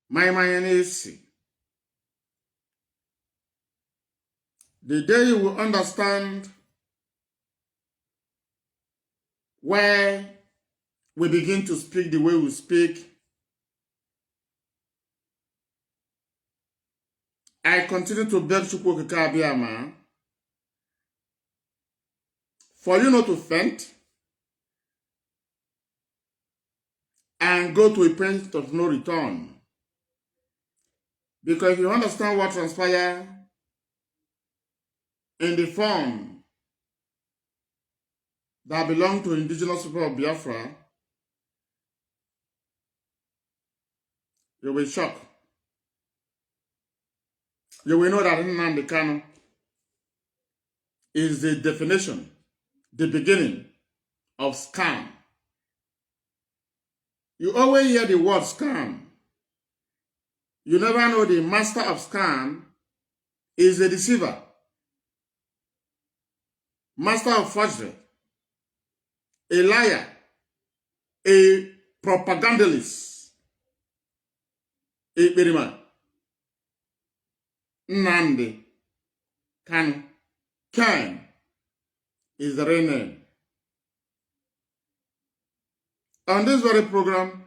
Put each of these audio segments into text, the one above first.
my mayonnaise. The day you will understand where we begin to speak the way we speak, I continue to beg Chukwu Okike Abiyama for you not to faint and go to a point of no return. Because if you understand what transpired in the form that belong to indigenous people of Biafra, you will be shocked. You will know that Nnamdi Kanu is the definition, the beginning of scam. You always hear the word scam. You never know the master of scam is a deceiver, master of forgery, a liar, a propagandist, a biriman. Nnamdi Kanu. Ken is the real name. On this very program,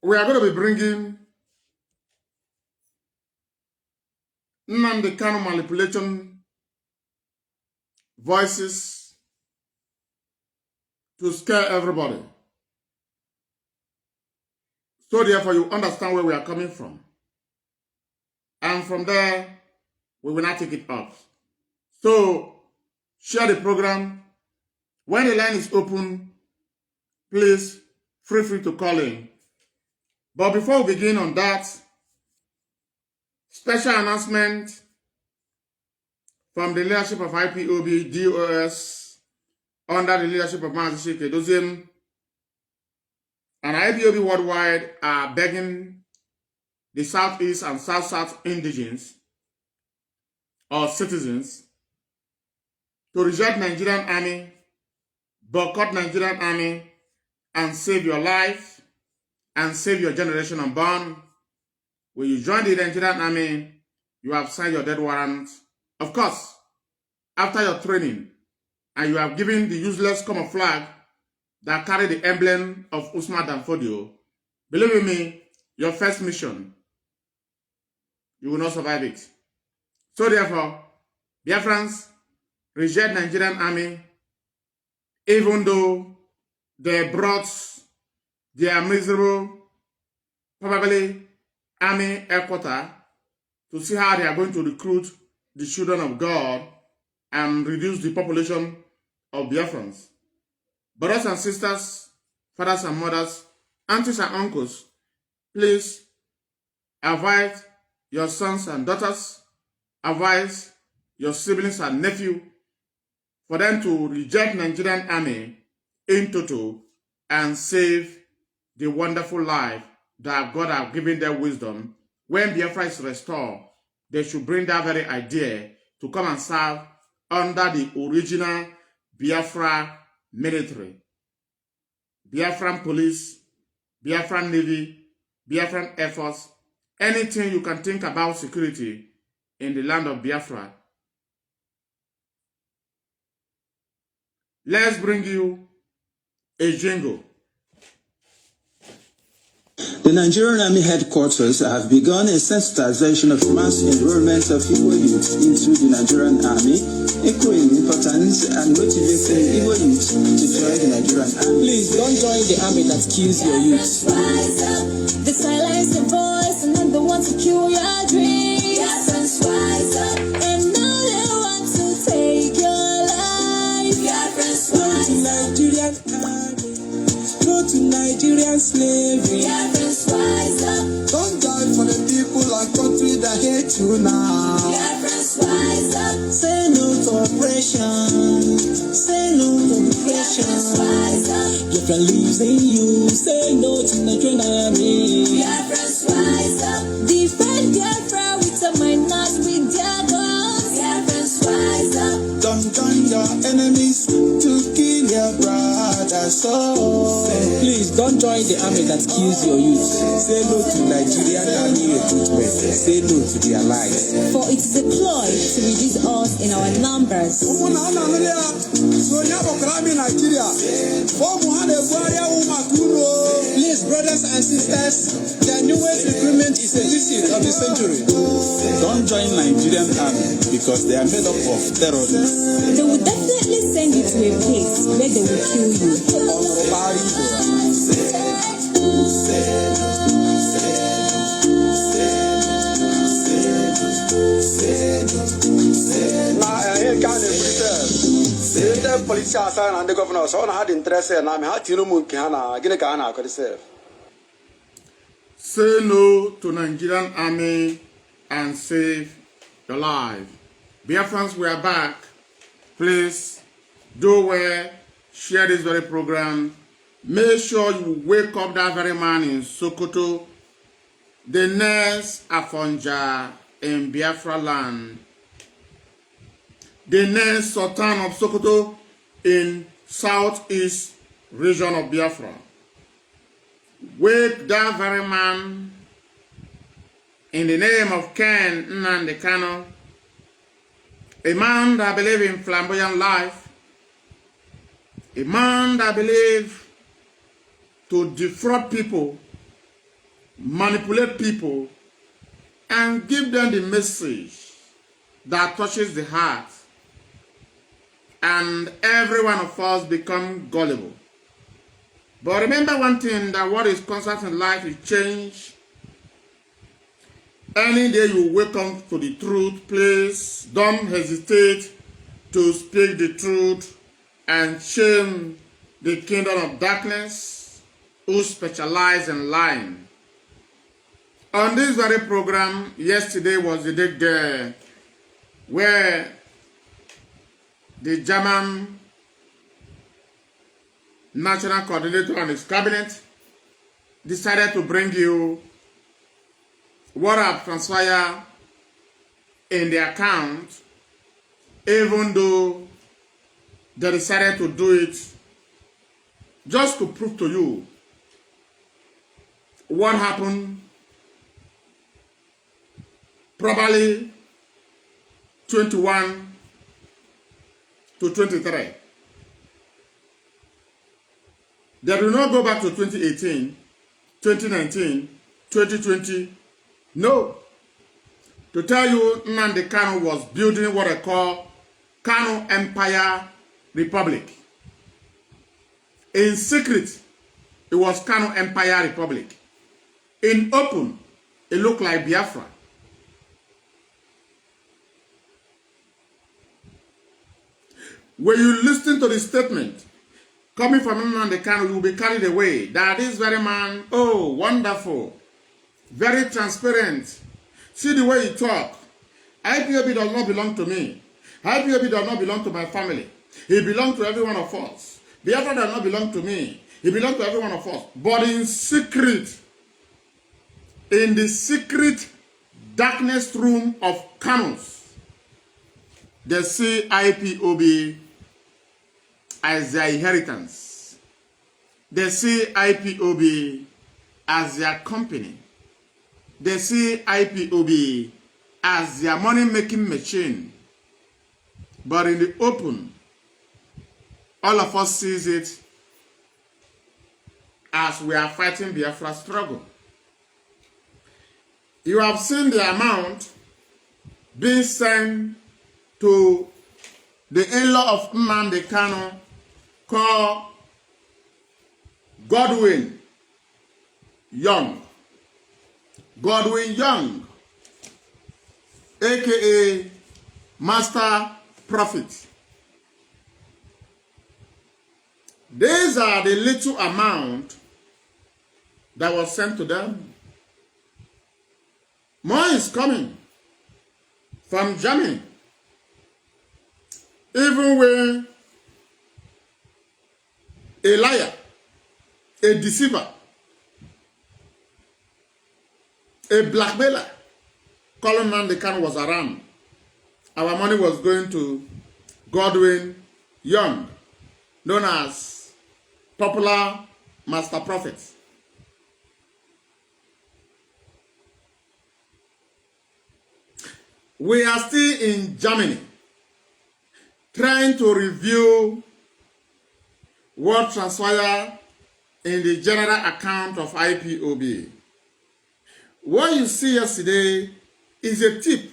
we are going to be bringing Nnamdi Kanu manipulation voices to scare everybody. So therefore you understand where we are coming from. And from there, we will not take it up. So share the program. When the line is open, please feel free to call in. But before we begin on that, special announcement from the leadership of IPOB, DOS, under the leadership of Mazi and IPOB worldwide are begging the Southeast and South-South indigenes or citizens to reject Nigerian army, boycott Nigerian army, and save your life and save your generation unborn. When you join the Nigerian army, you have signed your death warrant. Of course, after your training, and you have given the useless common flag that carry the emblem of Usman Danfodio, believe me, your first mission, you will not survive it. So therefore, Biafrans, reject Nigerian army, even though they brought their miserable, probably army headquarters to see how they are going to recruit the children of God and reduce the population of Biafrans. Brothers and sisters, fathers and mothers, aunties and uncles, please advise your sons and daughters, advise your siblings and nephews for them to reject Nigerian army in total and save the wonderful life that God has given them wisdom. When Biafra is restored, they should bring that very idea to come and serve under the original Biafra military, Biafran police, Biafran navy, Biafran air force, anything you can think about security in the land of Biafra. Let's bring you a jingle. The Nigerian Army headquarters have begun a sensitization of mass enrollment of Igbo youth into the Nigerian Army, echoing importance and motivating Igbo youth to join the Nigerian Army. Please don't join the army that kills your youth. Rise up, they silence your voice and then they want to kill your dreams. Biafrans rise up, and now they want to take your life. Biafrans rise up. Nigerian army, go to Nigerian slavery. Biafrans rise up. Don't die for the people and country that hate you now. Biafrans rise up. Say no to oppression. Say no to oppression. Biafrans rise up. Biafra lives in you. Say no to Nigerian army. Biafrans rise up. Defend Biafra with a mind, not with their guns. Biafrans rise up. Don't join your enemies to kill your brothers. So please Don't join the army that kills your youth. Say no to Nigerian army recruitment. Say no to their lies. For it is a ploy to reduce us in our numbers. Please, brothers and sisters, the newest recruitment is a visit of the century. Don't join Nigerian army because they are made up of terrorists. They will definitely send you to a place where they will kill you. Politicians and the governors all had interest in Say no to Nigerian army and save your life. Biafrans, we are back. Please do well, share this very program. Make sure you wake up that very man in Sokoto, the next Afonja in Biafra land, the next Sultan of Sokoto in southeast region of Biafra. Wake that very man in the name of Ken Nnamdi Kanu, a man that believes in flamboyant life, a man that believes to defraud people, manipulate people, and give them the message that touches the heart, and every one of us become gullible. But remember one thing, that what is constant in life is change. Any day you wake up to the truth, please don't hesitate to speak the truth and shame the kingdom of darkness who specialize in lying. On this very program, yesterday was the day there where the German National Coordinator and his cabinet decided to bring you what have transpired in the account, even though they decided to do it just to prove to you what happened probably 21 to 23. They do not go back to 2018, 2019, 2020. No. To tell you, Nnamdi Kanu was building what I call Kanu Empire Republic. In secret, it was Kanu Empire Republic. In open, it looked like Biafra. When you listen to the statement coming from Nnamdi Kanu, you will be carried away that this very man, oh, wonderful, very transparent. See the way he talk. IPOB does not belong to me. IPOB does not belong to my family. He belongs to every one of us. Biafra does not belong to me. He belongs to every one of us. But in secret, in the secret darkness room of Kanus, they see IPOB as their inheritance. They see IPOB as their company. They see IPOB as their money-making machine. But in the open, all of us sees it as we are fighting Biafra struggle. You have seen the amount being sent to the in-law of Nnamdi Kanu called Godwin Young. Godwin Young, aka Master Prophet. These are the little amount that was sent to them. More is coming from Germany. Even when a liar, a deceiver, a blackmailer, calling Nnamdi Kanu was around, our money was going to Godwin Young, known as popular master prophets. We are still in Germany, trying to review what transpired in the general account of IPOB. What you see yesterday is a tip.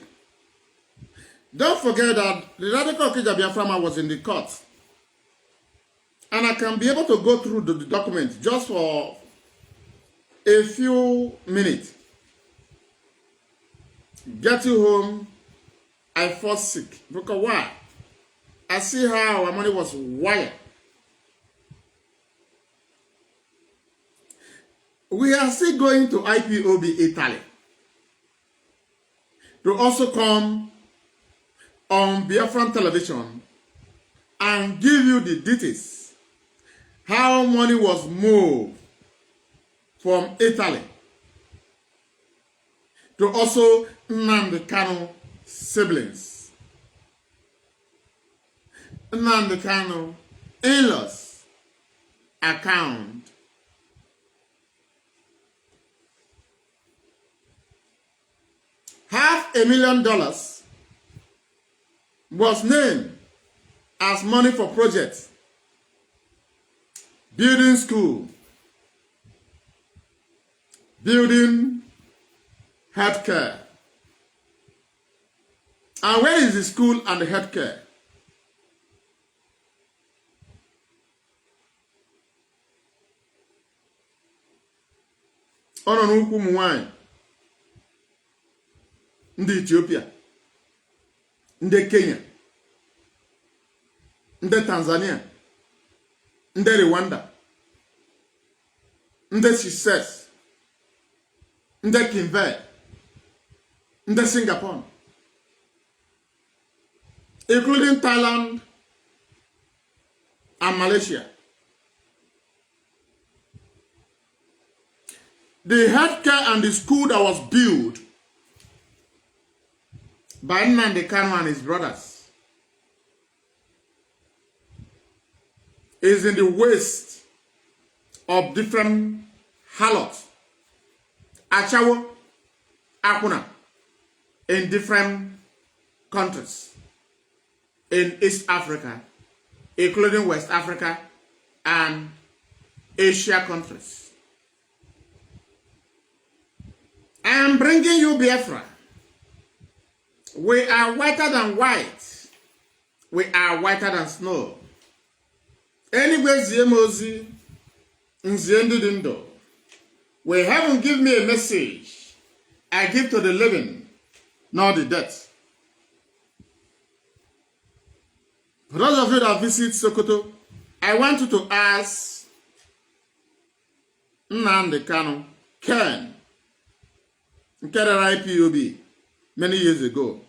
Don't forget that the radical Biafra was in the court. And I can be able to go through the document just for a few minutes. Get you home, I fall sick. Because why? I see how our money was wired. We are still going to IPOB Italy to also come on Biafran television and give you the details how money was moved from Italy to also Nnamdi Kanu siblings, Nnamdi Kanu in-laws account. $500,000 was named as money for projects, building school, building healthcare. And where is the school and the healthcare? Ọ nọ n'ukwu ụmụ nwanyị ndị Ethiopia, ndị Kenya, ndị Tanzania, ndị Rwanda, ndị Seychelles, ndị Kinvey, ndị Singapore, including Thailand and Malaysia. The healthcare and the school that was built by Nnamdi Kanu and his brothers is in the waste of different halots, Achawo, Akuna, in different countries in East Africa, including West Africa and Asia countries. I am bringing you Biafra. We are whiter than white. We are whiter than snow. Anyway, Ziemozi, Nziendidindo. When heaven give me a message, I give to the living, not the dead. For those of you that visit Sokoto, I want you to ask Nnamdi Kanu, Ken, IPOB, many years ago.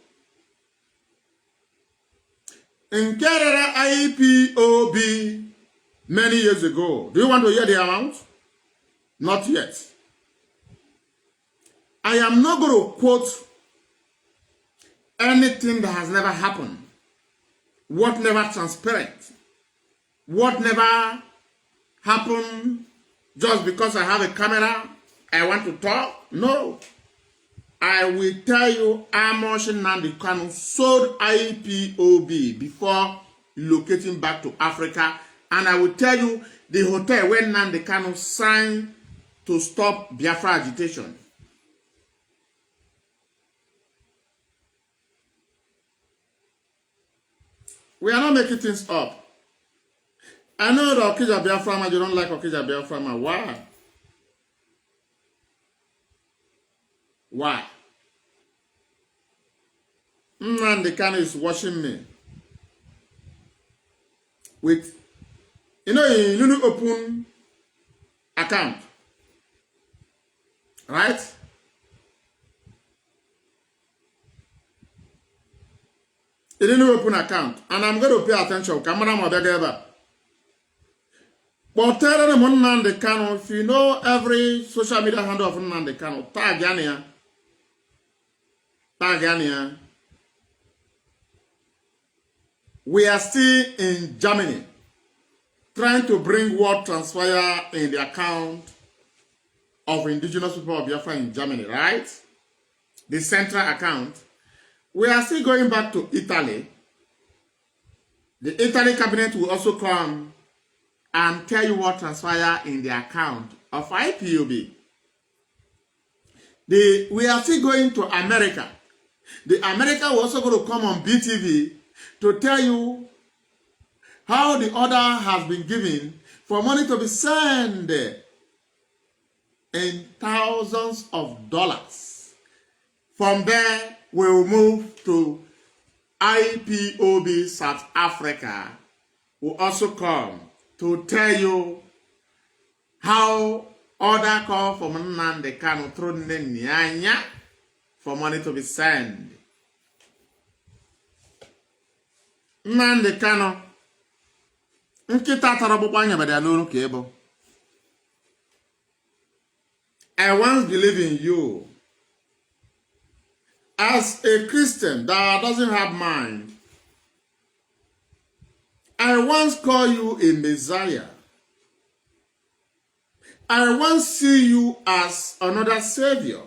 In Kerala IPOB, many years ago. Do you want to hear the amount? Not yet. I am not going to quote anything that has never happened, what never transparent, what never happened just because I have a camera, I want to talk. No. I will tell you how much Nnamdi Kanu sold IPOB before relocating back to Africa. And I will tell you the hotel where Nnamdi Kanu signed to stop Biafra agitation. We are not making things up. I know that Okija Biafra, you don't like Okija Biafra. Why? Why? Nnamdi Kanu is watching me with, you need to open account, right? You didn't open account, and I'm going to pay attention. Camera mo begeba. But tell them Nnamdi Kanu, if you know every social media handle of Nnamdi Kanu, tag Yania. We are still in Germany, trying to bring word transfer in the account of indigenous people of Biafra in Germany, right? The central account. We are still going back to Italy. The Italy cabinet will also come and tell you what transpire in the account of IPOB. We are still going to America. The America will also going to come on BTV to tell you how the order has been given for money to be sent in thousands of dollars. From there, we will move to IPOB South Africa. Will also come to tell you how order call from Nnamdi Kanu through Nyanya for money to be sent. Nnamdi Kanu, nkita tarabukwa anya bada n'onu ka ebo. I once believe in you. As a Christian that doesn't have mind, I once call you a Messiah. I once see you as another Savior.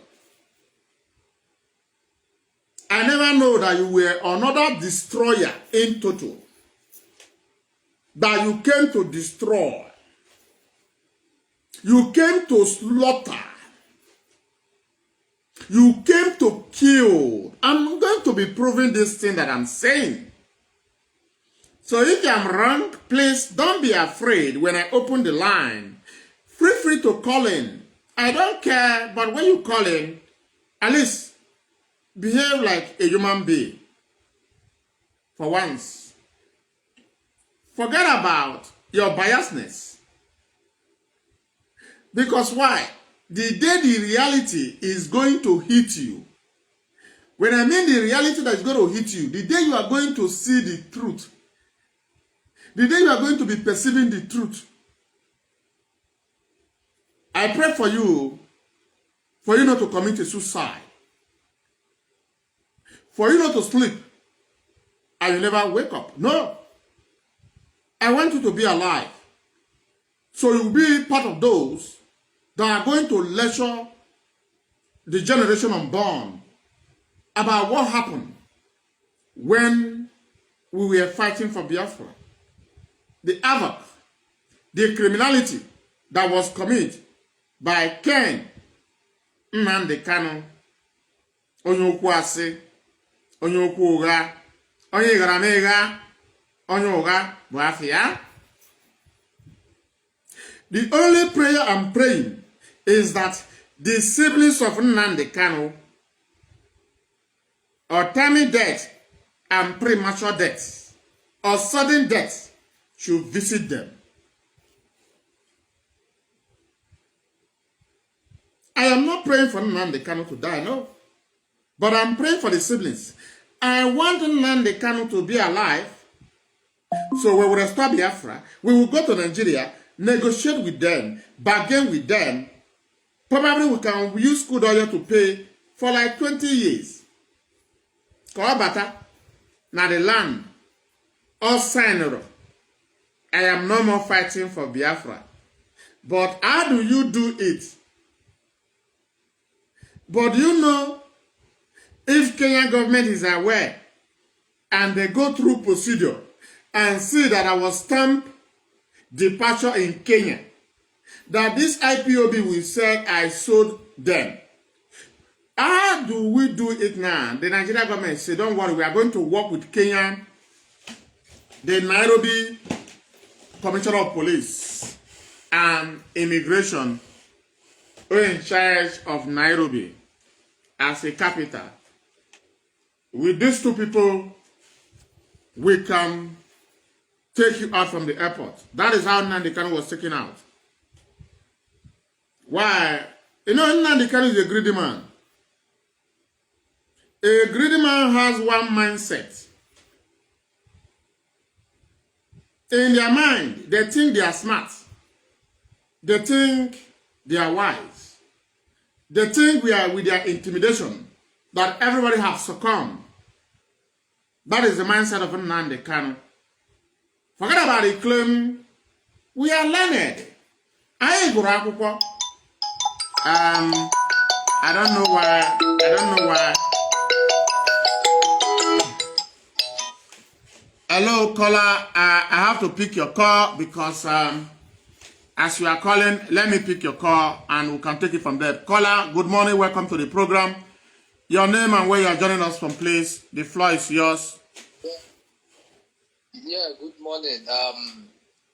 I never know that you were another destroyer in total. That you came to destroy. You came to slaughter. You came to kill. I'm going to be proving this thing that I'm saying. So if I'm wrong, please don't be afraid when I open the line. Feel free to call in. I don't care, but when you call in, at least behave like a human being. For once. Forget about your biasness. Because why? The day the reality is going to hit you. When I mean the reality that is going to hit you, the day you are going to see the truth, the day you are going to be perceiving the truth, I pray for you not to commit a suicide, for you not to sleep, and you never wake up. No. I want you to be alive. So you'll be part of those that are going to lecture the generation unborn about what happened when we were fighting for Biafra. The havoc, the criminality that was committed by Ken Nnamdi Kanu, onye okwu asị, onye okwu ụgha, onye ịghara n'ịgha, onye ụgha bụ afịa. The only prayer I'm praying is that the siblings of Nnamdi Kanu, untimely death and premature death, or sudden death, should visit them. I am not praying for Nnamdi Kanu to die, no. But I'm praying for the siblings. I want Nnamdi Kanu to be alive, so we will restore Biafra. We will go to Nigeria, negotiate with them, bargain with them. Probably we can use crude oil to pay for like 20 years. Kawabata, na the land, all signed. I am no more fighting for Biafra. But how do you do it? But you know, if Kenyan government is aware and they go through procedure and see that I was stamped departure in Kenya, that this IPOB will say I sold them. How do we do it now? The Nigerian government say, don't worry, we are going to work with Kenya, the Nairobi Commissioner of Police and Immigration, who are in charge of Nairobi as a capital. With these two people, we can take you out from the airport. That is how Nnamdi Kanu was taken out. Why? You know, Nnamdi Kanu is a greedy man. A greedy man has one mindset. In their mind, they think they are smart. They think they are wise. They think we are with their intimidation that everybody has succumbed. That is the mindset of Nnamdi Kanu. Forget about the claim We are learned. I gụrụ akwụkwọ. I don't know why. Hello, caller. I have to pick your call because as you are calling, let me pick your call and we can take it from there. Caller, good morning. Welcome to the program. Your name and where you are joining us from, please. The floor is yours. Yeah, good morning.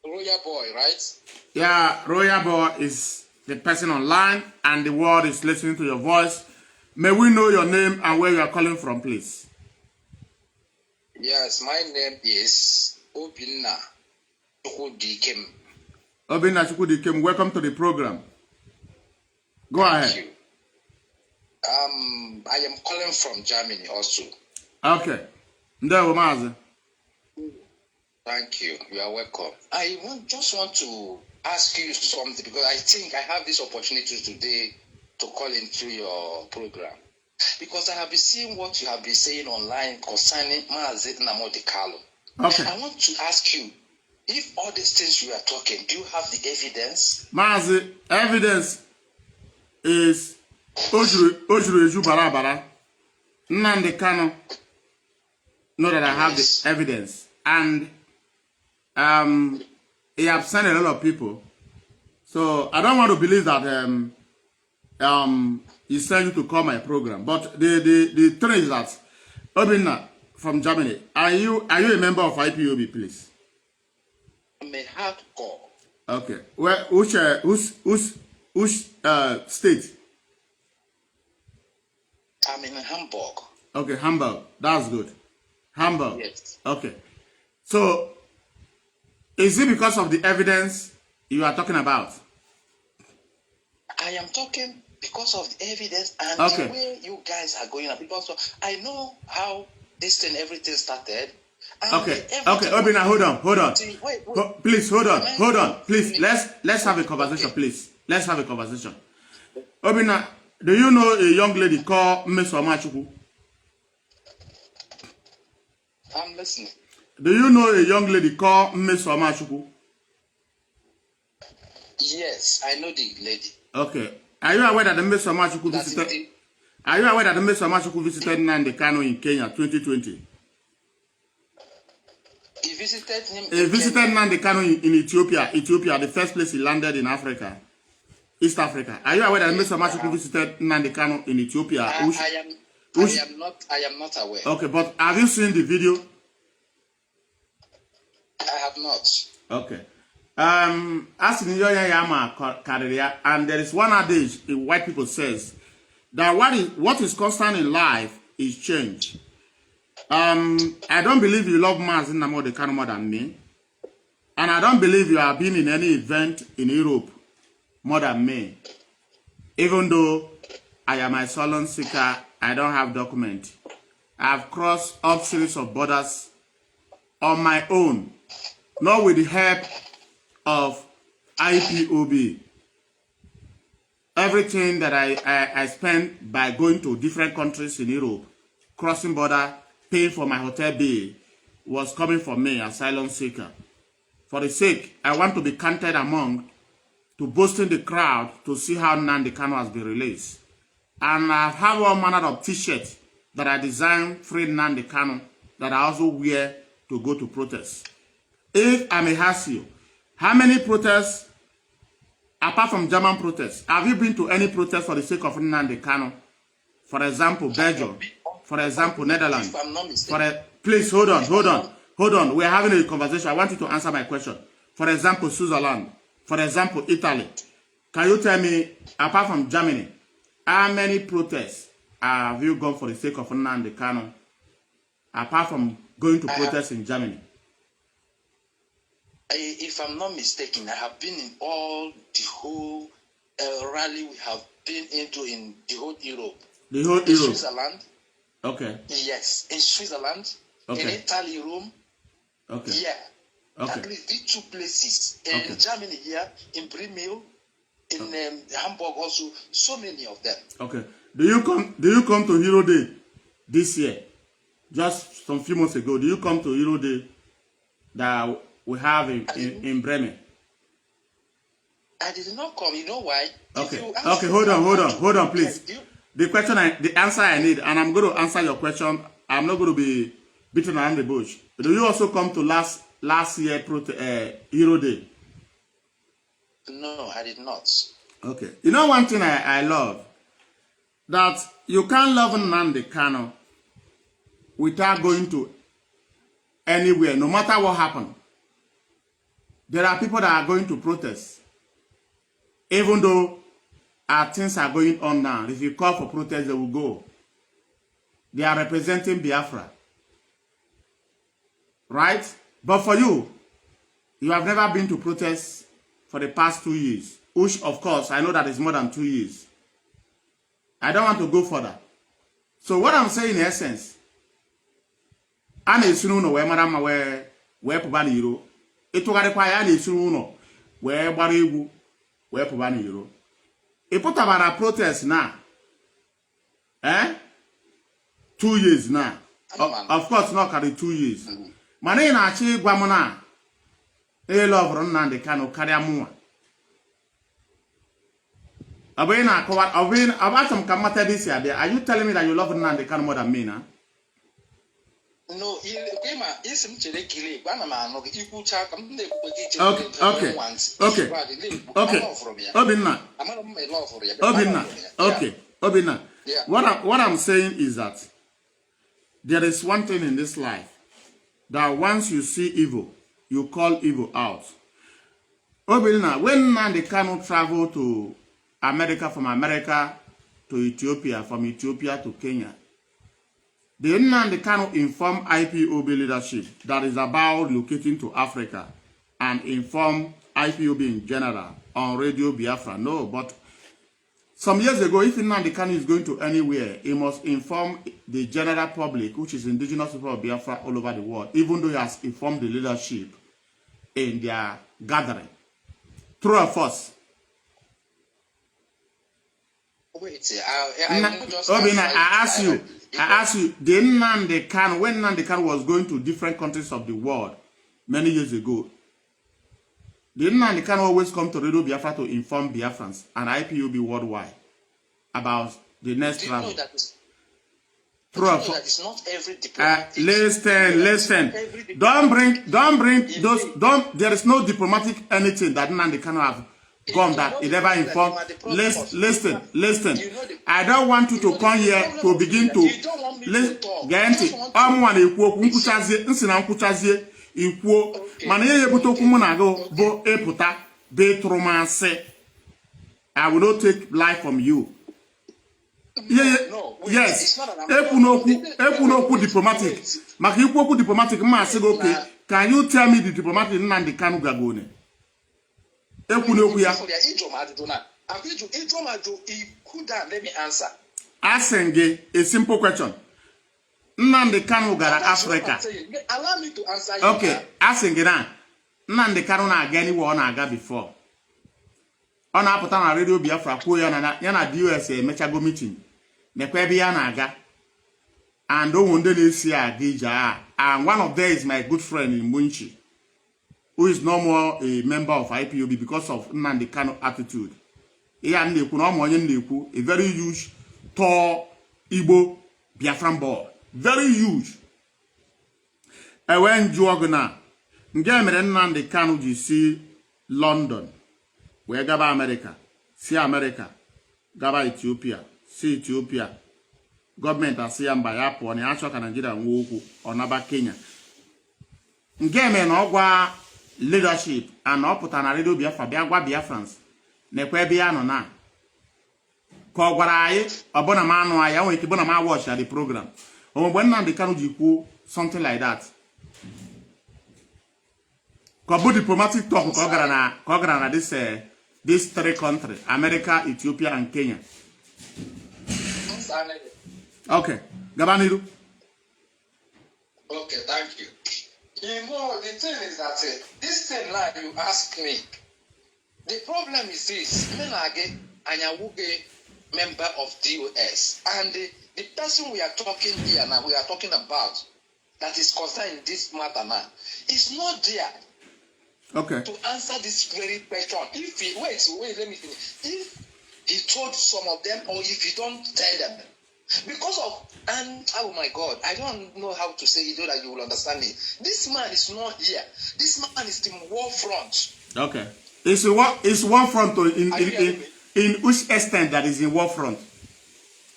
Royal Boy, right? Yeah, Royal Boy is the person online and the world is listening to your voice. May we know your name and where you are calling from, please? Yes, my name is Obinna Chukwudikem. Obinna Chukwudikem, welcome to the program. Go ahead. Thank you. I am calling from Germany also. Okay. Mazi. Thank you. You are welcome. I just want to ask you something because I think I have this opportunity today to call into your program. Because I have been seeing what you have been saying online concerning Mazi Nnamdi Kanu. Okay. I want to ask you, if all these things you are talking, do you have the evidence? Mazi, evidence is Ojuru Eju Barabara. Nnamdi Kanu know that I have the evidence. And he have sent a lot of people. So I don't want to believe that he sent you to call my program. But the thing is that Obinna from Germany, are you a member of IPOB, please? I'm a hardcore. Okay. Well, which state? I'm in Hamburg. Okay, Hamburg. That's good. Hamburg. Yes. Okay. So, is it because of the evidence you are talking about? I am talking because of the evidence and Okay. the way you guys are going. Because I know how this thing, everything started. And Okay. Okay. Obinna, hold on. Wait. Please, hold on. Please, let's have a conversation, please. Let's have a conversation. Obinna, do you know a young lady called Miss Omachukwu? I'm listening. Do you know a young lady called Miss Omachukwu? Yes, I know the lady. Okay. Are you aware that the Miss Omachukwu visited? Are you aware that the Miss Omachukwu visited Nnamdi Kanu in Kenya 2020? He visited him. He visited Nnamdi Kanu in Ethiopia. Ethiopia, the first place he landed in Africa, East Africa. Are you aware that Miss Omachukwu visited Nnamdi Kanu in Ethiopia? I am not aware. Okay, but have you seen the video? I have not. Okay. As in your and there is one adage in white people says that what is constant in life is change. I don't believe you love Mazi Nnamdi Kanu more than me, and I don't believe you have been in any event in Europe more than me. Even though I am a asylum seeker, I don't have document. I have crossed up series of borders on my own, not with the help of IPOB. Everything that I spent by going to different countries in Europe, crossing border, paying for my hotel bill, was coming from me, asylum seeker. For the sake, I want to be counted among, to boast in the crowd to see how Nnamdi Kanu has been released. And I have all manner of t-shirts that I designed free Nnamdi Kanu that I also wear to go to protests. If I may ask you, how many protests, apart from German protests, have you been to any protest for the sake of Nnamdi Kanu? For example, Belgium. For example, Netherlands. If I'm not mistaken. Please, hold on. We are having a conversation. I want you to answer my question. For example, Switzerland. For example, Italy. Can you tell me, apart from Germany, how many protests have you gone for the sake of Nnamdi Kanu? Apart from going to protests in Germany. If I'm not mistaken, I have been in the whole rally we have been into in the whole Europe. The whole in Europe? Switzerland. Okay. Yes, in Switzerland. Okay. In Italy, Rome. Okay. Yeah. Okay. At least these two places. In Germany here, in Bremil, in Hamburg also, so many of them. Okay. Do you come to Hero Day this year? Just some few months ago, do you come to Hero Day that we have in Bremen? I did not come. You know why? Okay. Okay, hold on, please. The answer I need, and I'm going to answer your question. I'm not going to be beating around the bush. Do you also come to last year Hero Day? No, I did not. Okay. You know one thing I love? That you can't love Nnamdi Kanu without going to anywhere, no matter what happened. There are people that are going to protest. Even though things are going on now, if you call for protest, they will go. They are representing Biafra. Right? But for you, you have never been to protest for the past 2 years. Which, of course, I know that is more than 2 years. I don't want to go further. So what I'm saying in essence, I na-esuru ụlọ wee mara mma wee pụba n'iro. Ịtụgharịkwa ya na-esuru ụlọ wee gbara egwu wee pụba n'iro. Ịpụtabara protest na 2 years now. Of course, not carry 2 years. Mana ị na-achọ ịgwa m na love Nnamdi Kanu karịa mụnwa. Are you telling me that you love Nnamdi Kanu more than me now? No, Obinna. What I'm saying is that there is one thing in this life, that once you see evil, you call evil out. Obinna, when Nnamdi Kanu traveled to America, from America to Ethiopia, from Ethiopia to Kenya, the Nnamdi Kanu inform IPOB leadership that is about relocating to Africa and inform IPOB in general on Radio Biafra. No, but some years ago, if Nnamdi Kanu is going to anywhere, he must inform the general public, which is indigenous people of Biafra all over the world, even though he has informed the leadership in their gathering. True or false? Wait, I ask you, the Nnamdi Kanu, when Nnamdi Kanu was going to different countries of the world many years ago, the Nnamdi Kanu always come to Radio Biafra to inform Biafrans and IPOB worldwide about the next travel. That is not every diplomatic. Listen. Don't bring those. There is no diplomatic anything that Nnamdi Kanu have come that he never informed. Listen. I don't want you to come here to begin to listen. I will not take life from you. Yes. Diplomatic. Diplomatic. Can you tell me the diplomatic Nnamdi Kanu Gagone? Let me answer. Asking a simple question. Nnamdi Kanu gara Africa. Allow me to answer you. Okay, asking now. Nnamdi Kanu na aga anywhere na aga before. On apụta na Radio Biafra kwuo ya na DOS emechago meeting. Mekwa ebe ya na aga. And o wonde na-esi aga ije. And one of them is my good friend in Munchi, who is no more a member of IPOB because of Nnamdi Kanu attitude. A very huge, tall Igbo Biafran boy. Very huge. I went to Jogana. Nnamdi Kanu ji see London. Where gaba America. See America. Gaba Ethiopia. See Ethiopia. Government asi ya mba ya pụọ na achọ ka Nigeria nwe okwu ọnaba Kenya. Ngeme na ọgwa leadership and ọpụta na Radio Biafra bịa gwa Biafrans nekwe ebe ya nọ na ka ọ gwara anyị ọbụna ma anụ anyị nwere ike bụna ma watch the program. Mgbe Nnamdi Kanu ji kwuo something like that. Ka ọ bụ diplomatic talk ka ọ gara na this three countries, America, Ethiopia and Kenya. Okay, Gabaniru. Okay, thank you. You know, the thing is that this thing like you ask me, the problem is this. Menage Anyawuge member of DOS, and the person we are talking here now, we are talking about, that is concerned in this matter now, is not there. Okay. to answer this very question. If he wait, let me finish. If he told some of them, or if you don't tell them, because of, and oh my God, I don't know how to say it so that you will understand me. This man is not here. This man is in war front. Okay. It's war front in which extent that is in war front?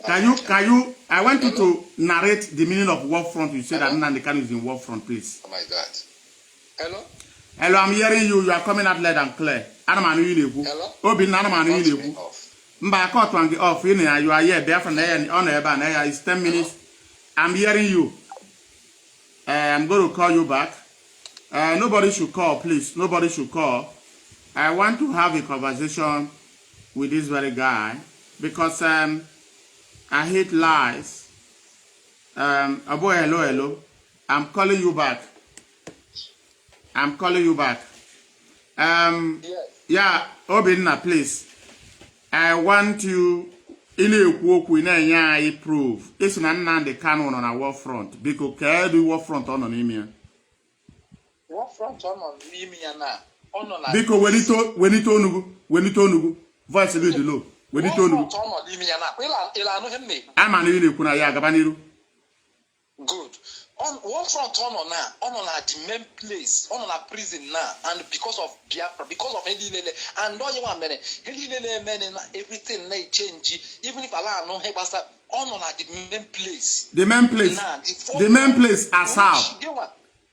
Can you I want you to narrate the meaning of war front. You said that Nnamdi Kanu is in war front, please. Oh my God. Hello? Hello, I'm hearing you. You are coming out loud and clear. Hello? Obi Mba akọtụ off in you are here Biafran on ebe it's 10 minutes. I'm hearing you. I'm going to call you back. Nobody should call, please. Nobody should call. I want to have a conversation with this very guy because I hate lies. Abo, hello. I'm calling you back. I'm calling you back. Yeah, Obinna, please. I want you in a walk with a proof. It's not Nnamdi Kanu on a war front. Because can do war front on him. War front on him now. Because when it onugu, voice a little low. When it onugu, I'm an Kunaya Gabaniru. Good. On one front on the main place, on a prison now, and because of Biafra, because of Helilele, and no one minute, Helilele men everything may change, even if Allah no help us on the main place. The main place. The main place as how?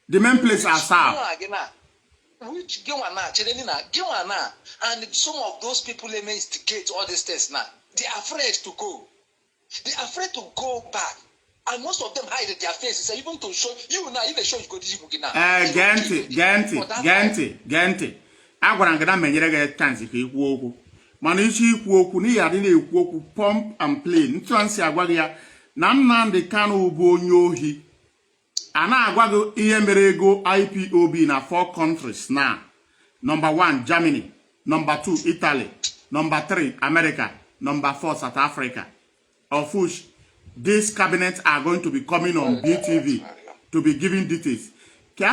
The main place as how? Which and some of those people they may instigate all these things now. They are afraid to go. They are afraid to go back. And most of them hide their faces, even to show you now. If they show you go to Bugina. Ganti. I want to get chance if you walk. Manichi walk, ni adini walk, pump and play. Ntuansi agwagia. Nnamdi Kanu bonyohi. Ana agwago iyemberego IPOB na 4 countries now. Number 1, Germany. Number 2, Italy. Number 3, America. Number 4, South Africa. Of which these cabinets are going to be coming on BTV to be giving details. The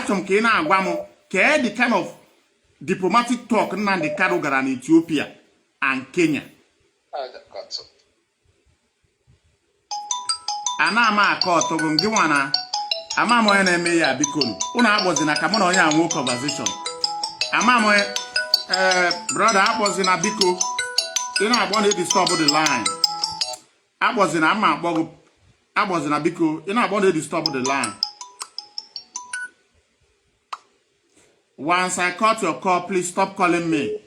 kind of diplomatic talk Nnamdi Kanu got in Ethiopia and Kenya. Anama akọtọ bụ ngị nwana ama mo na eme ya bikonu. Una agbozi na kamo na onye anwo conversation. Ama mo brother agbozi na biko. You know I want to disturb the line. I was in a biko. You know I want to disturb the line. Once I cut your call, please stop calling me.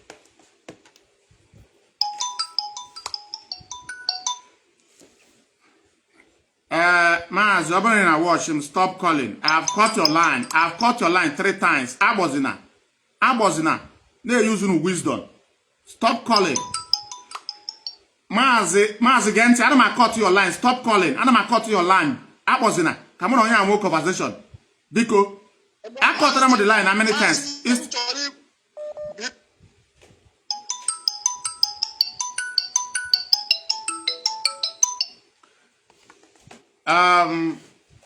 Mazi, open in a watch him. Stop calling. I've cut your line. I've cut your line 3 times. I was in a. They're using wisdom. Stop calling. Mazi, Genti, I don't cut your line. Stop calling. I don't cut your line. I was in a. Come on here and more conversation. Biko, I cut them on the line how many times?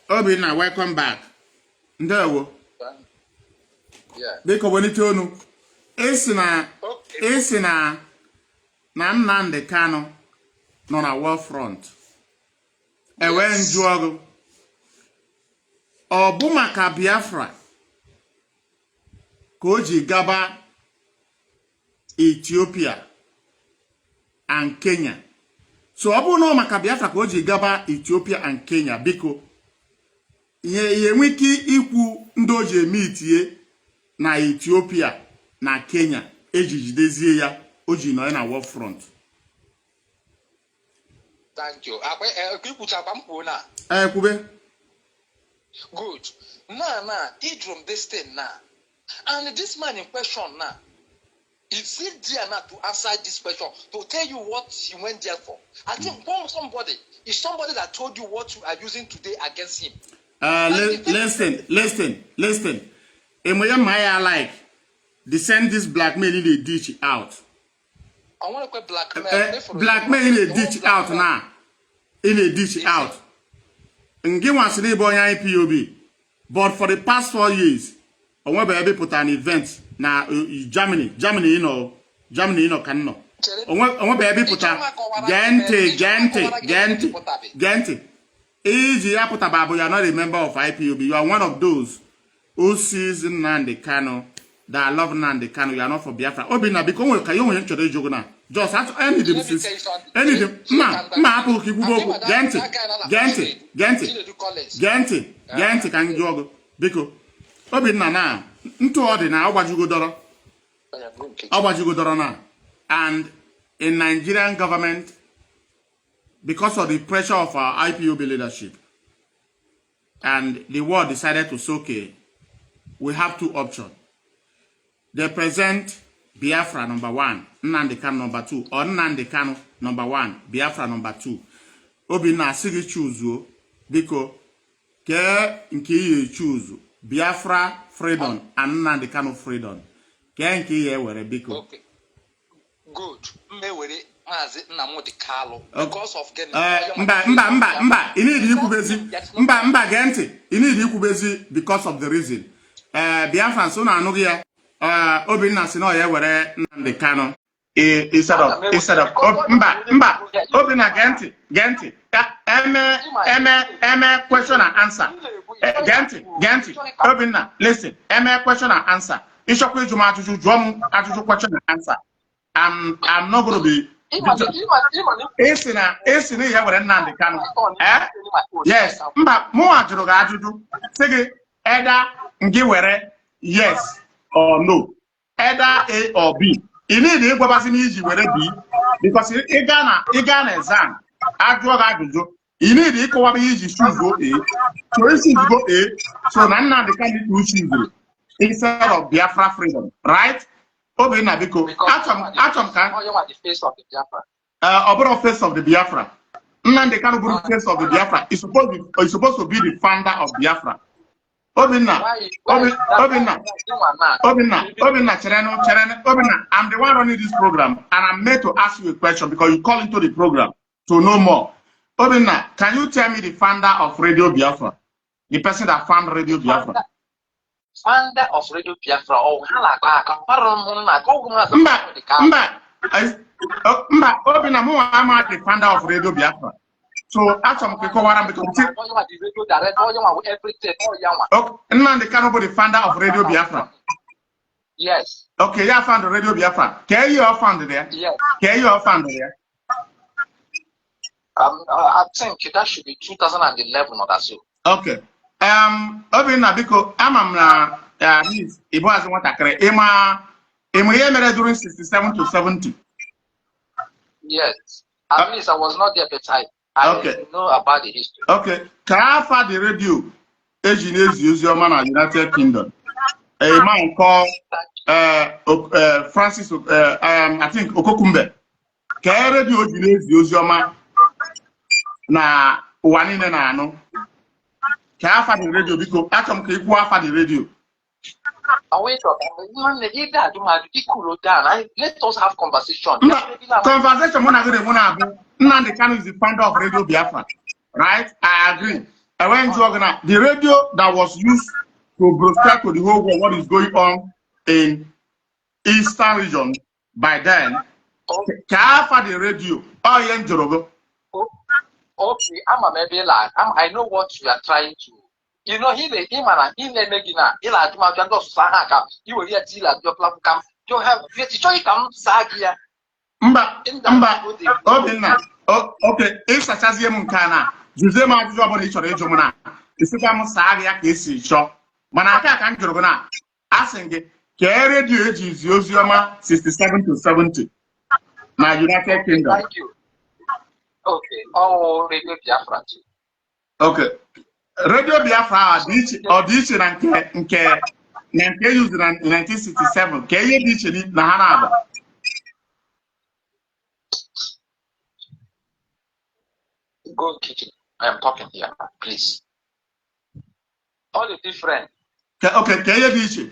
Obinna, welcome back. Ndewo. Yeah. Biko when it onu. Esina na Nnamdi Kanu nọ na war front. Ewe njuogu. Ọ bụ maka Biafra ka o ji gaba Ethiopia and Kenya. So ọ bụ na maka Biafra ka o ji gaba Ethiopia and Kenya biko ihe nwiki ikwu ndị o ji eme itie na Ethiopia na Kenya ejijidezie ya o ji nọ na war front. Thank you. Kube. Good. Now, he from this thing now. And this man in question now, is he there now to answer this question, to tell you what he went there for? I think somebody that told you what you are using today against him. Listen. Maya like, they send this blackmail in the ditch out. I want to call blackmail. Blackmail in the ditch out now. In a ditch out. And give us the boy IPOB. But for the past 4 years, I want to put an event na Germany can no. Onwe baby puta gente. Easy aputa babu, you are not a member of IPOB. You are one of those who sees Nnamdi Kanu that love Nnamdi Kanu. You are not for Biafra. Obina because we kayo when chode joguna. Just anything ma apu kikubo gente kan jogo biko Obina na ntu odi na agbajugo doro na. And in Nigerian government, because of the pressure of our IPOB leadership, and the world decided to say, okay, we have two options. They present Biafra number 1, Nnamdi Kanu number 2, or Nnamdi Kanu number 1, Biafra number 2. Obina sigi choose because nke you choose Biafra freedom and Nnamdi Kanu freedom. Ke nke ye were biko. Okay. Good. Mazi Nnamdi Kanu because of mba you need ikwubezi mba gente you need ikwubezi because of the reason Biafrans so na anugi ya Obinna si no ye were Nnamdi Kanu instead of mba Obinna gente eme question and answer gente Obinna listen eme question and answer ishokwe juma ajuju question and answer I'm not going to be Esina ya were Nnamdi Kanu. Yes. Mba mo ajuru ga ajuju. Sige either ngi were yes or no. Either A or B. You need to go back in easy were B because you gana exam. Ajuju ga ajuju. You need to go back easy choose go A. So if you go A, so Nnamdi Kanu to choose instead of Biafra freedom, right? Obinna biko atom kan the face of the Biafra. About face of the Biafra. Nnamdi Kanu the face of the Biafra is supposed to be the founder of Biafra. Obinna, I'm the one running this program and I'm made to ask you a question because you call into the program to know more. Obinna, can you tell me the founder of Radio Biafra? The person that founded Radio Biafra? Founder of Radio Biafra or Obinna mo am the founder of Radio Biafra. So atom ke ko waram because Nnamdi Kanu the founder of Radio Biafra. Yes. Okay, you found the Radio Biafra. Can you have found there? Yes. Can you have found there? I think that should be 2011 or so. Okay. Obinna biko amam na his ibo as what akere ema mere during 67 to 70. Yes. At least I was not there, but I know about the history. Okay. Kafa the radio engineers use your man in United Kingdom. A man called Francis I think Okokumbe. Ka radio engineers use your man na wanine na ano. Kafa the radio because atom ke ku afa the radio. Wait up. Let us have conversation. Conversation Nnamdi Kanu is the founder of Radio Biafra. Right? I agree. I went to organize the radio that was used to broadcast to the whole world what is going on in Eastern region by then. Kafa the radio. Oh, yeah, Jorogo. Okay, I'm a maybe like I know what you are trying to. You know, he will hear your platform. You have come Sagia. Obinna. Okay, if such as Yemukana, Josema job on each other, Jomana, the Sukam Sagia is shop. Manaka can Jorgona. Asking it, radio is Yosioma 67 to 70. My United Kingdom. Thank you. Okay, oh, Radio Biafra. Okay. Radio Biafra audition and nke used in 1967. Can you audition it na Hanaba? Go kitchen. I am talking here, please. All the different. Okay, can you audition?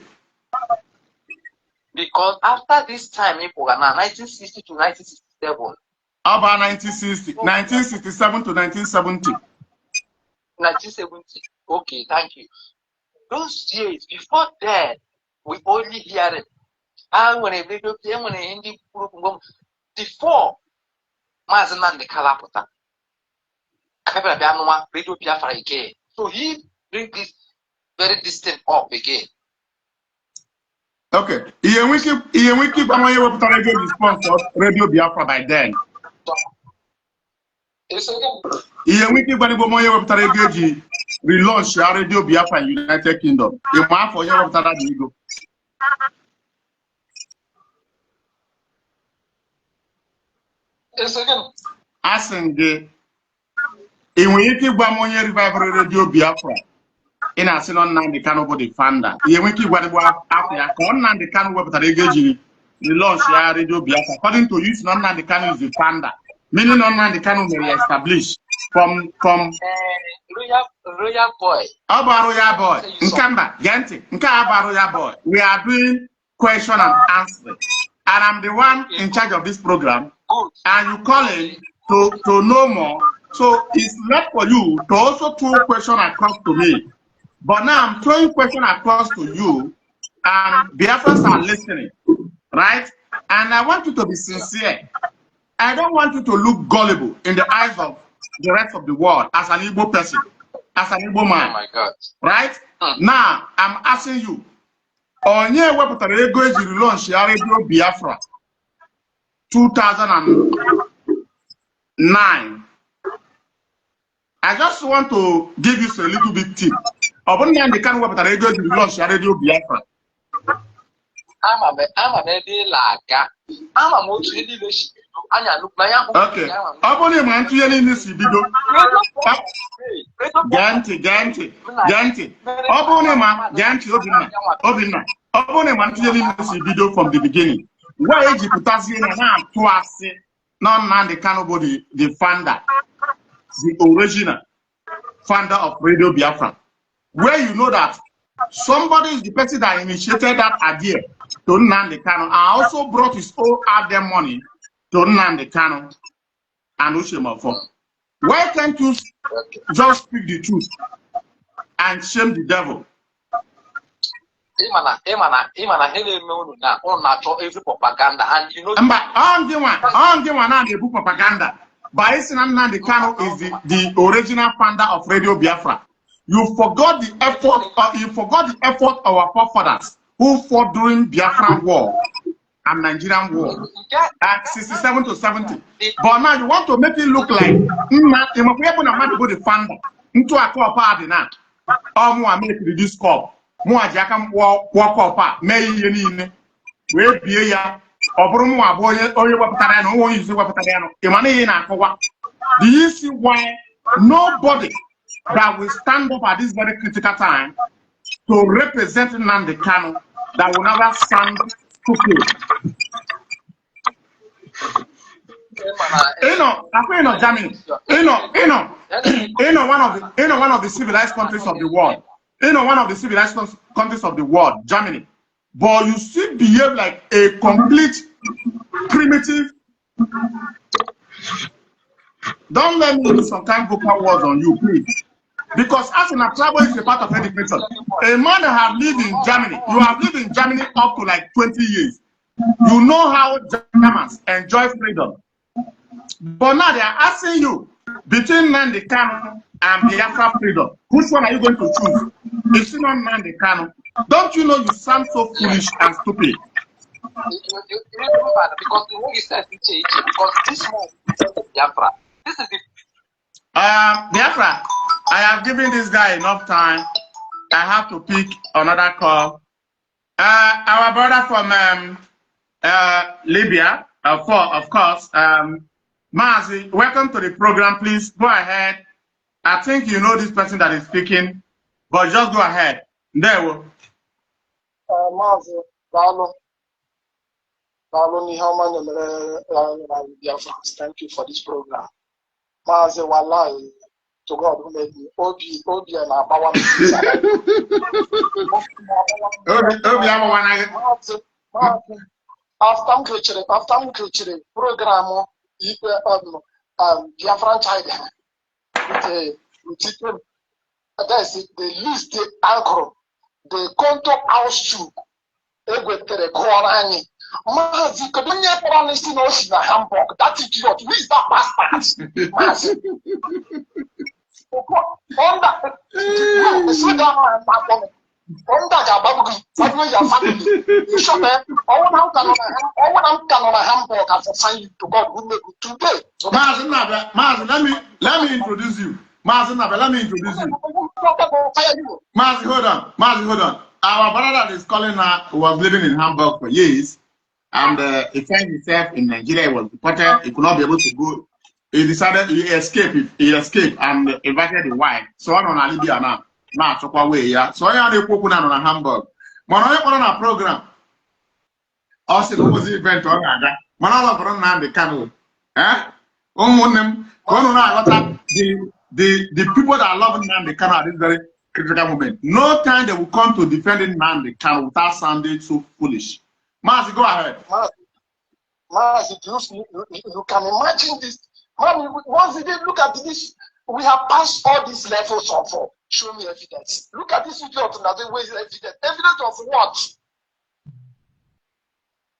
Because after this time, 1960 to 1967. About 1967 to 1970. 1970. Okay, thank you. Those years, before that, we only hear it. And when a video came when a Hindi group before Mazi Nnamdi Kanu Radio Biafra again. So he bring this very distant up again. Okay. We keep radio response of Radio Biafra by then. We keep radio relaunch Radio Biafra in United Kingdom. For your asking the we keep revival Radio Biafra. In a sin on Nnamdi Kanu the founder. We keep what after Nnamdi Kanu website the launch Radio Biafra. According to you, Nnamdi Kanu is the founder. Meaning Nnamdi Kanu may establish from Royal Boy. Aba Royal Boy. Nkamba, Genti, Aba Royal Boy. We are doing question and answer. And I'm the one in charge of this program. Good. And you call in to know more. So it's left for you to also throw question across to me. But now I'm throwing question across to you, and Biafrans are listening, right? And I want you to be sincere. I don't want you to look gullible in the eyes of the rest of the world as an Igbo person, as an Igbo man. Oh my God. Right? Now, I'm asking you, onye wepụtara ego ejiri launch Radio Biafra 2009. I just want to give you a little bit tip. Nnamdi Kanu wepụtara ego ejiri launch Radio Biafra. Okay. Ma ntụnye niile si bido. Gee ntị. Obinna. Ma ntụnye niile si bido from the beginning. Why eji pụtazie na atụ asị na Nnamdi Kanu bụ the founder, the original founder of Radio Biafra. Where you know that somebody is the person that initiated that idea to Nnamdi Kanu and also brought his own other money to Nnamdi Kanu and Ushemafo. Why can't you just speak the truth and shame the devil? Propaganda and you know I'm the one now the book propaganda. By Nnamdi Kanu is the original founder of Radio Biafra. You forgot the effort of our forefathers who fought during Biafran War and Nigerian War at 67 to 70. But now you want to make it look like the founder into a core party now. More make this call. More Jackam walk up, may you we be ya or do you see why nobody that will stand up at this very critical time to represent Nnamdi Kanu that will never stand stupid? Germany. One of the civilized countries of the world. One of the civilized countries of the world, Germany. But you still behave like a complete primitive. Don't let me use some kind of vocal words on you, please. Because as an travel is a part of education. A man that have lived in Germany, you have lived in Germany up to like 20 years. You know how Germans enjoy freedom. But now they are asking you between Nnamdi Kanu and Biafra freedom. Which one are you going to choose? It's not Nnamdi Kanu. Don't you know you sound so foolish and stupid? Because the way you said it changed, because this one Biafra. This is the Biafra, I have given this guy enough time. I have to pick another call. Our brother from Libya, of course, Mazi, welcome to the program. Please go ahead. I think you know this person that is speaking, but just go ahead. There we go. Mazi, thank you for this program. Mazi, wallahi, to God who made me. Obi and Abawa. After culture program, Biafran child with that's it. They list the anchor, the contour house shoe, egwetere kụọrọ anyị Mazi kedu onye kpọrọ n'isi na osi na Hamburg that idiot who is that bastard Mazi onda sit down and back onda ga-agbagbu gị gbagbu your family you sure man ọwụ na nka nọ na Hamburg as a sign you to God who made you today. Mazi let me introduce you. Mazi Nnamdi, let me introduce you. Mazi, hold on. Our brother that is calling now was living in Hamburg for years, and he found himself in Nigeria. He was deported. He could not be able to go. He decided he escaped and invited his wife. So on Libya now took away. Yeah. So I had a poke on Hamburg. When I put on a program, also there was an event on that. When I was on Nnamdi Kanu, the people that love Nnamdi Kanu at this very critical moment, no time they will come to defending Nnamdi Kanu without sounding so foolish. Mazi, go ahead. Mazi, you can imagine this. Man, once again, look at this. We have passed all these levels of show me evidence. Look at this idiot now. Where is evidence? Evidence of what?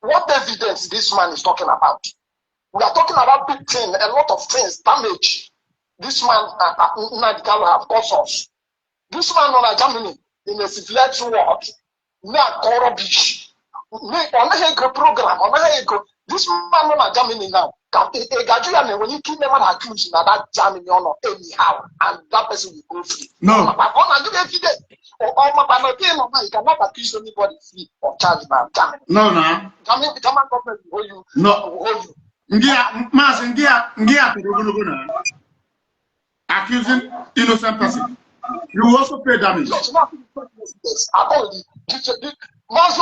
What evidence this man is talking about? We are talking about big things, a lot of things, damage. This man, Nnamdi Kanu, have caused us. This man on Germany in a civilized world, not rubbish. On a program, this man on Germany now, when you keep them accused now that Germany or anyhow, and that person will go free. No. On a good evidence. You cannot accuse anybody free of charge now. Germany. No. Germany government will hold you. No. Will hold you. Mazi, accusing innocent person. You also pay damage. Mazi,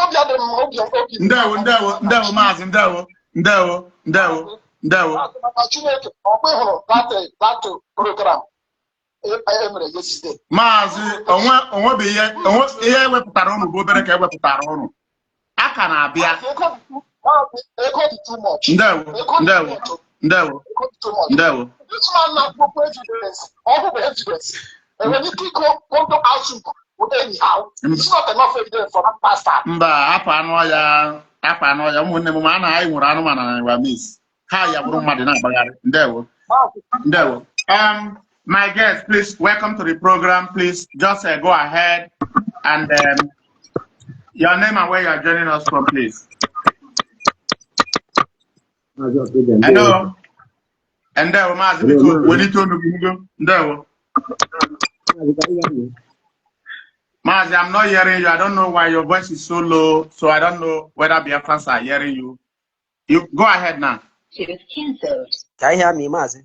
ihe wepụtara ọnụ bụ obere ka ewepụtara ọnụ. Aka na-abịa. Ndewo. This man not evidence. All the evidence. And when you click on the outlook, anyhow, it's not enough evidence for that pastor. Mba, apa anọ ya ụmụnne m ma na anyị nwere anụmanụ na ịwa miss. Ha ya bụrụ mmadụ na-agbagharị. Ndewo. My guest, please welcome to the program. Please just go ahead and your name and where you are joining us from, please. Hello. And there, Mazi, we need to know. Mazi, I'm not hearing you. I don't know why your voice is so low, so I don't know whether Biafrans are hearing you. You go ahead now. Can you hear me, Mazi?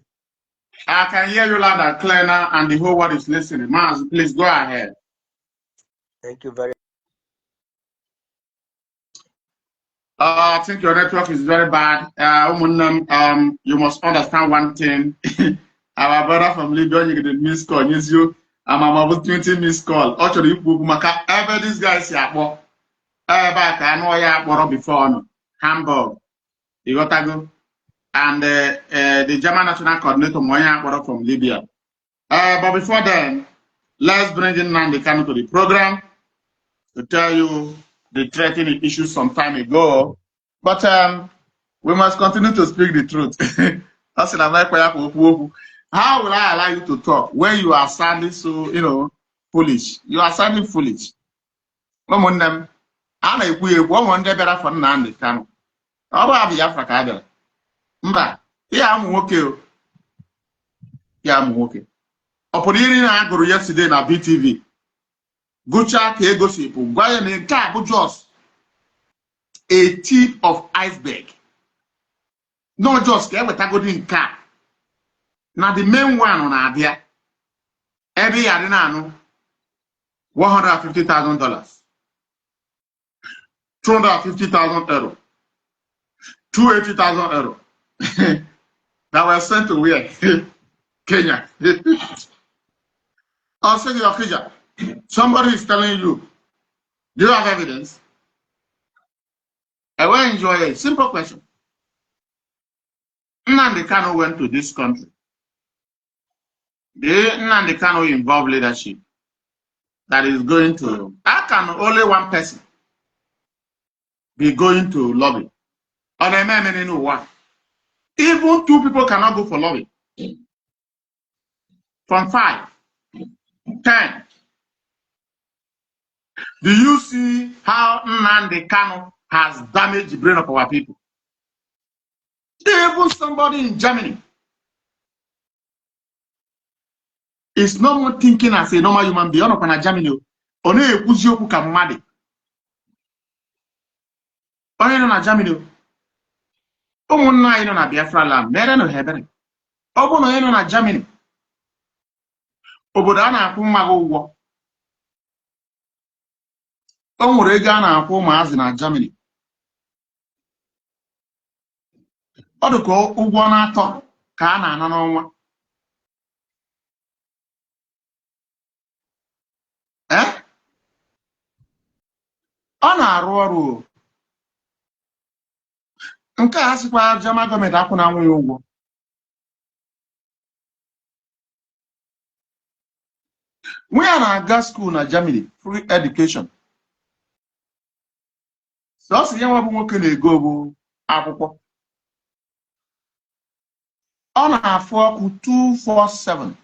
I can hear you loud and clear now, and the whole world is listening. Mazi, please go ahead. Thank you very much. I think your network is very bad. You must understand one thing. Our brother from Libya, you get a missed call. Yes, you. I'm about 20 missed call. Actually, ever these guys here, back I know ya before Hamburg. You got to go. And the German national coordinator Moya from Libya. But before then, let's bring in Nnamdi Kanu to the program to tell you the threatening issues some time ago, but we must continue to speak the truth. How will I allow you to talk when you are sounding so, foolish? You are sounding foolish. One day better for Nnamdi Kanu. How about Biafra Kadel? Mba, I'm okay. Opportunity I go yesterday na BTV. Gucha Kegosipu, Guyan Kabu just a tip of iceberg. No just get what I got in car. Now the main one on Abia. Every arena $150,000. €250,000. €280,000. That was sent to where? Kenya. I'll send you a Kenya. Somebody is telling you, do you have evidence? I will enjoy a simple question. Nnamdi Kanu went to this country. Did Nnamdi Kanu involve leadership that is going to? How can only one person be going to lobby. Even 2 people cannot go for lobby. From 5, 10. Do you see how Nnamdi Kanu has damaged the brain of our people? Even somebody in Germany is no more thinking as a normal human being. On Germany, on a Kuzioku Kamadi. On Germany, na Biafra land, mere no hebere. Obo no na Germany. Obodo a na-akwụ mmaga ụgwọ. O nwere ego a na-akwụ Mazi na Germany. Ọ dị ka ụgwọ na-atọ ka a na-ana n'ọnwa. Ọ na-arụ ọrụ. Nke a sịkwa German gọọmenti akwụ na nwunye ụgwọ. We are na-aga school na Germany, free education. So si ya nwa bụ nwoke na-ego bụ akwụkwọ. Ọ na-afụ ọkụ 247.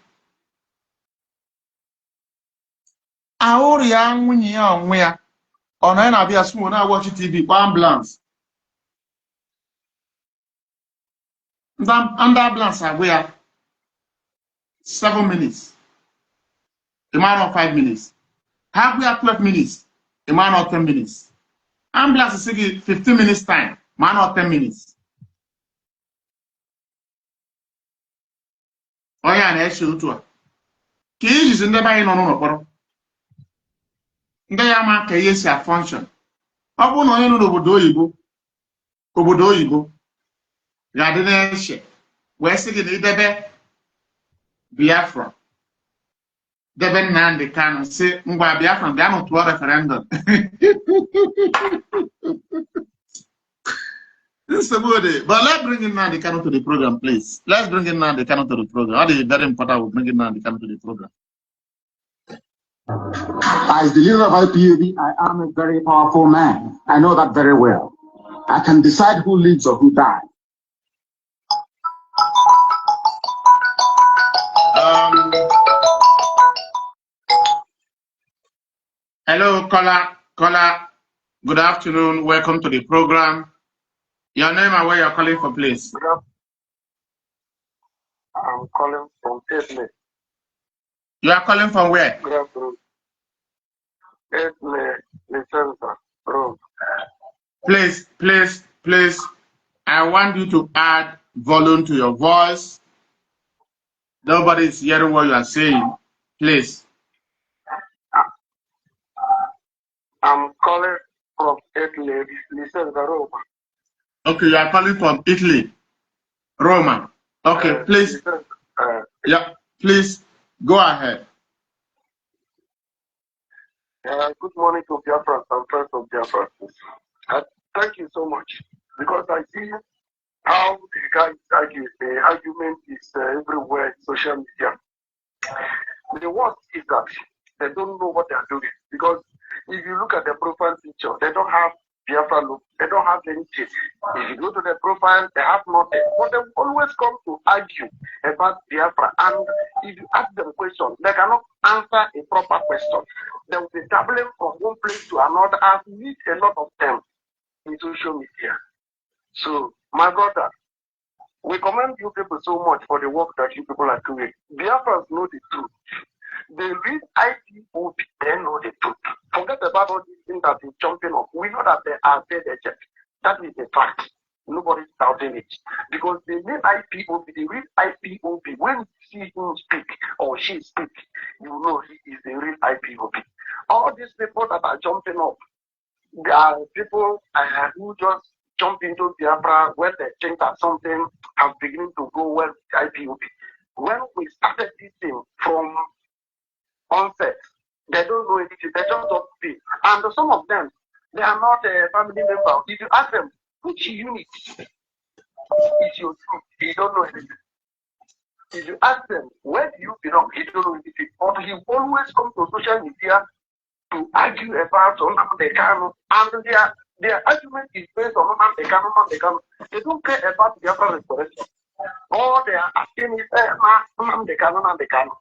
Ahụrụ ya nwunye ya onwe ya. Ọ na ya na-abịa school na-watch TV kwa ambulance. Ndị ambulance agwụ ya 7 minutes. A man of 5 minutes. Have we 12 minutes? A man of 10 minutes. Ambulance is 15 minutes time. Man of 10 minutes. Oh yeah, na issue to. Ki is in the bay no no. Ndị ya ma ka ihe si a function. Ọ bụ na onye nọ n'obodo oyibo ga-adị na-eche wee sị gị na idebe Biafra. Debe Nnamdi Kanu say ngwa Biafran bịa n'otu referendum. This is good. But let's bring in Nnamdi Kanu to the program, please. Let's bring in Nnamdi Kanu to the program. That is very important. We'll bring in Nnamdi Kanu to the program. As the leader of IPOB, I am a very powerful man. I know that very well. I can decide who lives or who dies. Hello, caller. Good afternoon. Welcome to the program. Your name and where you're calling from, please. I'm calling from Italy. You are calling from where? Good afternoon. Italy, Licenza, Rome. Please. I want you to add volume to your voice. Nobody is hearing what you are saying. Please. I'm calling from Italy, Licenza, Rome. Okay, you are calling from Italy, Roma. Okay, please. Yeah, please go ahead. Good morning to Biafrans and friends of Biafra. Thank you so much, because I see how the guys argue. The argument is everywhere in social media. The worst is that they don't know what they are doing, because if you look at their profile picture, they don't have Biafra look, they don't have anything. If you go to their profile, they have nothing. But they always come to argue about Biafra. And if you ask them questions, they cannot answer a proper question. They will be dabbling from one place to another. I've met a lot of them in social media. So, my brother, we commend you people so much for the work that you people are doing. Biafrans know the truth. They read IPOB, they know the truth. Forget about all these things that is jumping up. We know that they are dead agents. That is a fact. Nobody's doubting it. Because they name IPOB, they read IPOB. When you see him speak or she speak, you know he is the real IPOB. All these people that are jumping up, they are people who just jump into Biafra when they think that something has beginning to go well with IPOB. When we started this thing from onset, they don't know anything, they just don't speak. And some of them, they are not a family member. If you ask them, which unit is your group, they don't know anything. If you ask them, where do you belong, he don't know anything. But he always comes to social media to argue about Nnamdi Kanu, and Their argument is based on Nnamdi Kanu. They don't care about Biafra restoration. All they are asking is Nnamdi Kanu.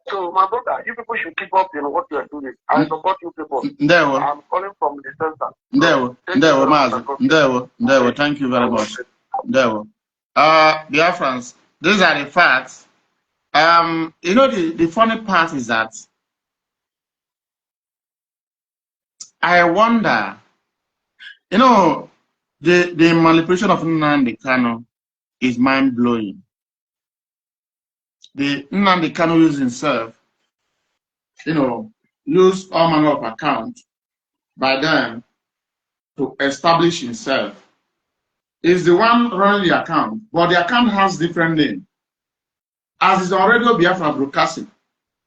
So, my brother, you people should keep up in what you are doing. I support you people. I'm calling from the center. Mazi. Thank you very much. Biafrans, these are the facts. You know, the funny part is that I wonder, you know, the manipulation of Nnamdi Kanu is mind-blowing. The Nnamdi Kanu uses himself, you know, use all manner of account by them to establish himself. Is the one running the account, but the account has different name. As is on Radio Biafra broadcasting,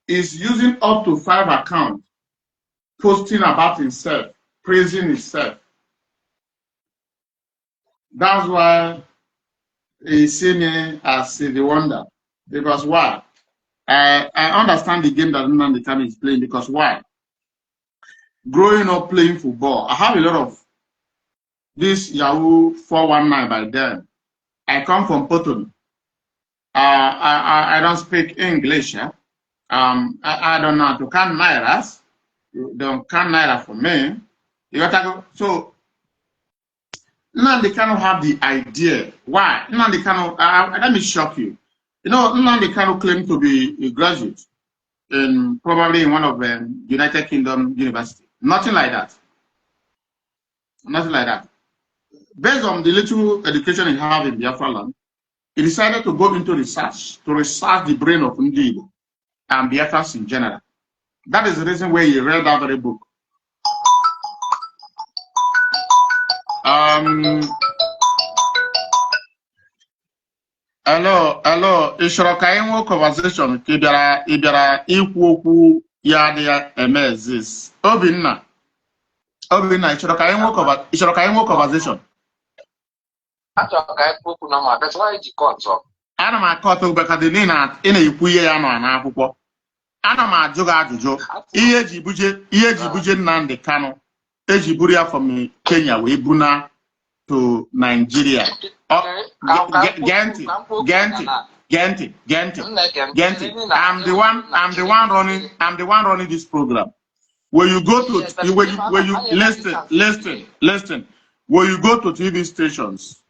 is using up to 5 accounts, posting about himself, praising himself. That's why he see me as the wonder. Because why? I understand the game that Nnamdi Kanu is playing, because why? Growing up playing football, I have a lot of this Yahoo 419 by them. I come from Potton. I don't speak English. I don't know how to count Nairas. You don't count Naira for me. You got to go. So, Nnamdi Kanu have the idea. Why? Nnamdi Kanu, let me shock you. You know, Nnamdi Kanu claimed to be a graduate in probably in one of the United Kingdom university. Nothing like that. Nothing like that. Based on the little education he have in Biafra land, he decided to go into research, to research the brain of Ndigo and Biafrans in general. That is the reason why he read that very book. Hello, Ishrokaimo conversation, Ibera Ikwoku Yadi Emezis. Obinna, Ishrokaimo conversation. That's why it's called so. Ana m akọta ụbeka dị nina ị na-ekwu ihe ya nọ n'akwụkwọ. Ana m ajụ gị ajụjụ ihe eji buje Nnamdi Kanu eji buru ya from Kenya wee buna to Nigeria. Genti. I'm the one running this program. When you go to listen. When you go to TV stations,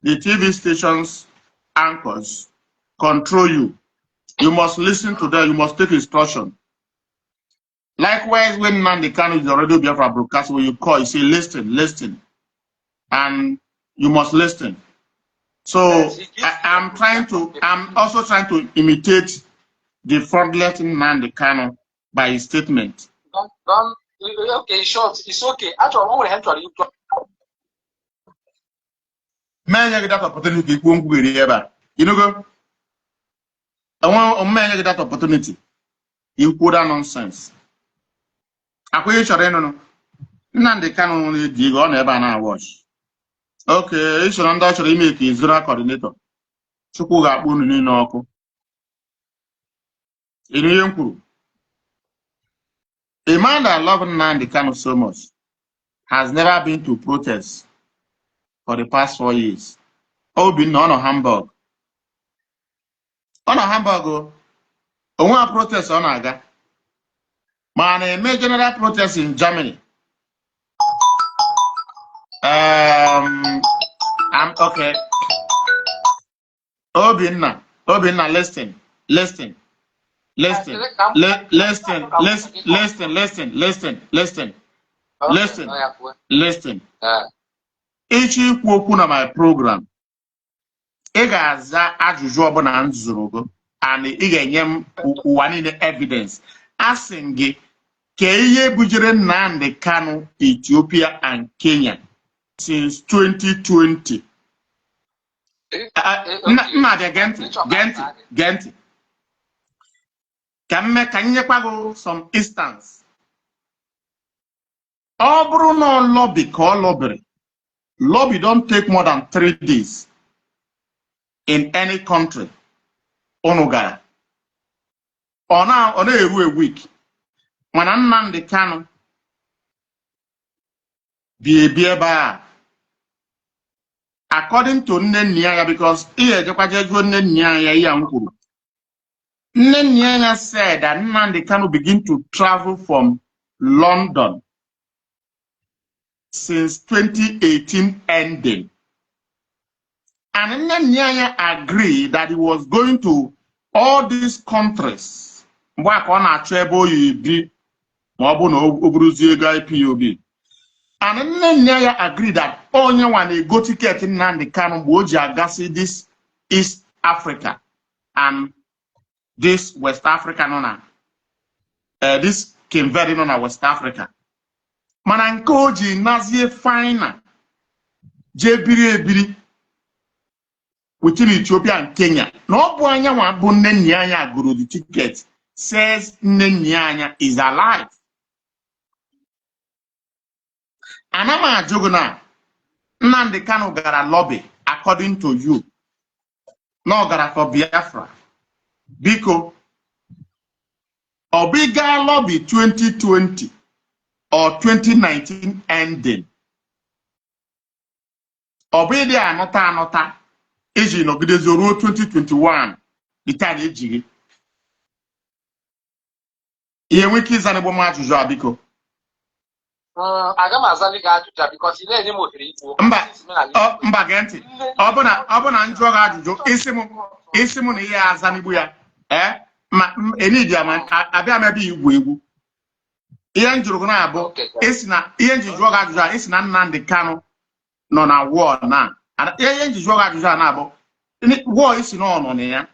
the TV stations anchors control you. You must listen to them. You must take instruction. Likewise, when Nnamdi Kanu is already Biafra broadcast, when you call, you say listen, and you must listen. So I'm also trying to imitate the fraudulent Nnamdi Kanu by his statement. Okay, short. It's okay. Actually, what will happen to you? Man, you get that opportunity. You know, go. I want a man get that opportunity. You put that nonsense. I quit your no. Nnamdi Kanu only dig on ever now watch. Okay, you should actually make his coordinator. Chukuga Bunni Noko. In a man that loves Nnamdi Kanu so much has never been to protest for the past 4 years. Oh, been on a Hamburg. On a Hamburg, one protest on Aga. Man, a major general protest in Germany. I'm okay. Obinna, listen. Listen. Each okwu na my program. Ị ga-aza ajụjụ ọbụla m zụrụ gị and ị ga-enye m ụwa niile evidence. Asị gị ka ihe bujere Nnamdi Kanu Ethiopia and Kenya since 2020. Nnamdi Genti. Ka nyekwa gị some instance. Ọ bụrụ na lobby ka ọ lobbyre. Lobby don't take more than 3 days in any country. Onugara. Or now, a week. When Nnamdi Kanu Bieba. According to Nnenya, because Nnenya said that Nnamdi Kanu begin to travel from London since 2018 ending. And Nnenya agreed that he was going to all these countries. IPOB. And Nnenya agreed that only when they go ticket in Nnamdi Kanu would agasi this East Africa and this West Africa nona. This came very known West Africa. Manankoji Nazie Fina Jebiri within Ethiopia and Kenya. No Buanya one Nnenya guru the ticket says Nnenya is alive. Anama Joguna Nnamdi Kanu gara lobby according to you. No gara for Biafra. Biko Obiga lobby 2020 or 2019 ending. Obedi anota eji no gidezoro 2021 bitani ejiri. Iye wiki zanebo ma ajuju abiko. Aga mazali ga ajuju because ile ni mo hiri iwo. Mba genti. Obuna njo ga ajuju isimu na ihe azanigbu ya. Ma eni dia man abia ma bi igwu egwu. Ihe njuru na abo esina ihe njiju ga ajuju esina Nnamdi Kanu no na war na. Ihe njiju ga ajuju na abo. War isi no no ya.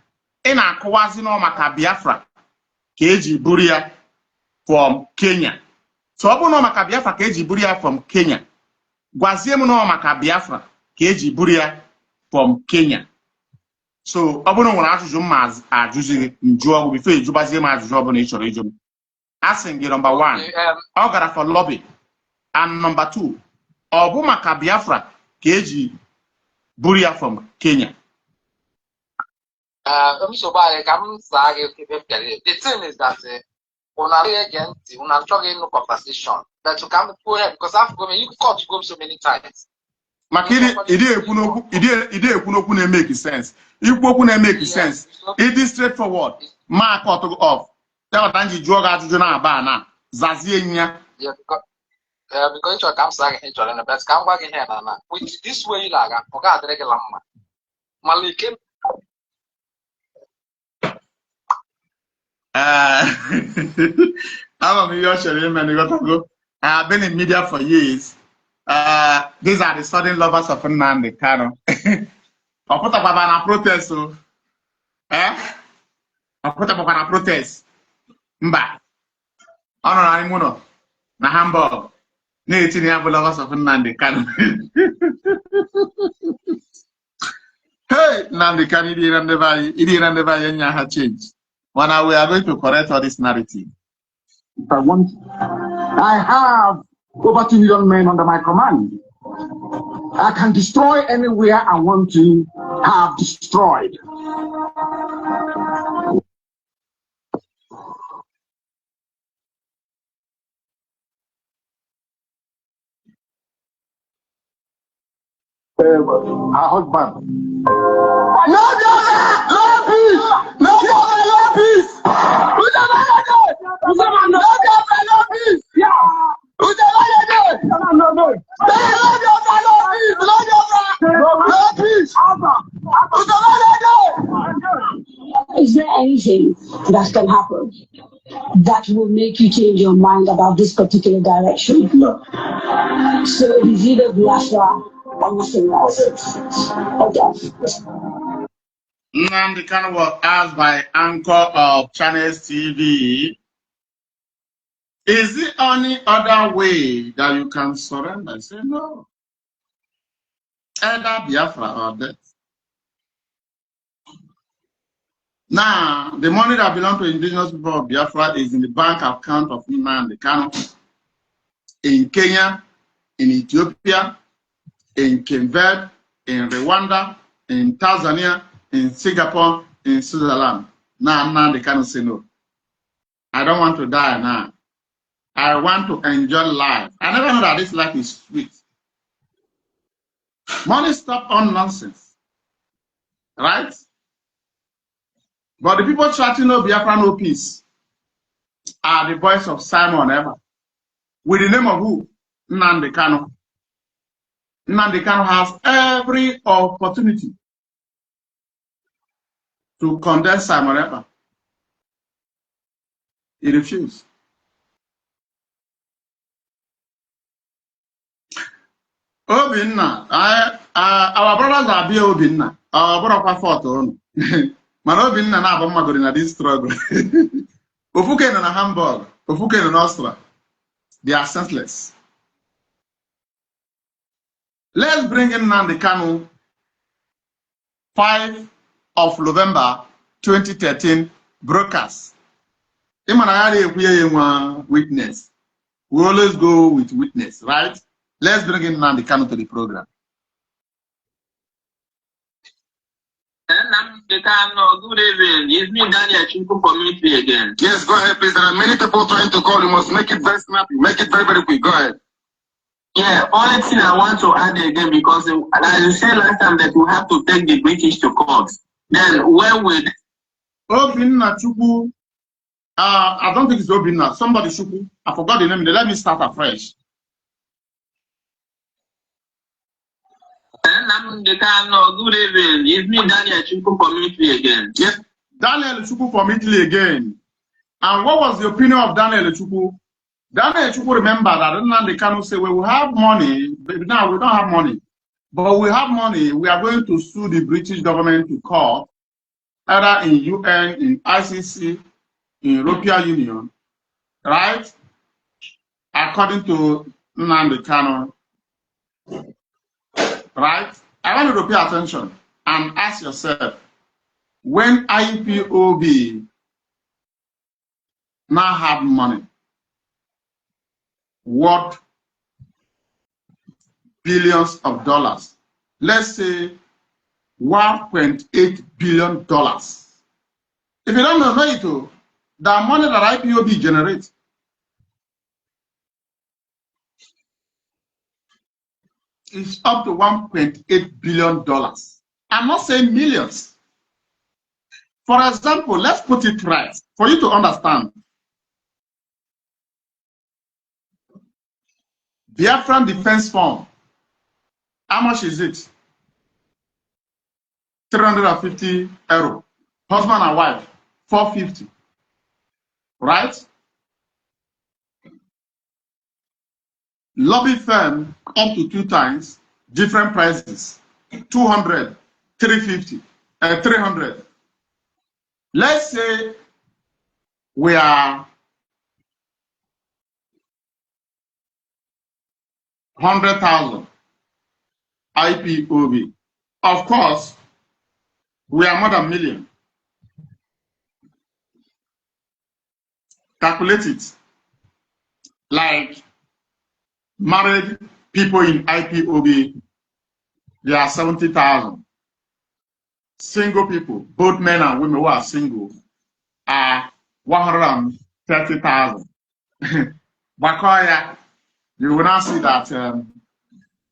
Ina akwazi no maka Biafra ka eji buru ya from Kenya. So obu no maka Biafra ka eji buru ya from Kenya. Gwazie mu no maka Biafra ka eji buru ya from Kenya. So obu no nwere ajuju ma ajuzi njuo before ejubazie ma ajuju obu na ichoro ijum. Asking number 1, ọ gara for lobby. And number 2, obu maka Biafra ka eji buru ya from Kenya. The thing is that una talking no conversation that you come go ahead because I've gone you got to go so many times. Makiri ide ekwu na make sense. Ikwu okwu na make sense. It is straightforward. Ma cut off. Tell Tanji Joga ajuju na aba na zazie nya. Yeah, because you come saying here to the best come back here na. With this way laga, oga adrege lamma. Malike I'm a go. I've been in media for years. These are the sudden lovers of Nnamdi Kanu. I put up a protest. I put up a protest. Mba. Honorary Muno. Na Hamburg. Native lovers of Nnamdi Kanu. Hey, Nnamdi Kanu, it didn't never change. When we are going to correct all this narrative. If I want, I have over 2 million men under my command. I can destroy anywhere I want to have destroyed. Her husband. No peace! No peace! Is there anything that can happen that will make you change your mind about this particular direction? No. So it is either Biafra or nothing else. Okay. Nnamdi Kanu was asked by anchor of Channels TV, is there any other way that you can surrender? I say no. Either Biafra or death. Now, the money that belongs to indigenous people of Biafra is in the bank account of Nnamdi Kanu in Kenya, in Ethiopia, in Kenya, in Rwanda, in Tanzania, in Singapore, in Switzerland. Now Nnamdi Kanu say no. I don't want to die now. I want to enjoy life. I never know that this life is sweet. Money stop on nonsense. Right? But the people shouting no Biafra, no peace are the voice of Simon ever. With the name of who? Nnamdi Kanu. Nnamdi Kanu has every opportunity to condemn Simon ever. He refused. Obinna, our brothers are being Obinna. Our brother fought on. Man, Obinna na abụ mmadụ na this struggle. Ofuke na Hamburg, Ofuke na Austria. They are senseless. Let's bring in Nnamdi Kanu, 5 of November 2013 broadcast. Witness. We always go with witness, right? Let's bring in Nnamdi Kanu to the program. Nnamdi Kanu, good evening. It's me, Daniel Chinko, for me again. Yes, go ahead, please. There are many people trying to call. You must make it very snappy. Make it very, very quick. Go ahead. Yeah, only thing I want to add again, because as you said last time that we have to take the British to court. Then when we... Obinna Chukwu, I don't think it's Obinna. Somebody Chukwu. I forgot the name. Let me start afresh. Nnamdi Kanu, good evening. It's me, Daniel Chinko, for me again. Yes, Daniel Chukwu from Italy again. And what was the opinion of Daniel Chukwu? Daniel Chukwu remember that Nnamdi Kanu say, well, we have money, but now we don't have money. But we have money, we are going to sue the British government to court, either in UN, in ICC, in European Union, right? According to Nnamdi Kanu, right? I want you to pay attention and ask yourself, when IPOB now have money, what billions of dollars? Let's say $1.8 billion. If you don't know it, the money that IPOB generates is up to $1.8 billion. I'm not saying millions. For example, let's put it right for you to understand. Biafran Defense Fund, how much is it? 350 euro. Husband and wife, 450. Right? Lobby firm up to 2 times, different prices. 200, 350, 300. Let's say we are 100,000 IPOB. Of course, we are more than million. Calculate it. Like married people in IPOB, there are 70,000. Single people, both men and women who are single, are 130,000. Bakoya, you will now see that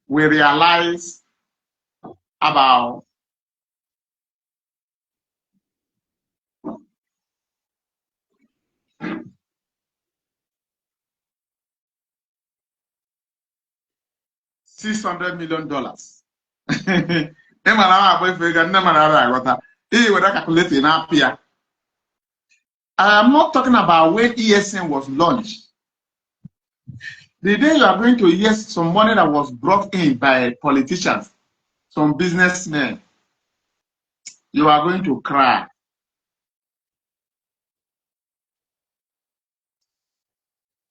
we realize about $600 million. I am not talking about when ESN was launched. The day you are going to hear some money that was brought in by politicians, some businessmen, you are going to cry.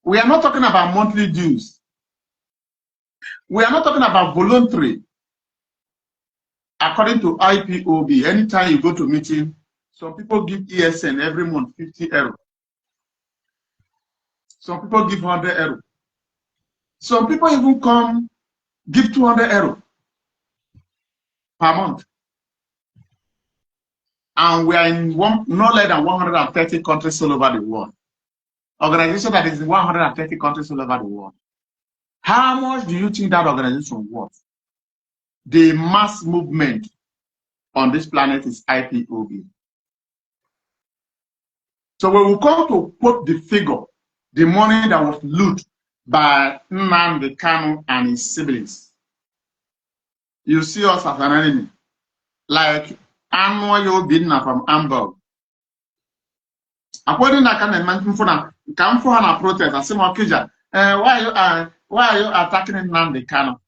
We are not talking about monthly dues. We are not talking about voluntary. According to IPOB, anytime you go to meeting, some people give ESN every month 50 euro. Some people give 100 euro. Some people even come give 200 euro per month. And we are in no less than 130 countries all over the world. organization that is in 130 countries all over the world. How much do you think that organization worth? The mass movement on this planet is IPOB. So when we come to quote the figure, the money that was looted by Nnamdi Kanu and his siblings, you see us as an enemy. Like annual Bidna from Hamburg. According to Kanan, come for a protest. I say, Mokija, why are you attacking Nnamdi Kanu?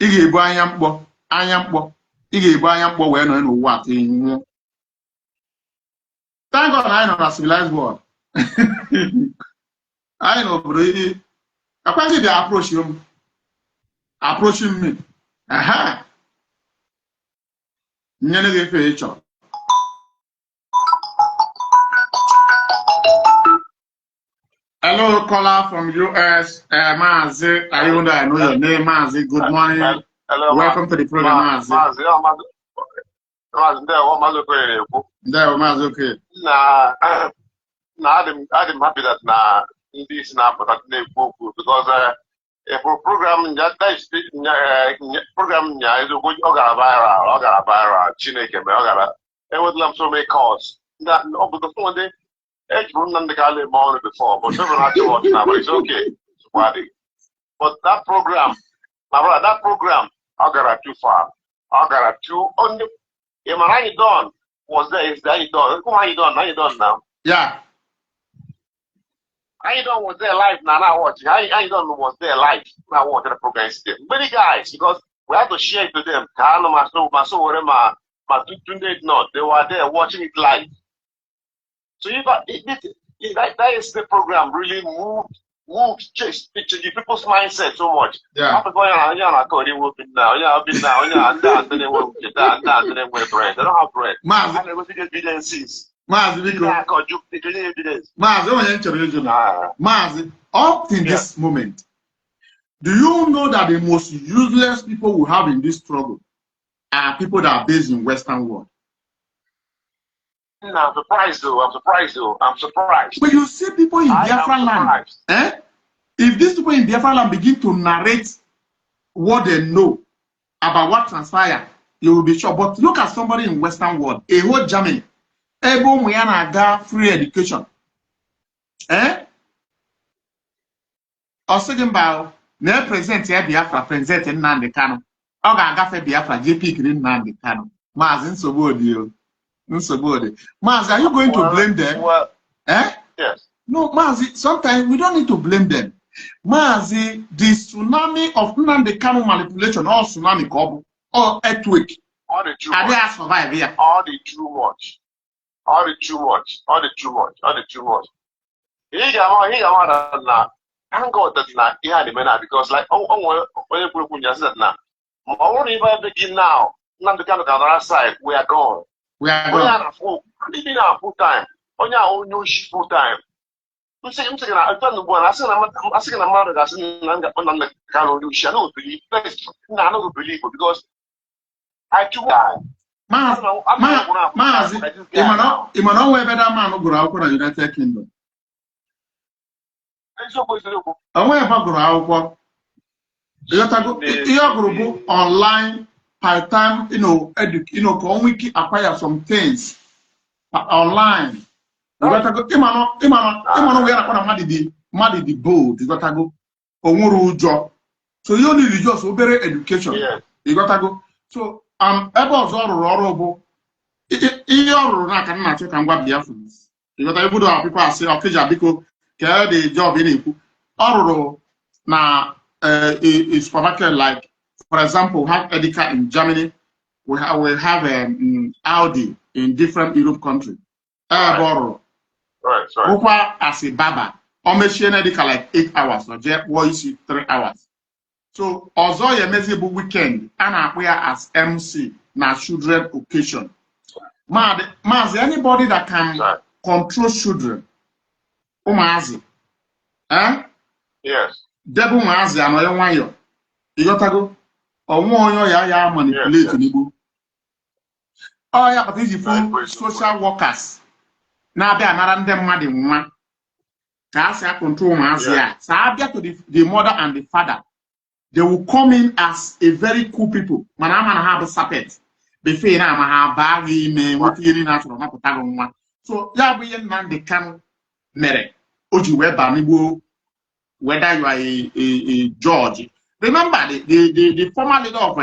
Ige bu anyampo, ige bu anyampo we no what in. Thank God I know a civilized world. I know, bro. I can't they approaching me. Aha. Nyene ge fe. Hello, caller from US. Mazi, I know your name, Mazi. Good morning. Hello, welcome to the program, Mazi. Mazi, Mazi, okay. I'm happy that this now, but because a program that is program is a good viral, Chineke, and would love so many calls. That over the phone day. Nnamdi before, but never had to watch now, but it's okay. But that program, my brother, that program, I got too far. I got too only. How you done? Was there? Is that you done? How you done? How you done now? Yeah. How you done? Was there live now? Now watching. How you done? Was there live? Now watching the program still. Many guys, because we have to share it to them. They were there watching it live. So that is the program really moved just people's mindset so much. Yeah. They don't have bread. Mazi, up in this moment, do you know that the most useless people we have in this struggle are people that are based in Western world? I'm surprised though. I'm surprised. But you see people in Biafra land. If these people in Biafra land begin to narrate what they know about what transpired, you will be sure. But look at somebody in Western world, a whole Germany, able we got free education. Or second about ne present here Biafra present in Nnamdi Kanu. Oga gafe Biafra JP in Nnamdi Kanu. Mazin so good you. Mazi, are you going to blame them? Well, yes. No, Mazi, sometimes we don't need to blame them. Mazi, the tsunami of Nnamdi Kanu manipulation or tsunami kobu or earthquake. All the too much. All the too much. Thank God that now he had the because like when you said now, only if I begin now, Nnamdi Kanu on our side, we are gone. We are gone. Living our full time. On your own new full time. I'm saying, I've done the one. I said, I'm asking a mother that's in Nnamdi Kanu. I don't believe. I don't believe it because I too die. Mazi, Imano, where better man who grew up in the United Kingdom. And where about grow up? You go online. By the time can we acquire some things online. You got to go. Imano, we are going to mad the bold. You got to go. Job. So you need just very education. Yeah. You got to go. So able to Biafrans. You got to go. People say, okay, Jabiko, care the job in it. Now is like. For example, we have Edeka in Germany. We have Audi in different Europe countries. Right. As a Baba, machine Edeka like 8 hours, or just 3 hours. So, although you may weekend, and we are as MC, na children occasion. Mazi, anybody that can control children, Mazi, yes. Debu Mazi, and I want you. You got to go. Or one ya manipulate Nibu. Oh, yeah, but these are social workers. na-abịa anara ndị mmadụ nwa ka asị control Mazi ya. So abịa to the mother and the father, they will come in as a very cool people. Mana ama na ha bụ serpent. Before na ama ha baa gị ime nwoke iri na achọrọ mapụta gị nwa. So ya bụ ihe Nnamdi Kanu mere o ji wee baa n'Igbo, whether you are a judge. Remember the former leader of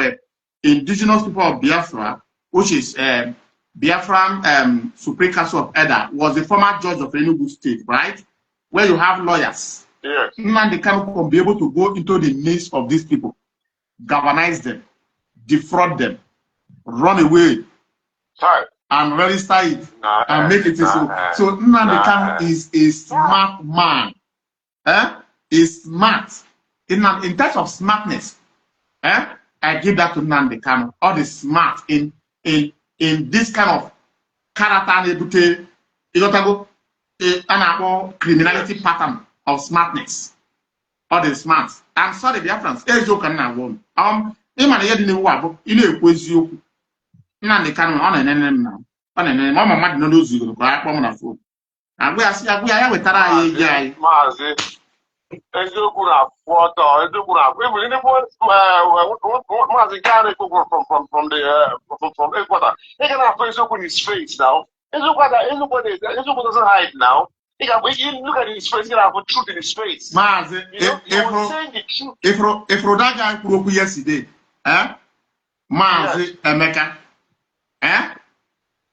indigenous people of Biafra, which is Biafran Supreme Council of Elder, was the former judge of Enugu State, right? Where you have lawyers. Yes. Nnamdi Kanu can be able to go into the midst of these people, galvanize them, defraud them, run away, and register it, and make it so. So Nnamdi Kanu is a smart man. Is smart. In terms of smartness, I give that to Nnamdi Kanu. All the smart in this kind of character, criminality pattern of smartness. All the smart. I'm sorry, Biafrans. Nnamdi Kanu eziokwu na-akwụ ọtọ, eziokwu na-akwụ. Even Mazi Kanu from the headquarters, he can have eziokwu in his face now. Eziokwu doesn't hide now. You look at his face, you can have truth in his face. Mazi, if that guy broke yesterday, Mazi Emeka,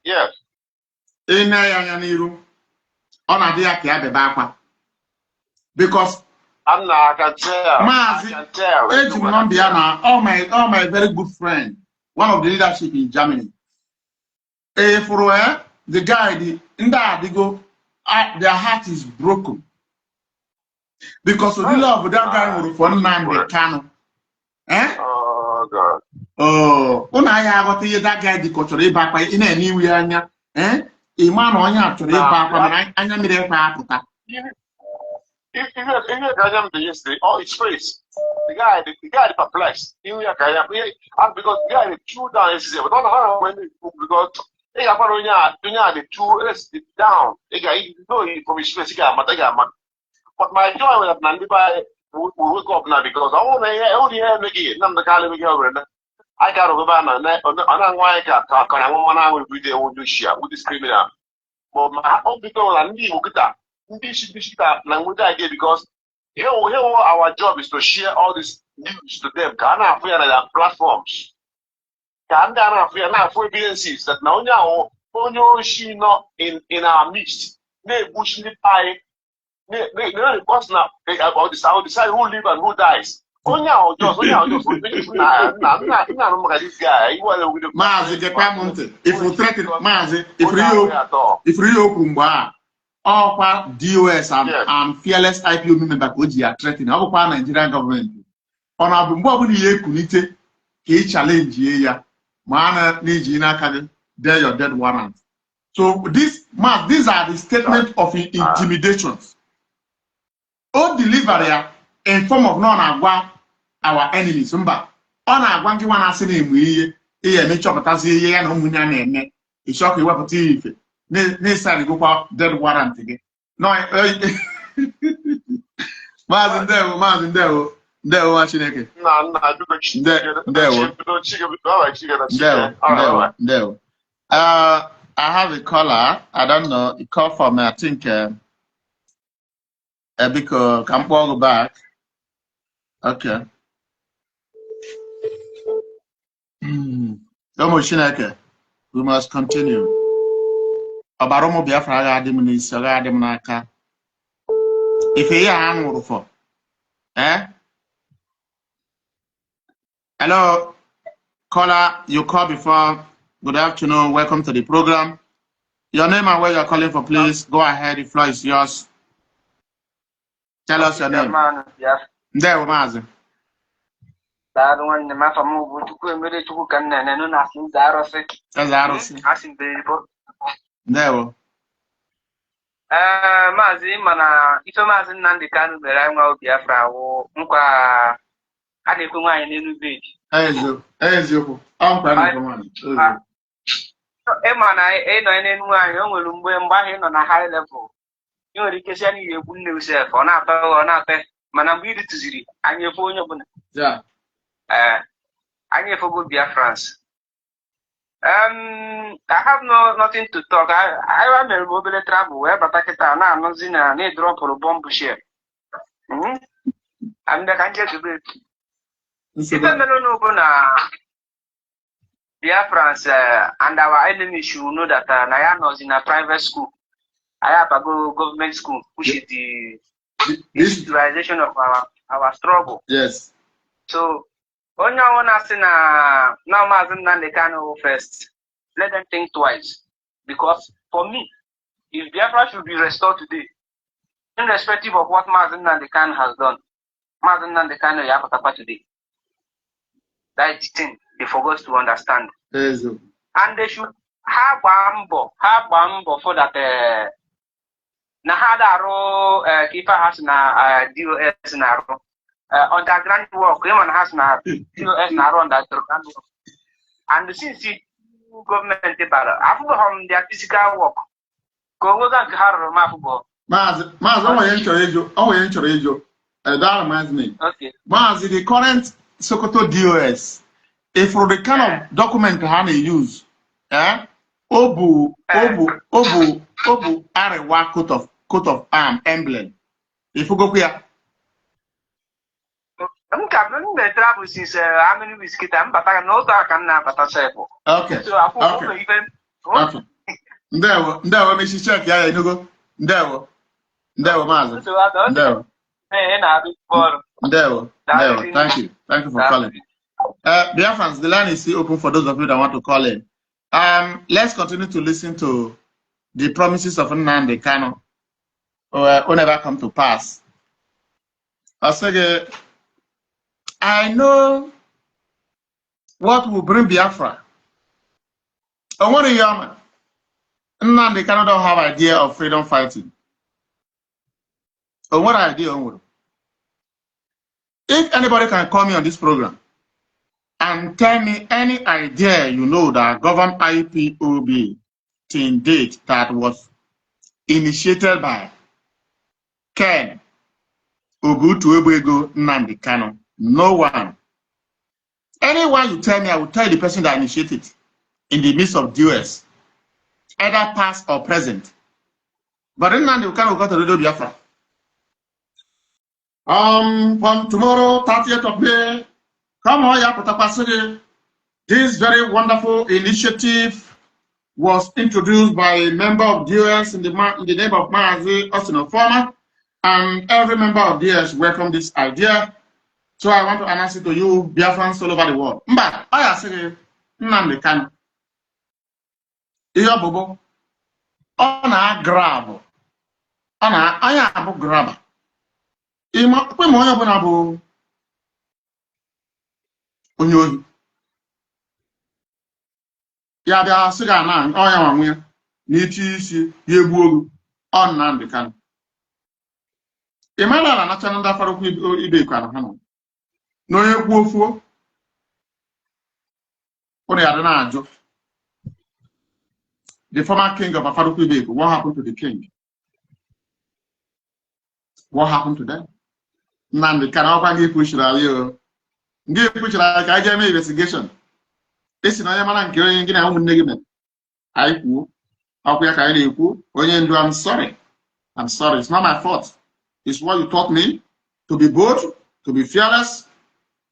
yes. Because I can tell. Mazi, all my very good friend, one of the leadership in Germany. For the guy, they go, their heart is broken because of the love of that guy for Nnamdi Kanu. Oh God. Oh, that guy the culture back in a new year. Iman on your to back and I made a If you Kanyam yesterday, oh, it's face. The guy perplexed. Because the guy threw down yesterday, but don't know when because they got the two down. They got from his face. But my joy was that Nnamdi will wake up now because I only hear Mickey, Nnamdi Kanu Mickey. I got over banner, and I'm why I got with the old share with this criminal. But my own people and me will get that. Because here our job is to share all this news to them. Can I fear their platforms? Can I fear evidences that now she not in our midst? They push me by. They about this. I will decide who live and who dies. Mazi, if you threaten Mazi, if you DOS and fearless IPO member are threatening our Nigerian government. On our Bumbo Kunite, he challenge ya, Mana Nijina there your dead warrant. So these are the statements of intimidations. All delivery in form of non-agwa our enemies. On Agwanki one as name we make up as a and Munya a shock you were to necessarily go for dead warrant again. No, Martin Deo, watching again. No, I have a caller. I don't know. It called for me. I think because can go back. Okay. We must continue. Abaromo Biafra Adam is Adam Naka. If you are for hello, caller, you called before. Good afternoon. Welcome to the program. Your name and where you're calling for, please. Go ahead. The floor is yours. Tell us your name. There, Mazi. That one, the map of move to go immediately to can and nothing. Asking the There. Mazi, mana, it's a Mazi Nnamdi Kanu, the Ranga Biafra, or Muka Adekuma in New Beach. As you, I'm planning for money. high level. You know, you wouldn't yourself on a Manam really to Ziri, and your phone. Yeah. And you for good Biafrans. I have nothing to talk. I am a mobile travel where but I can't nothing and drop or bomb share. I'm the country to be. Even no Biafrans and our enemies should know that Nayan was in a private school. I have a government school, which is the institutionalization of our struggle. Yes. So, when I want to say now Mazi Nnamdi Kanu first, let them think twice. Because for me, if Biafra should be restored today, irrespective of what Mazi Nnamdi Kanu has done, Mazi Nnamdi Kanu Yapatapa today. That is the thing they forgot to understand. Yes. And they should have bambo for that. Na hadaro keeper has na DOS na underground work. Human has na DOS na underground work. And since the government about their physical work, go down to hard mafugo. Mazi, that reminds me. Okay. Mazi, the current Sokoto DOS, if for the kind of document how they use, Obu Arewa coat of arm emblem. If you go here. I'm coming to travel since how many weeks but I know that I can now but I okay. So I even okay. Ndewo me check ya enugo. Ndewo Mazi. Ndewo. Thank you for calling. Biafrans, the line is still open for those of you that want to call in. Let's continue to listen to the promises of Nnamdi Kanu will never come to pass. I know what will bring Biafra. Nnamdi Kanu don't have idea of freedom fighting. What idea? If anybody can call me on this program and tell me any idea you know that governed IPOB till date that was initiated by Ken Ogutuebuego Nnamdi Kanu, no one. Anyone you tell me, I will tell you the person that initiated in the midst of DOS, either past or present. But Nnamdi Kanu got to do Biafra. From tomorrow, 30th of May, come on, Yapatapasiri. This very wonderful initiative was introduced by a member of DOS in the name of Mazi, Austin Former, and every member of DOS welcomed this idea. So I want to announce it to you, Biafrans all over the world. But I say, Nnamdi Kanu. Iyo bobo, ona grab, ona aya abu grabber. Ima kwe mo ya bona bo onyohi. Ya bia siga na oya wanwe ya n'ichi isi ya egbu ogu on Nnamdi Kanu. Imana na nacha nda farokwu ibe kwa na hanu. No ye kwu ofuo. Ore ya na ajo. The former king of Afarokwu Ibe, what happened to the king? What happened to them? Nnamdi Kanu give push rally. Give push rally ka je me investigation. Esi na ya mana nke onye ngi na ụmụnne gị men. Ai kwu. Akwu ya ka anyị na-ekwu. Onye ndu, I'm sorry. I'm sorry. It's not my fault. It's what you taught me to be bold, to be fearless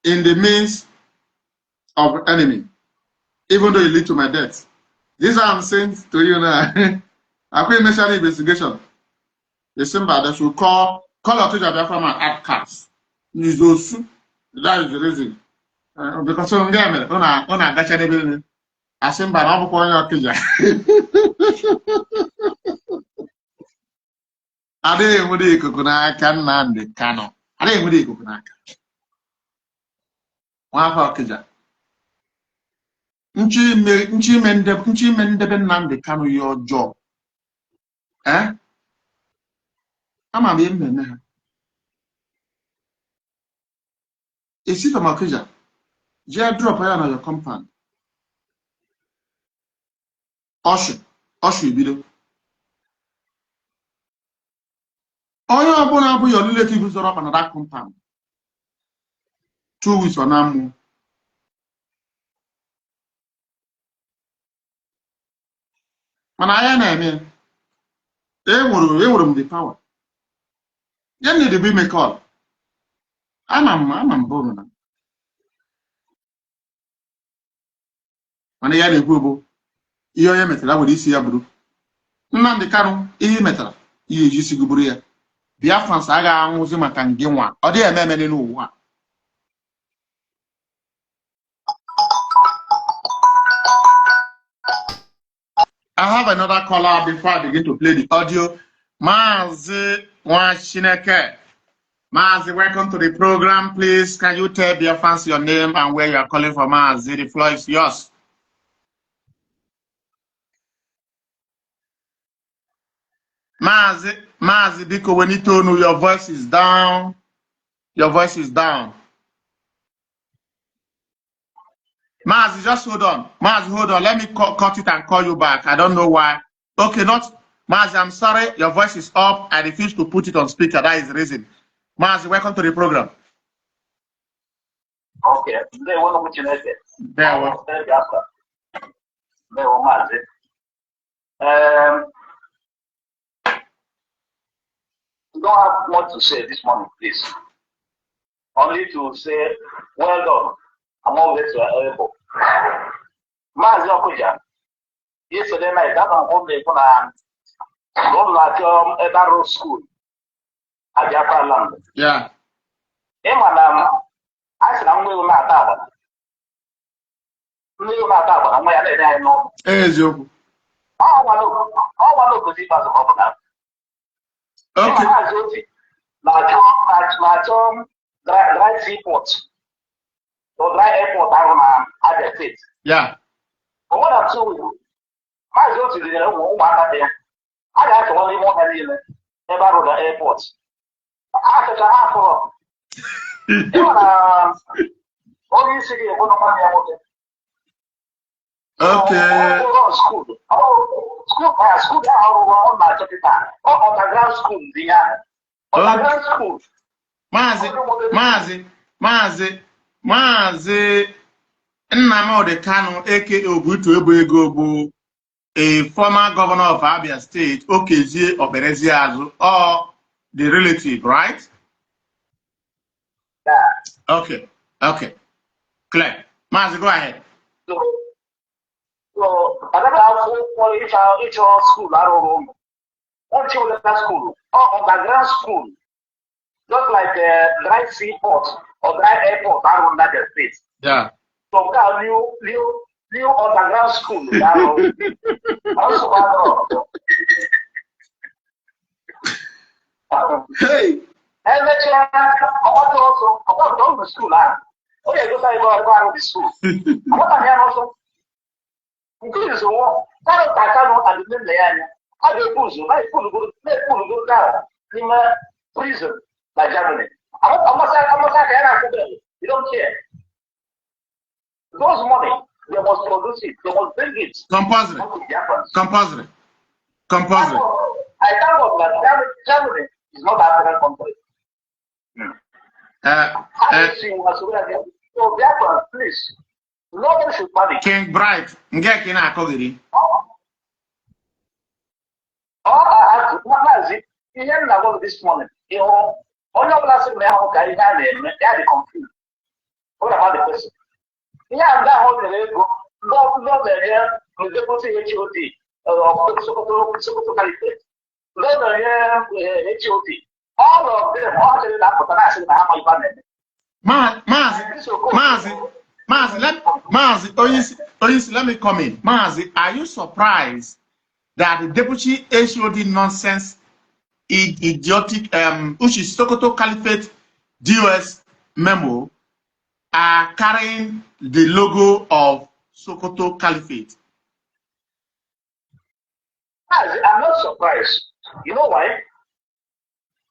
in the midst of enemy, even though it lead to my death. This is what I'm saying to you now. I quit mentioning investigation. The symbol that should call out to the Biafra man at cars. That is the reason. Because some guy on a gacha de I send by now for your killer. I didn't with the coconut Nnamdi Kanu. I didn't with the coconut. One for killer. Nchi mendebe Nnamdi Kanu your job. I'm a man. Is it a marketer? Just drop on your compound. ọshụ ibido onye ọbụla abụghị relative zọrọ ọkpa na that compound 2 weeks ọ na mmụọ mana anya na-eme enwere m the power ya need to be me call ama m bụ na mana ya na-ekwu bụ ihe onye metara nwere isi ya bụrụ Nnamdi Kanu ihe metara ihe eji isi gụburu ya Biafrans agaghị anwụzi maka ngị nwa ọ dịghị eme n'ụwa I have another caller before I begin to play the audio. Mazi Washineke. Mazi, welcome to the program. Please, can you tell Biafrans your name and where you are calling from, Mazi? The floor is yours. Mazi, because we need to know your voice is down. Your voice is down. Mazi, just hold on. Mazi, hold on. Let me cut it and call you back. I don't know why. Okay, not Mazi, I'm sorry. Your voice is up. I refuse to put it on speaker. That is the reason. Mazi, welcome to the program. Okay. There was Mazi. You don't have much to say this morning, please. Only to say, well done. I'm always available. Mazi Okuja, yesterday night, that one only for a school at Biafra land. Yeah. I said, I'm going to talk. I'm going to talk. I'm going to know. Hey, Joe. I want to see as a governor. Okay. Dry seaport. So dry airport at the state. Yeah. But what I'm saying, my daughter is there. I got to only one million about the airport. After the half of only city of one money. Okay. School. School on my underground school. Underground school. Mazi Nnamdi Kanu, aka Obutu Ebuego, a former governor of Abia State, Okezie Obereziazu, or the relative, right? Yeah. Okay. Clear. Mazi, go ahead. So another for each school, I don't know. One children school, or underground school, just like dry seaport or dry airport, I don't know that state. Yeah. So new underground school. Hey. And I want to school. Oh yeah, go to the school. I want to hear also. Because what I and the name I will push you. I pull down in prison like Germany. I'm not you don't care. Those money, they must produce it, they must bring it. Compulsory. I thank God that Germany is not African country. So Biafra, please, nobody should panic. King Bright, Mazi, here na this morning. You know, only of us now they are confused. What about the person? Yeah, that whole go. No, there the deputy HOT of Sokoto Caliphate. No, there HOT. All of them are the Mazi, let me come in. Mazi, are you surprised that the deputy HOD nonsense, idiotic, which is Sokoto Caliphate DOS memo, are carrying the logo of Sokoto Caliphate? I'm not surprised. You know why?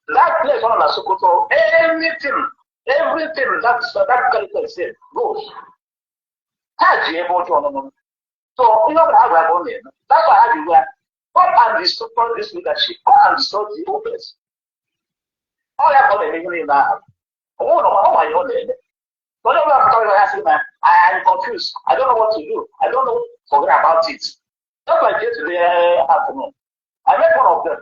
That place on Sokoto, everything that Caliphate said goes. So So, you know what I have on there. That's why I do that. Come and destroy this leadership. Come and destroy the opens. All I have on there now. Oh, no, my own there. So, I am confused. I don't know what to do. I don't know forget about it. Just like yesterday afternoon, I met one of them.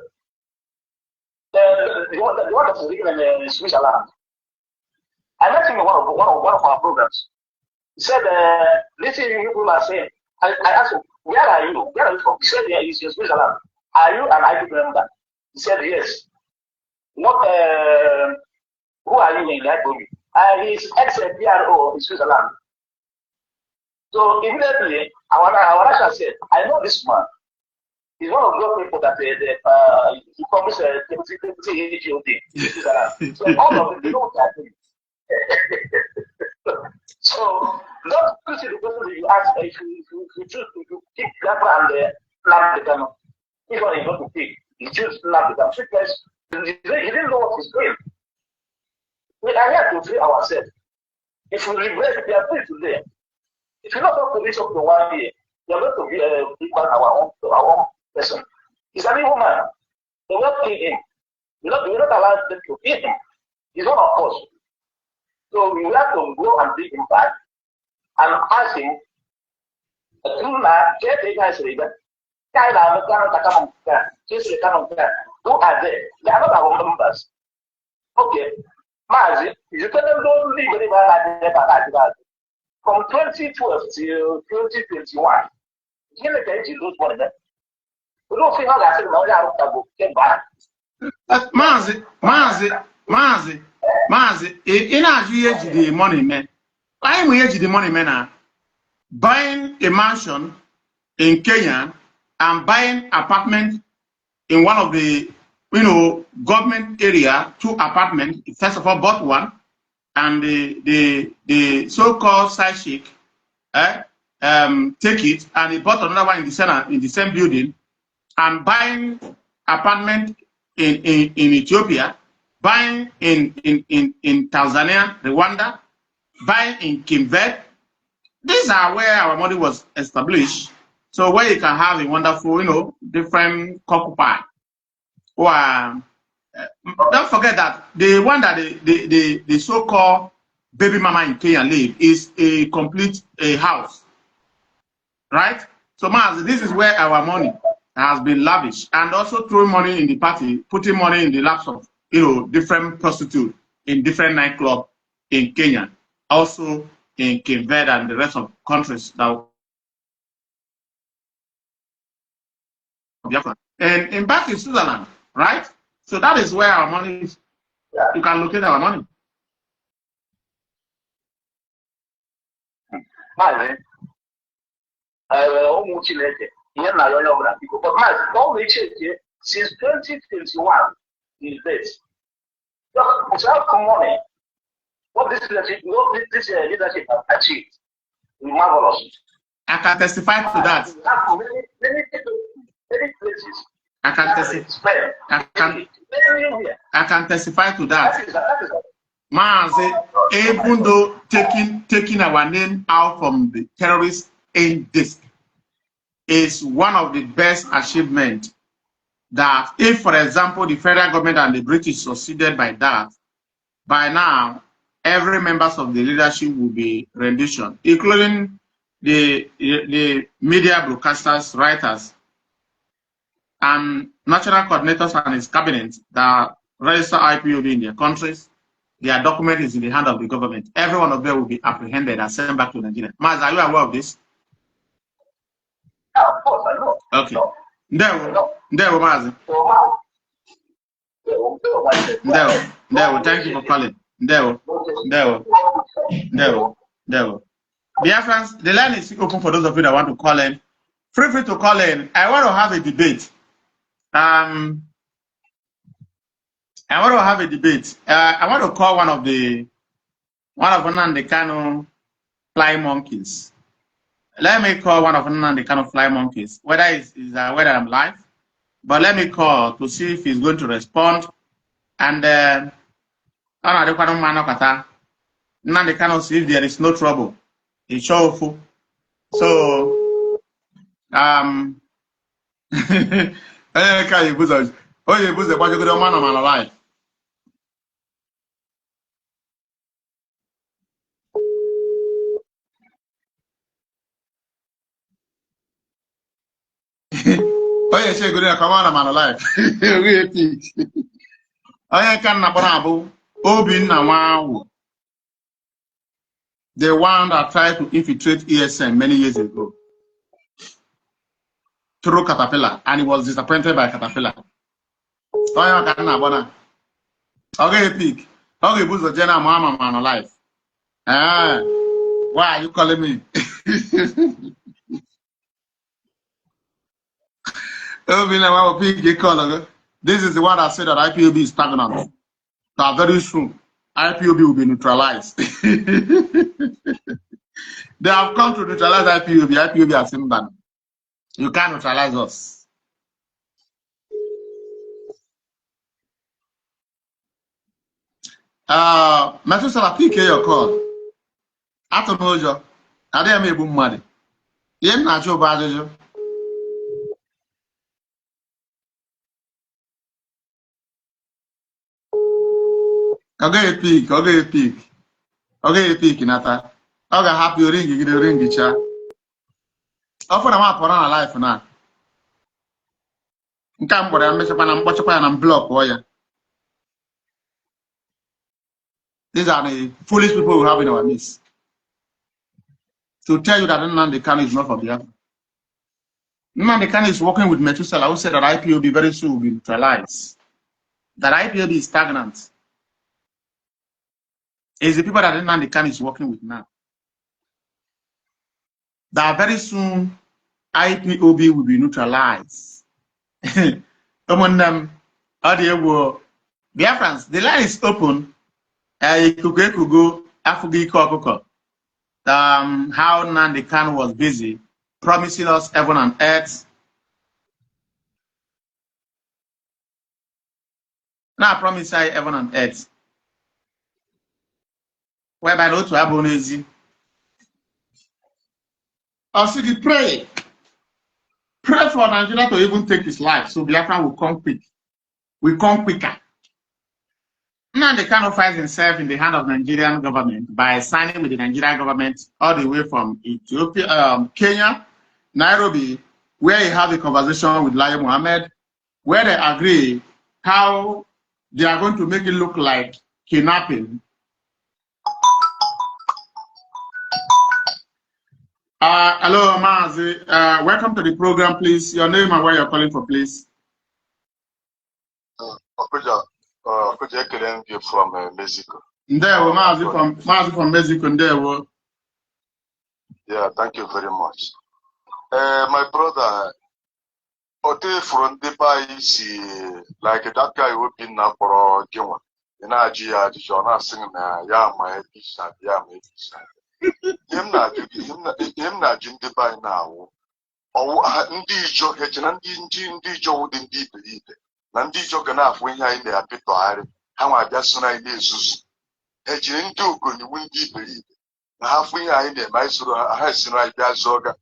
The one that's living in Switzerland. I met him in one of our programs. He said, listen, you people are saying, I asked him, where are you? Where are you from? He said, yeah, he's in Switzerland. Are you an IP member? He said, yes. What, who are you in that movie? He's ex-PRO in Switzerland. So immediately, our Russia said, I know this man. He's one of those people that he promised a deputy in Switzerland. So all of them, they know what they're doing. So, not to see the person you ask if you choose to pick Biafra and Nnamdi Kanu. If one is not to pick, you choose Nnamdi Kanu because he didn't know what he's doing. We are here to free ourselves. If we regret, we are free today. If you're not going to reach up to 1 year, you're going to be a big man, our own person. He's an evil man. They will not kill him. We're not allowed them to kill him. He's one of us. So we have to go and bring him back and ask him, who are they? They are not our members. Okay. Mazi, you tell them don't leave anybody from 2012 till 2021. You know, they lose money. We don't feel how I said, no, they are get back. Mazi, in a year, the money man. I'm here to the money man. Buying a mansion in Kenya and buying apartment in one of the government area, 2 apartments. First of all, bought one, and the so-called side chick take it, and he bought another one in the same building, and buying apartment in Ethiopia, buying in Tanzania, Rwanda, buying in Kimvet. These are where our money was established. So where you can have a wonderful, different occupy. Or don't forget that the one that the so-called baby mama in Kenya live is a complete house, right? So Mazi, this is where our money has been lavished, and also throwing money in the party, putting money in the laps of different prostitutes in different nightclubs in Kenya, also in Kimvet and the rest of countries that Biafra. And in back in Switzerland, right? So that is where our money is. You can locate our money. Mazi, but Mazi, don't reach it since 2021 is this. Without money, what this leadership has achieved is marvelous. I can testify to that. Many places. I can testify to that. Mazi, even though taking our name out from the terrorist index is one of the best achievements. That if, for example, the federal government and the British succeeded by that, by now every members of the leadership will be rendition, including the media broadcasters, writers, and national coordinators and his cabinet that register IPOB in their countries. Their document is in the hand of the government. Every one of them will be apprehended and sent back to Nigeria. Mazi, are you aware of this? Of course, I know. Okay. There, Mazi. Thank you for calling. There. Biafrans, the line is open for those of you that want to call in. Feel free to call in. I want to have a debate. I want to call one of Nnamdi Kanu fly monkeys. Let me call one of Nnamdi Kanu fly monkeys. Whether he's aware that I'm live, but let me call to see if he's going to respond. And Nnamdi Kanu see if there is no trouble. It's showful. So Ka ibuzo. Oye ibuzo kwajogodo man on alive. Oye she go there come on man alive. We epic. Oye kan na kpọrọ abụ Obinna Nwawu. The one that tried to infiltrate ESN many years ago through Caterpillar, and he was disappointed by Caterpillar. Oye kan na bona. Okay, epic. Okay, buzo Jenna mama man alive. Ah, why are you calling me? This is the one that said that IPOB is stagnant. That very soon, IPOB will be neutralized. They have come to neutralize IPOB. IPOB has seen that. You can't neutralize us. Methuselah, pick your call. Atomojo, I didn't make boom money. You're not your bad. Okay, peak, Nata. Okay, happy ring, you get a ring, cha. Often I'm up on life now. Come, but I'm and block, warrior. These are the foolish people we have in our midst. To tell you that Nnamdi Kanu is not for Biafra. Nnamdi Kanu is working with Methuselah, who said that IPOB very soon will be neutralized. That IPOB is stagnant. It's the people that Nnamdi Kanu is working with now. That very soon IPOB will be neutralized. Biafrans, the line is open. You could go Afugi how Nnamdi Kanu was busy promising us heaven and earth. Now I promise I heaven and earth. Whereby not to have easy. Also, pray for Nigeria to even take his life, so Biafra will come quick. We come quicker. Nnamdi Kanu finds himself in the hand of Nigerian government by signing with the Nigerian government all the way from Ethiopia, Kenya, Nairobi, where he had a conversation with Lai Mohammed, where they agree how they are going to make it look like kidnapping. Hello, Mazi. Welcome to the program, please. Your name and where you're calling for, please. From Mexico. Mazi from Mexico. Yeah, thank you very much. My brother, Ote from the like that guy who been now for Gima. In Nigeria, the journal singing, yeah, my Bisha, yeah, my Bisha. Him not Jim the by now. Oh, Ndijo, Ndijo wouldn't be believed. Nandijo can have when you're in the apito, how I just soon I did Sus. Ejin do good, you wouldn't be believed. Halfway I in the Mysore has right there, Zoga.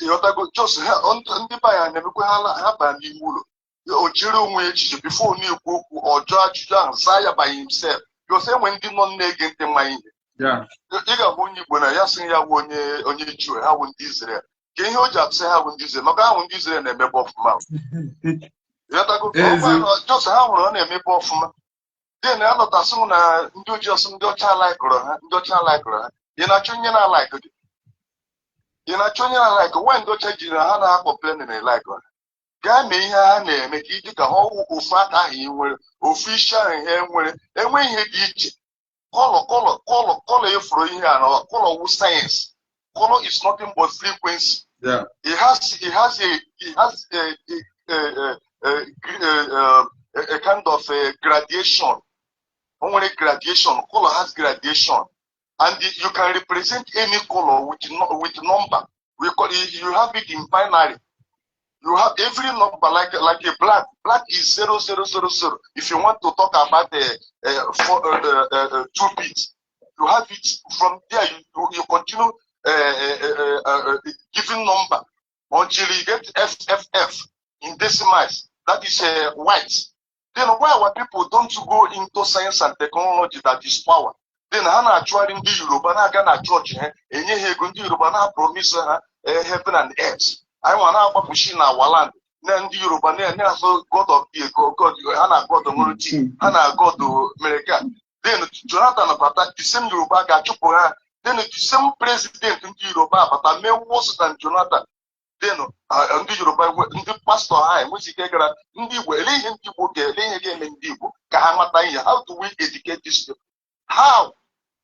You just on the buy and never happen in Mulu. Your children wage before new book or Judge John Saya by himself. You say when did not negate the mind. Yeah. You got when you when I ask you on your true, how won't this there? Can you just say how won't this? Maga won't this and a map of mouth. Just how on a map of mouth. Then I not as soon as do just some Dutcha like her, Dutcha like her. You're not junior like it. You're not junior like when Dutcha Hana complaining like her. Guy may have make it a whole fat he will official and him will, and when he did color you for here and color science. Color is nothing but frequency. Yeah. It has a kind of a gradation. Only gradation. Color has gradation, and you can represent any color with number. We call it, you have it in binary. You have every number like a black. Black is 0000. If you want to talk about 2 bits, you have it from there. You continue giving number until you get FFF in decimals, that is white. Then why our people don't go into science and technology that is power? Then Hana actually in the Yoruba na church, and you hear the Yoruba na promise heaven and earth. I want to push in our land. Then the Yoruba na so God of the God, Hana God of Mority, Hana God of America. Then Jonathan attacked the same Yoruba got you. Then the same president in the Yoruba, but I may worse than Jonathan. Then the Yoruba, the pastor, I was the how do we educate these people? How?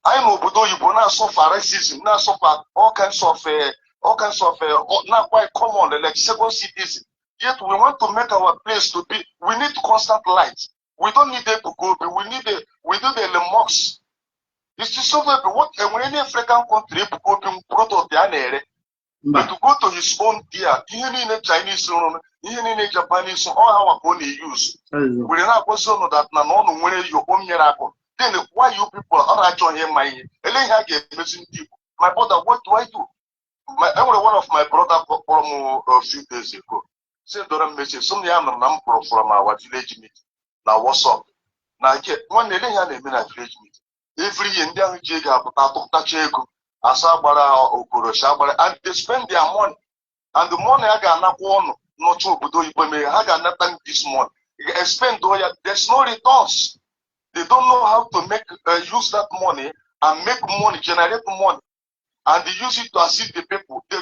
I know, but you will not suffer racism, not suffer all kinds of not quite common, like second cities. Yet we want to make our place to be. We need constant light. We don't need them to go. We need the mosques. It's just so that what any African country brought of the area. But to go to his own dear, even in a Chinese room, even in a Japanese, all our only use. We are not also that no when your own miracle. Then why you people are actually here, my brother, what do I do? One of my brother from a few days ago said, "Don't message some young number from our village meeting. Now what's up? Now one day they had a village meeting. Every Indian jigger, but and they spend their money, and the money I got one not true, but I got nothing this month. Spend there's no returns. They don't know how to make use that money and make money, generate money, and they use it to assist the people. They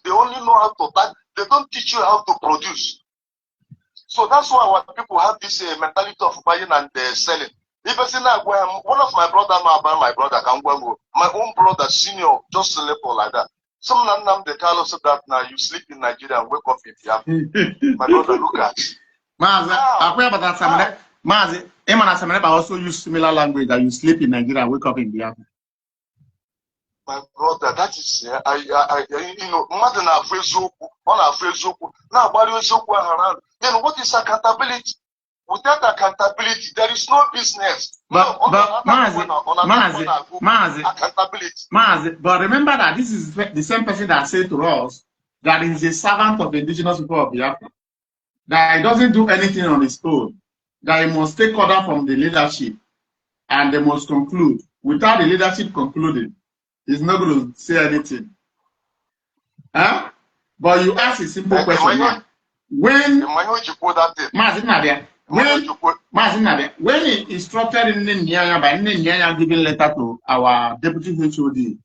only know how to buy. They don't teach you how to produce. So that's why our people have this mentality of buying and selling. If I say now, one of my brother, my brother can go. My own brother, senior, just sleep like that. Some Nnamdi Kanu said that now you sleep in Nigeria and wake up in Biafra. My brother, look at. Mazi, I pray about that. Mazi, Emana Samaneba also use similar language that you sleep in Nigeria and wake up in Biafra. My brother, that is, you know, more than a phrase, on a phrase, now, around. Then what is accountability? Without accountability, there is no business. But Mazi, but remember that this is the same person that said to us that he is a servant of the indigenous people of Biafra, that he doesn't do anything on his own, that he must take order from the leadership, and they must conclude. Without the leadership concluding, he's not going to say anything. Huh? But you ask a simple question. When when he instructed in Nyanya by Nyanya giving letter to our deputy HOD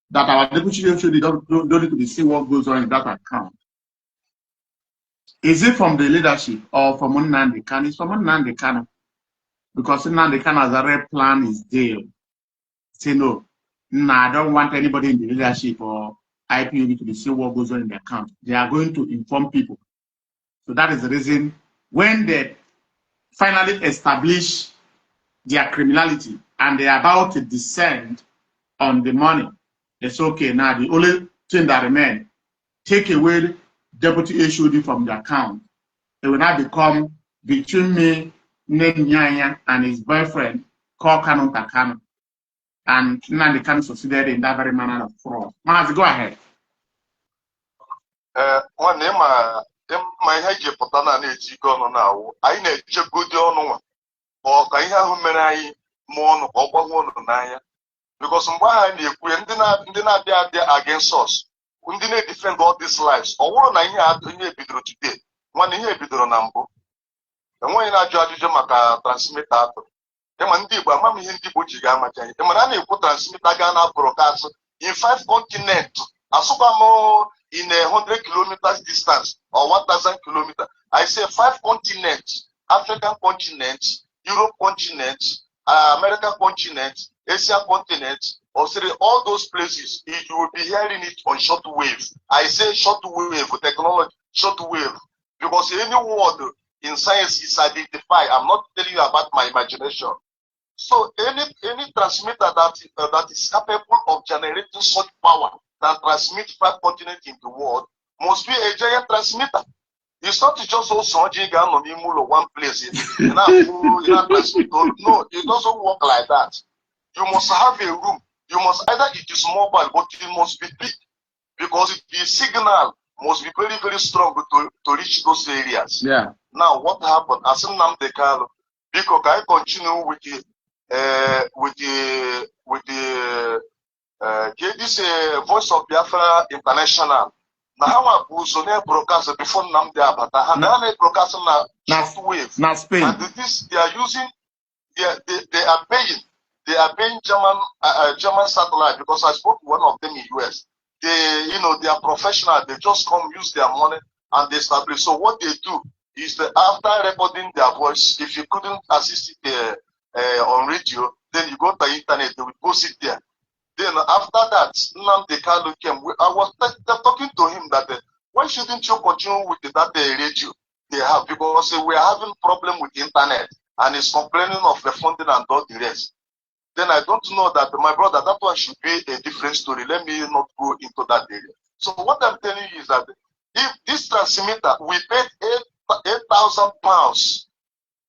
that our deputy HOD don't need to be see what goes on in that account, is it from the leadership or from Nnamdi Kanu? It's from Nnamdi Kanu, because Nnamdi Kanu has already planned his deal. Say no, I don't want anybody in the leadership or IPOB to be see what goes on in the account. They are going to inform people. So that is the reason when they finally establish their criminality and they are about to descend on the money, it's okay. Now the only thing that remains, take away deputy HOD from the account. It will now become between me, Nyanya, and his boyfriend called Kanu Takano. And Nnamdi Kanu succeeded in that very manner of fraud. Mazi, go ahead. One name, my head, Potana, Chigon now. I need to go down or I have many more or one because why did not be against us. We didn't defend all these lives. Or one I had to hear today. One year bidro number. And when I judge Maka transmit that. Mammy Hindi Bujigama, Emanani put transmit Agana broadcast in 5 continents. Asubamo in 100 kilometers distance or 1,000 kilometers. I say 5 continents: African continent, Europe continent, American continent, Asia continent, Australia, all those places. You will be hearing it on shortwave. I say shortwave technology, shortwave, because any word in science is identified. I'm not telling you about my imagination. So any transmitter that is capable of generating such power that transmits 5 continents in the world must be a giant transmitter. It's not just also on one place. No, it doesn't work like that. You must have a room. You must either it is mobile, but it must be big because it is signal must be very, very strong to reach those areas. Yeah. Now, what happened? As Nnamdi Kanu, because I continue with this Voice of Biafra International. Now, how I was on air broadcast before Nnamdi Abata, and now they broadcast na shortwave. Now Spain. And this they are using. They are paying German satellite, because I spoke to one of them in US. They are professional. They just come use their money and they establish. So what they do is that after recording their voice, if you couldn't assist it on radio, then you go to the internet. They will post it there. Then after that, Nnamdi Kanu came. I was talking to him that why shouldn't you continue with that radio they have, because we are having problem with the internet. And is complaining of the funding and all the rest. Then I don't know that, my brother, that one should be a different story. Let me not go into that area. So what I'm telling you is that if this transmitter, we paid 8,000 pounds,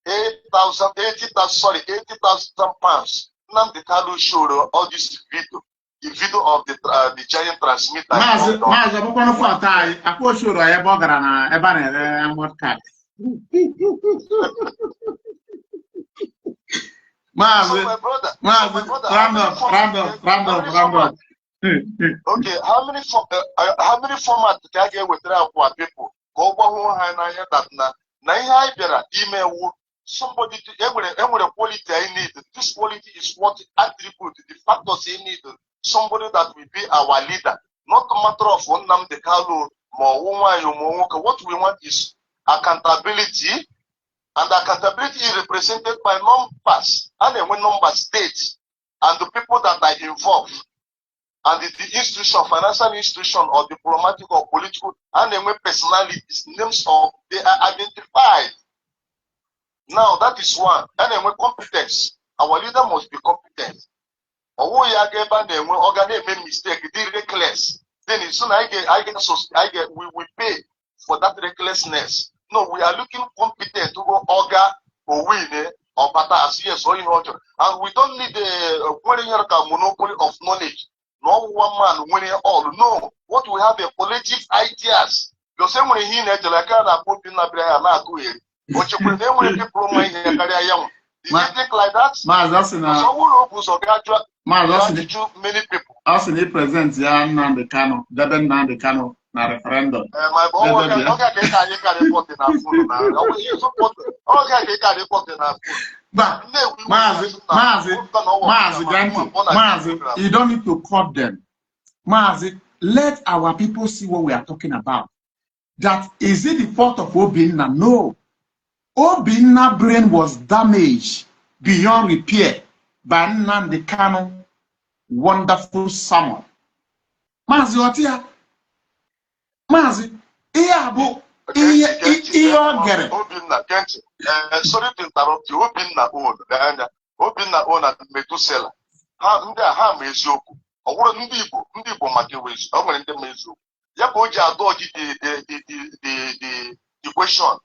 80,000 pounds. Nnamdi Kanu showed all this video, the video of the giant transmitter. Mazi, round. Okay, how many formats can I get with our people? Go that na email somebody every quality I need. This quality is what attribute, the factors I need. Somebody that will be our leader, not a matter of Nnamdi Kanu. What we want is accountability. And accountability is represented by numbers, and then when numbers state, and the people that are involved, and the institution, financial institution, or diplomatic or political, and then when personalities, names of they are identified. Now that is one, and then when competence, our leader must be competent. Or we make mistake, they reckless. Then as soon we pay for that recklessness. No, we are looking competent to go orga or win or patas, yes, or in order. And we don't need a monopoly of knowledge. No one man winning all. No, what we have a collective ideas. The same way he net like I put in a but you can never people mind in a young. Did you think like that? Many people. As they present Nnamdi Kanu, Nnamdi Kanu. Na referendum. My boy, Mazi, you don't need to cut them. Mazi, let our people see what we are talking about. That is it the fault of Obinna? No. Obinna's brain was damaged beyond repair by Nnamdi Kanu wonderful sermon. Mazi, what here? Mazi, sorry to interrupt you. Obinna own and Metusela. Ha mezoku. Or ndị Igbo maka wezu. O nwere ndị mezoku. Ya ka o ji adọji the question.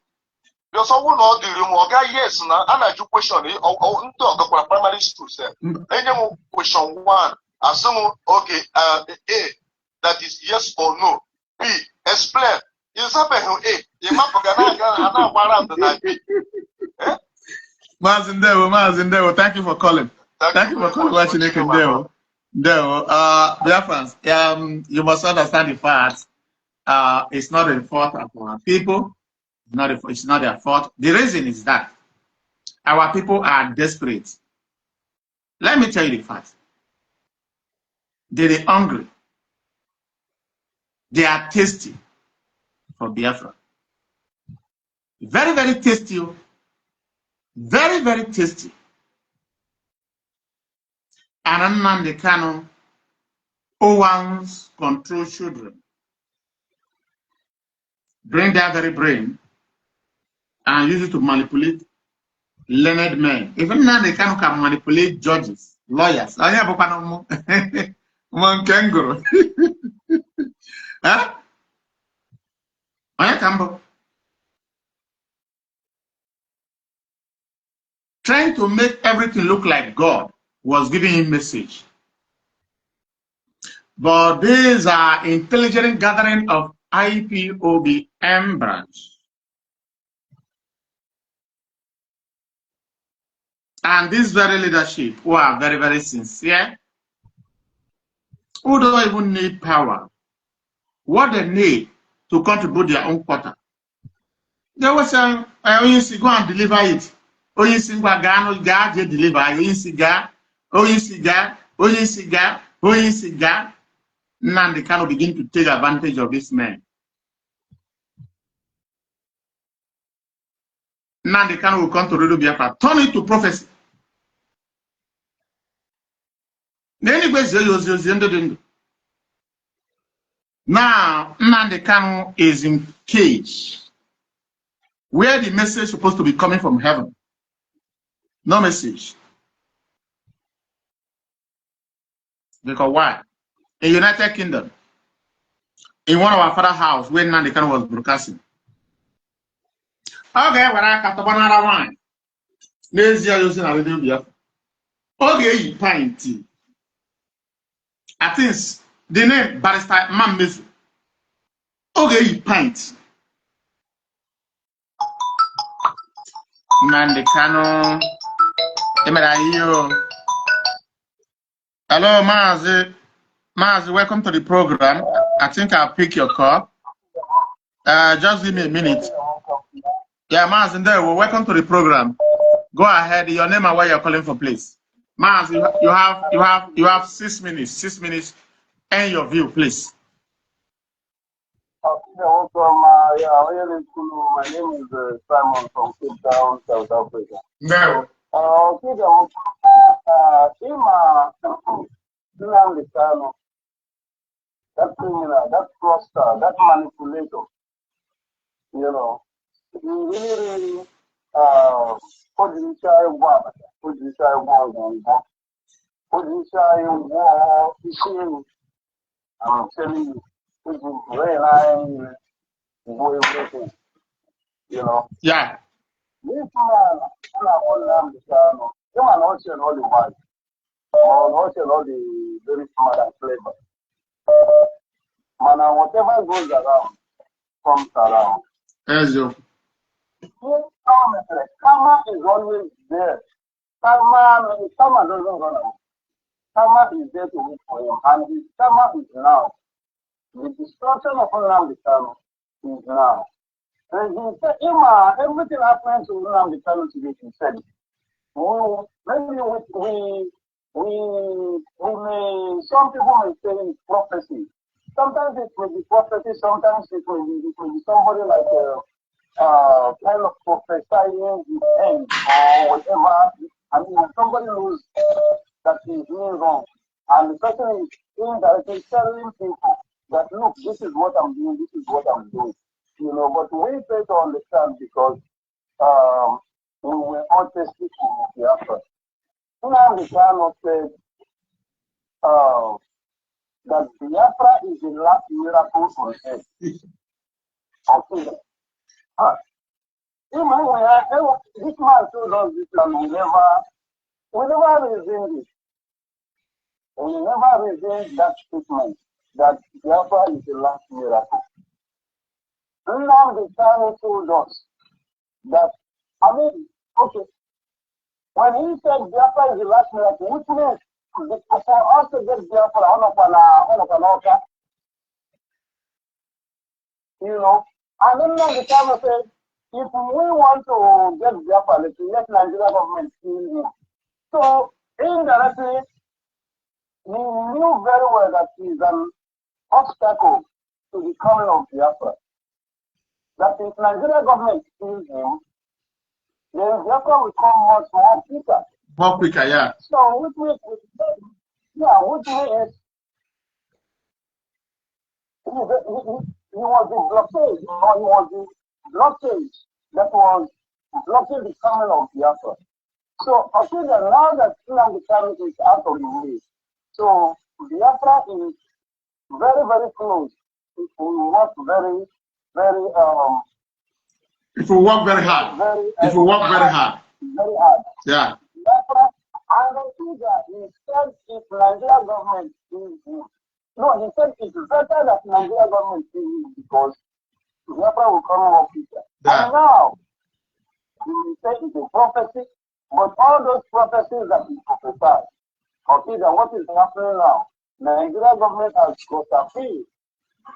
Because someone all the room or guy yes na ana ju question ndị ọgakwara primary school say. Enye question 1. Assume okay A, that is yes or no. B, explain. You say A. You map Mazindewo, thank you for calling. Thank you for calling. Watching it, Biafrans, you must understand the fact. It's not a fault of our people. It's not their fault. The reason is that our people are desperate. Let me tell you the fact. They're hungry. They are tasty for Biafra. Very, very tasty. Very, very tasty. And Nnamdi Kanu owns control children. Bring their very brain and use it to manipulate learned men. Even Nnamdi Kanu can manipulate judges, lawyers. Monkengoro. Huh? Trying to make everything look like God was giving him message. But these are intelligent gathering of IPOBM branch. And this very leadership, who are very, very sincere, who don't even need power, what they need to contribute their own quota. They will say, Oyinsi, go and deliver it. Oyinsi, go deliver. Oyinsi, ga. Nnamdi Kanu begin to take advantage of this man. Nnamdi Kanu will come to Radio Biafra, turn it to prophecy. Now, Nnamdi Kanu is in cage where the message is supposed to be coming from heaven. No message. Because why? In United Kingdom, in one of our father's house where Nnamdi Kanu was broadcasting. Okay, when I cut another one, there's using a Radio Biafra. Okay, pint tea. I think the name Barrister Mazi. Okay, pint. Nnamdi Kanu. Hello, Mazi. Mazi, welcome to the program. I think I'll pick your call. Just give me a minute. Yeah, Mazi, there. Well, welcome to the program. Go ahead. Your name and where you're calling from, please. Mazi, you have 6 minutes. 6 minutes. And your view, please. Okay, my name is Simon from Cape Town, South Africa. No. Nnamdi Kanu, that criminal, that fraudster, that manipulator, he really, I'm telling you, it's very high, everything, Yeah. This man, Nnamdi Kanu, you are not saying all the wise, or not saying all the very smart and clever. Man, whatever goes around, comes around. Yes, you. Karma is always there. Karma doesn't run away. Karma is there to wait for him, and his karma is now. The destruction of Nnamdi Kanu is now. And he said, everything happening to Nnamdi Kanu today, he said, maybe we may, some people may say it's prophecy. Sometimes it will be prophecy, sometimes it will be somebody like kind of prophesying the end or whatever. I mean, when somebody knows that he is doing wrong, and the person is indirectly telling people that, look, this is what I'm doing, this is what I'm doing. But we try to understand because we were all tested in Biafra. Nnamdi Kanu said that Biafra is the last miracle on earth. Okay. This man told us this and we never resumed it. We never resumed that statement that Biafra is the last miracle. Nnamdi Kanu told us that, when he said Biafra is the last miracle, which means for us to get Biafra, and then Nnamdi Kanu said, if we want to get Biafra, let Nigeria government steal him. So, indirectly, he knew very well that he is an obstacle to the coming of Biafra. That if Nigeria government steals him, then Biafra will come much more quicker. More quicker, yeah. So, which means he was the blockade, he was the blockage that was blocking the coming of Biafra. So, now that Nnamdi Kanu is out of the way, so Biafra is very, very close. It will work very, very, it will work very hard. It will work very hard. Very hard. Yeah. Biafra, and I think that he said if Nigeria government is No, he said it's better that Nigeria government is because Biafra will come more quicker. And now, you say it's a prophecy, but all those prophecies that he prophesied, okay, then what is happening now? Nigeria government has got a fee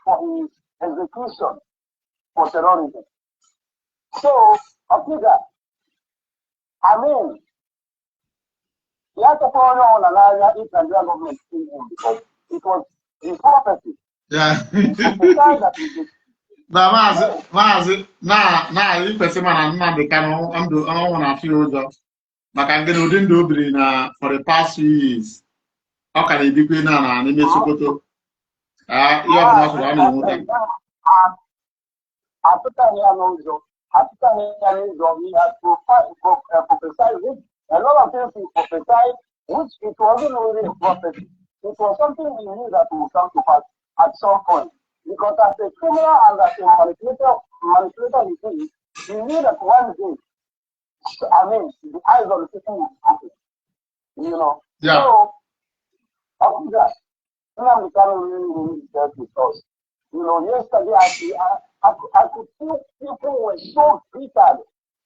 for his execution for terrorism. So, okay, that I mean, he had to follow on an area if Nigeria government killed him because it was his prophecy. Yeah. Mazi, na ikwesị mana Nnamdi Kanu ọnwụ na-afị ụjọ maka ndị ụdị ndụ obiri na for the past few years ọ ka na-ebikwe na n'ime Sokoto ihe ọbụla ọ sụrụ ọ na-enweta. Atụtaghị ya n'ụzọ he has prophesied it. A lot of things he prophesied, which it wasn't really a prophecy. It was something he knew that would come to pass at some point. Because as a criminal and as a manipulator he knew that one day, I mean, the eyes of the people would open. You know? Yeah. So, after that, Nnamdi Kanu really dealt with us. You know, yesterday I could see people were so bitter.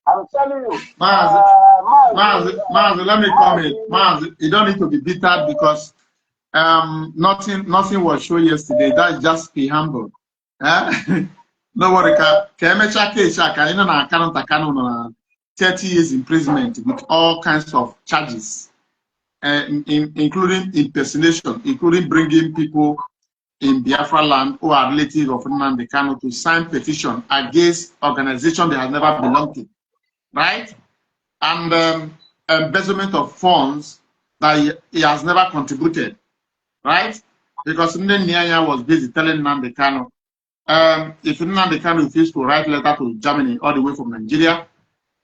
I'm telling you. Mazi, let me comment. Mazi, you don't need to be bitter because nothing was shown yesterday. That's just be humble. Nobody can make a 30 years imprisonment with all kinds of charges, including impersonation, including bringing people in Biafra land who are relatives of Nnamdi Kanu to sign petition against organization they have never belonged to, right? And embezzlement of funds that he has never contributed, right? Because Nnamdi was busy telling Nnamdi Kanu, if Nnamdi Kanu refused to write letter to Germany all the way from Nigeria,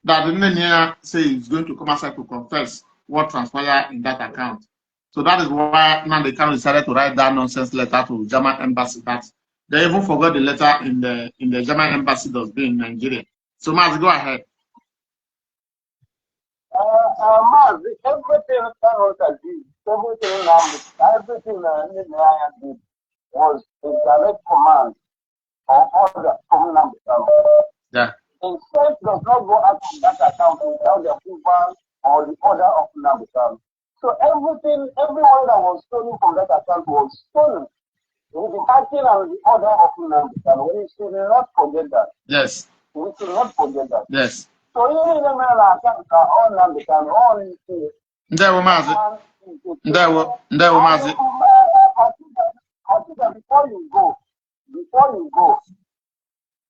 that Nnamdi say he's going to come outside to confess what transpired in that account. So that is why Nnamdi Kanu decided to write that nonsense letter to German embassy. That they even forgot the letter in the German embassy that's been in Nigeria. So Mazi, go ahead. Mazi, everything Kanu did, everything Nnamdi did was a direct command or order from Nnamdi Kanu. Yeah. Himself does not go out from that account without the approval or the order of Nnamdi Kanu. So everyone that was stolen from that account was stolen with the action and the order of Nnamdi Kanu. We should not forget that. Yes. We should not forget that. Yes. So even the men account are all Nnamdi Kanu, all in fear. Mazi. I think that before you go,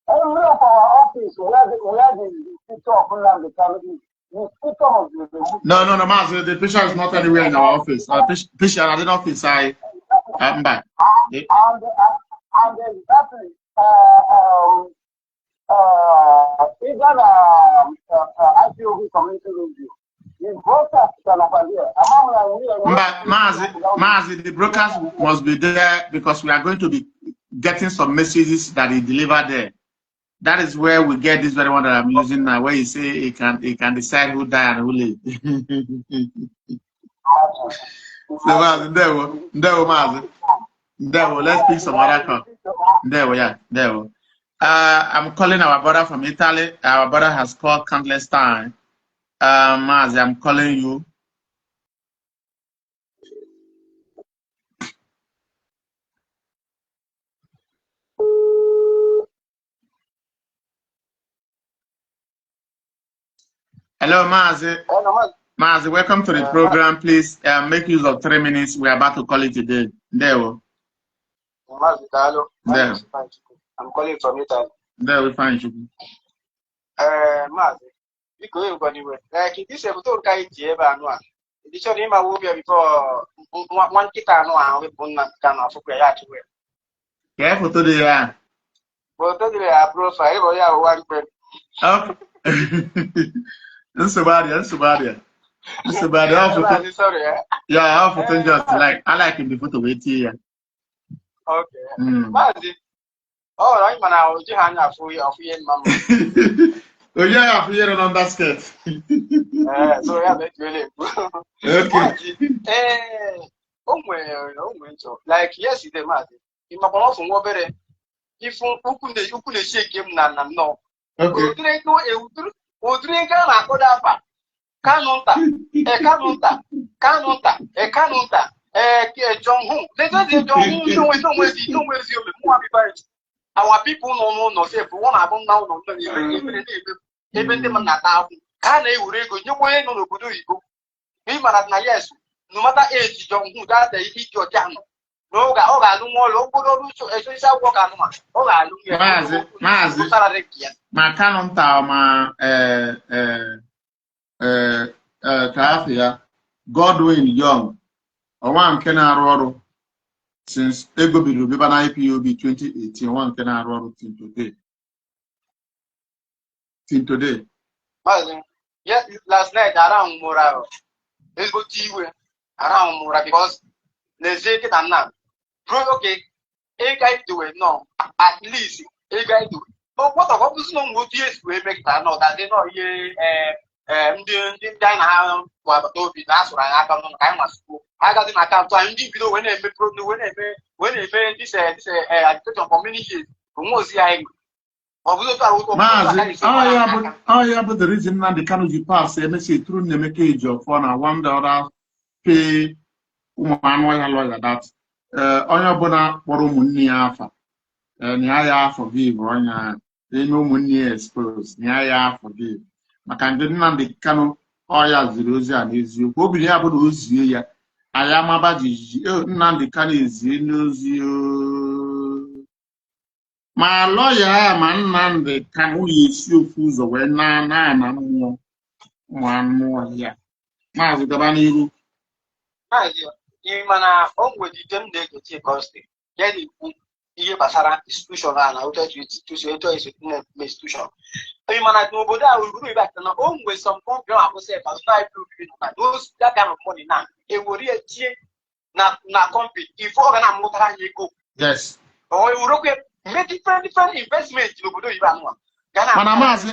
every of our office where the picture of Nnamdi Kanu is, the picture of the No, Mazi, the picture is not anywhere in our office. Our picture at the office, I'm back. And exactly, even IPOB community review. The broadcast Mazi, the broadcast must be there because we are going to be getting some messages that he delivered there. That is where we get this very one that I'm using now, where you say he can decide who die and who live. So Mazi, let's pick some other call. There. I'm calling our brother from Italy. Our brother has called countless times. Mazi, I'm calling you. Hello, Mazi. Mazi, welcome to the program. Please make use of 3 minutes. We are about to call it a day. There. I'm calling from Italy. There we find you. Mazi, because everybody went. Like this, I told Kai Jeba Noa. This is him. I will be before one kita no. We put Nnamdi Kanu for prayer to wear. Careful to the Well, today I profile. We are one friend. Okay. Sorry. Yeah, I'll photo just like I like him the photo with you. Okay. Mazi. Oh, right, man. I was just hanging out for you, mama. Oh, yeah, I'm here on that skirt. So, yeah, that's really okay. like yesterday, Mazi. In my boss from Wobere, if you could shake him, no. Okay. Udrink a Kodapa. Kanunta, John Hu. They don't our people no say for one album now, no, even the man that can they will go, you way no good. Me, man, yes, no matter age, John Hu, that they eat your jam. No, no more local, so as I walk on. Mazi, ma Kanunta, Kafia, Godwin Young, or one can roll since Ego be IPOB 2018, one can roll till today. Yes, last night around Morale. Let's go to around Mora because let's say it and now. Okay, a guy do it, no, at least a guy do it. But what of this no good years we make that no, that they know ye doing how to be that's what I got on time of school. I got in my account time video when they made this education for many years. Almost yeah. Mazi, but the reason Nnamdi Kanu pass MSC through the message of one other pay one lawyer that on your bona money alpha Niaya forgive or no money exposed Niaya forgive. Makan Nnamdi Kanu oya Zirosia and is you will be able to use you. I am about Nnamdi Kanu is you. My lawyer, man, the Kanu is you fools away na one more here. Mazi Gabani. You man, with the gem they get here costing. Get it, you Basara institution and out to say to institution. You man, nobody will be back to home with some program. I will say, those that kind of money now. It will be a cheap, not compete. If all I'm not go. Yes. Or you look at different investments. You will do even one. Mazi,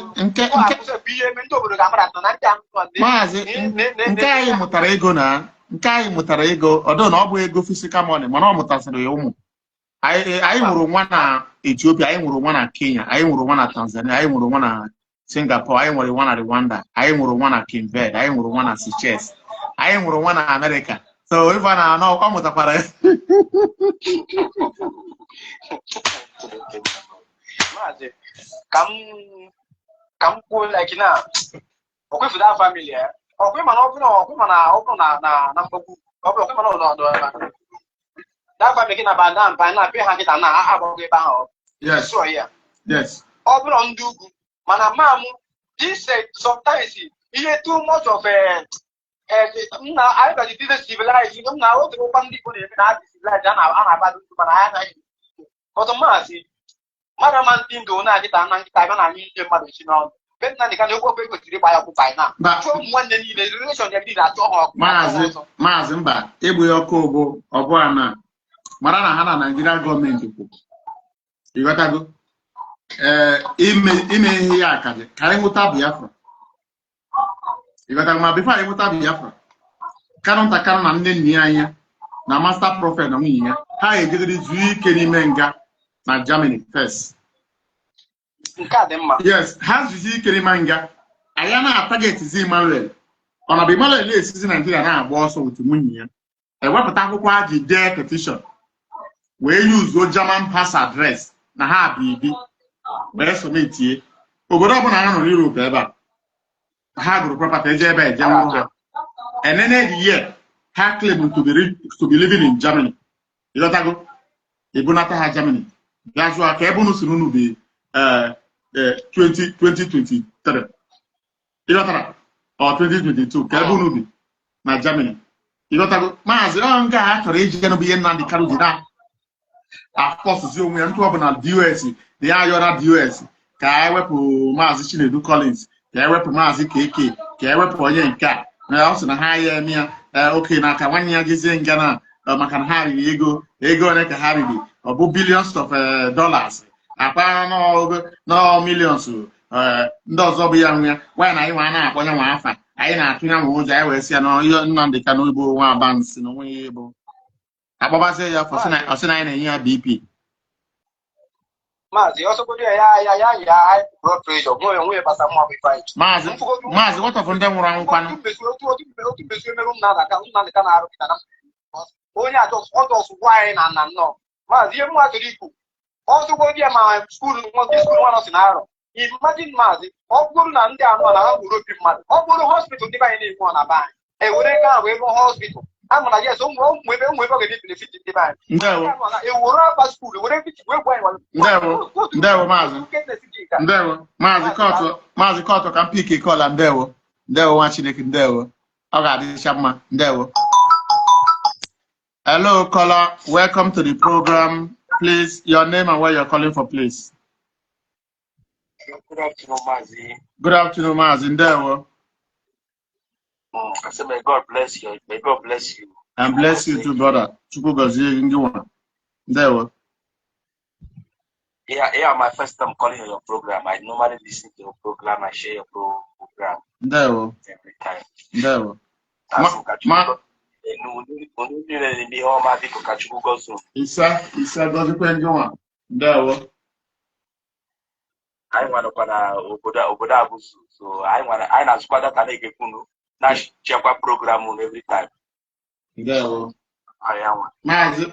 Nkai mutara ego na Nkai mutara ego although na obu ego physical money mana o mutasiri ya umu anyị nwụrụ nwa na Ethiopia anyị nwụrụ nwa na Kenya anyị nwụrụ nwa na Tanzania anyị nwụrụ nwa na Singapore anyị nwụrụ nwa na Rwanda anyị nwụrụ nwa na Cape Verde anyị nwụrụ nwa na Seychelles anyị nwụrụ nwa na America so if na no ọ mutakwara Mazi come cool like now. Okay for that family. Okay, man, that family can abandon by not pay hundred and now. Yes. So yeah. Yes. Open on do Manamamu. This sometimes he too much of a now I got it didn't civilize. You know now the open people even have civilized and I'm about to man. But Mazi. Maraman team do not get an anti-Taiwan and Indian machine on. But now they can go back to the Biafra now. But one day the relation they did at all. Mazimba, Ebu Kobo, Obuana, Marana Hana, Nigerian government. You got to go. Ime here, Karimuta Biafra. You got to go before Imuta Biafra. Kanonta Kanan and then Nia, na master prophet on me. How you did this week, Menga. Na Germany first. Yes, has Zizi Kerimanga. Ayana target Zimanuel. On a Bimanuel is in Nigeria now, also with Munia. A weapon the dare petition. We use your German pass address. Na ha BB. Where's for me, T. Ogorabon Europe ever. Hard property, German. And then every year, ha claim to be living in Germany. You got to go. Ibunata Germany. That's why Kebunu Sununu be 2023. You got or 2022. Kebunu be na Germany. You got to Mazi on guy region be Nnamdi Kanu da. Of course, you want to open at US. They are your US. Kai wepo Mazi Chinedu Collins. Kai wepo Mazi KK. Kai wepo Yenka. Na also na higher me. Okay, na kawanya gize ngana. Makan hari ego na ka hari bi. Obu billions of dollars. Apa no millions. Ndị ọzọ bụ ya nwa why na anyị nwa na-akpọnye nwa afa anyị na-atụnya nwa ụjọ anyị wee sị ya na Nnamdi Kanu bụ nwa abansi na onwe ya bụ Ababa say ya for say na here BP. Mazi, also go there, high blood pressure. Go and wait for some more fight. Mazi, what of them around Pano? Only I just wine and no. Mazi, you want to do. Also go there, my school, one of Sinaro. Imagine Mazi, all good and down on a European man. All go to hospital, divine one about. A would go hospital. I'm gonna yes, we're going to the 50 divine. No, school, whatever Mazi Koto can pick a call and there watching it in there. Okay, Shama, there. Hello, caller. Welcome to the program. Please, your name and where you're calling for, please. Good afternoon, Mazi. Good afternoon, Mazi. There. I said, may God bless you. May God bless you. And bless you too, brother. Yeah, my first time calling on your program. I normally listen to your program. I share your program every time. I want to so I want to squad that I program every time. I am. Mazi,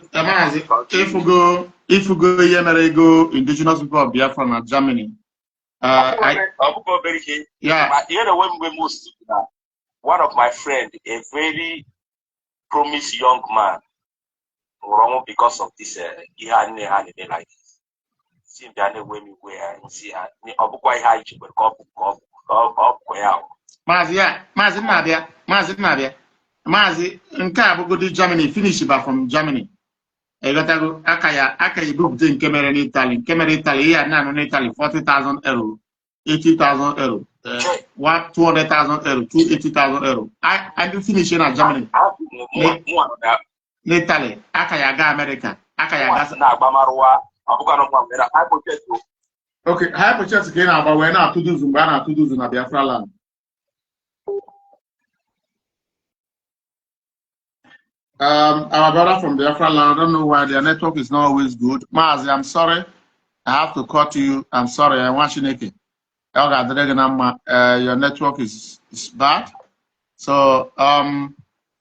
if you go here, indigenous people of Biafra and Germany. Yeah. You know when we most one of my friend, a very promising young man, wrong because of this he had like this. See the way we were and see high Mazi, nka go to Germany, finish from Germany. I got to go Akaya book in Camera in Italy. Camera Italy, now in Italy, 40,000 euro, 80,000 euro, 200,000 euro, 280,000 euro. I do finish in Germany. Italy, Akaya America, Akaya okay, I purchase again about when I to do Zumbana to do Zuna Biafra land. Our brother from Biafra land, I don't know why their network is not always good. Mazi, I'm sorry. I have to cut you. I'm sorry. I'm watching it. Your network is bad. So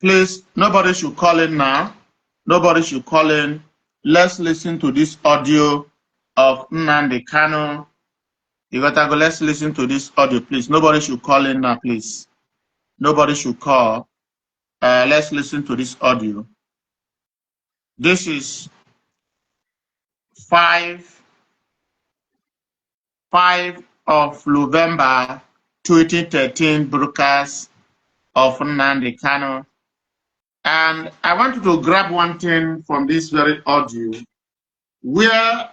please, nobody should call in now. Nobody should call in. Let's listen to this audio of Nnamdi Kanu. You gotta go. Let's listen to this audio, please. Nobody should call in now, please. Nobody should call. Let's listen to this audio. This is 5 of November 2013 broadcast of Nnamdi Kanu. And I want you to grab one thing from this very audio where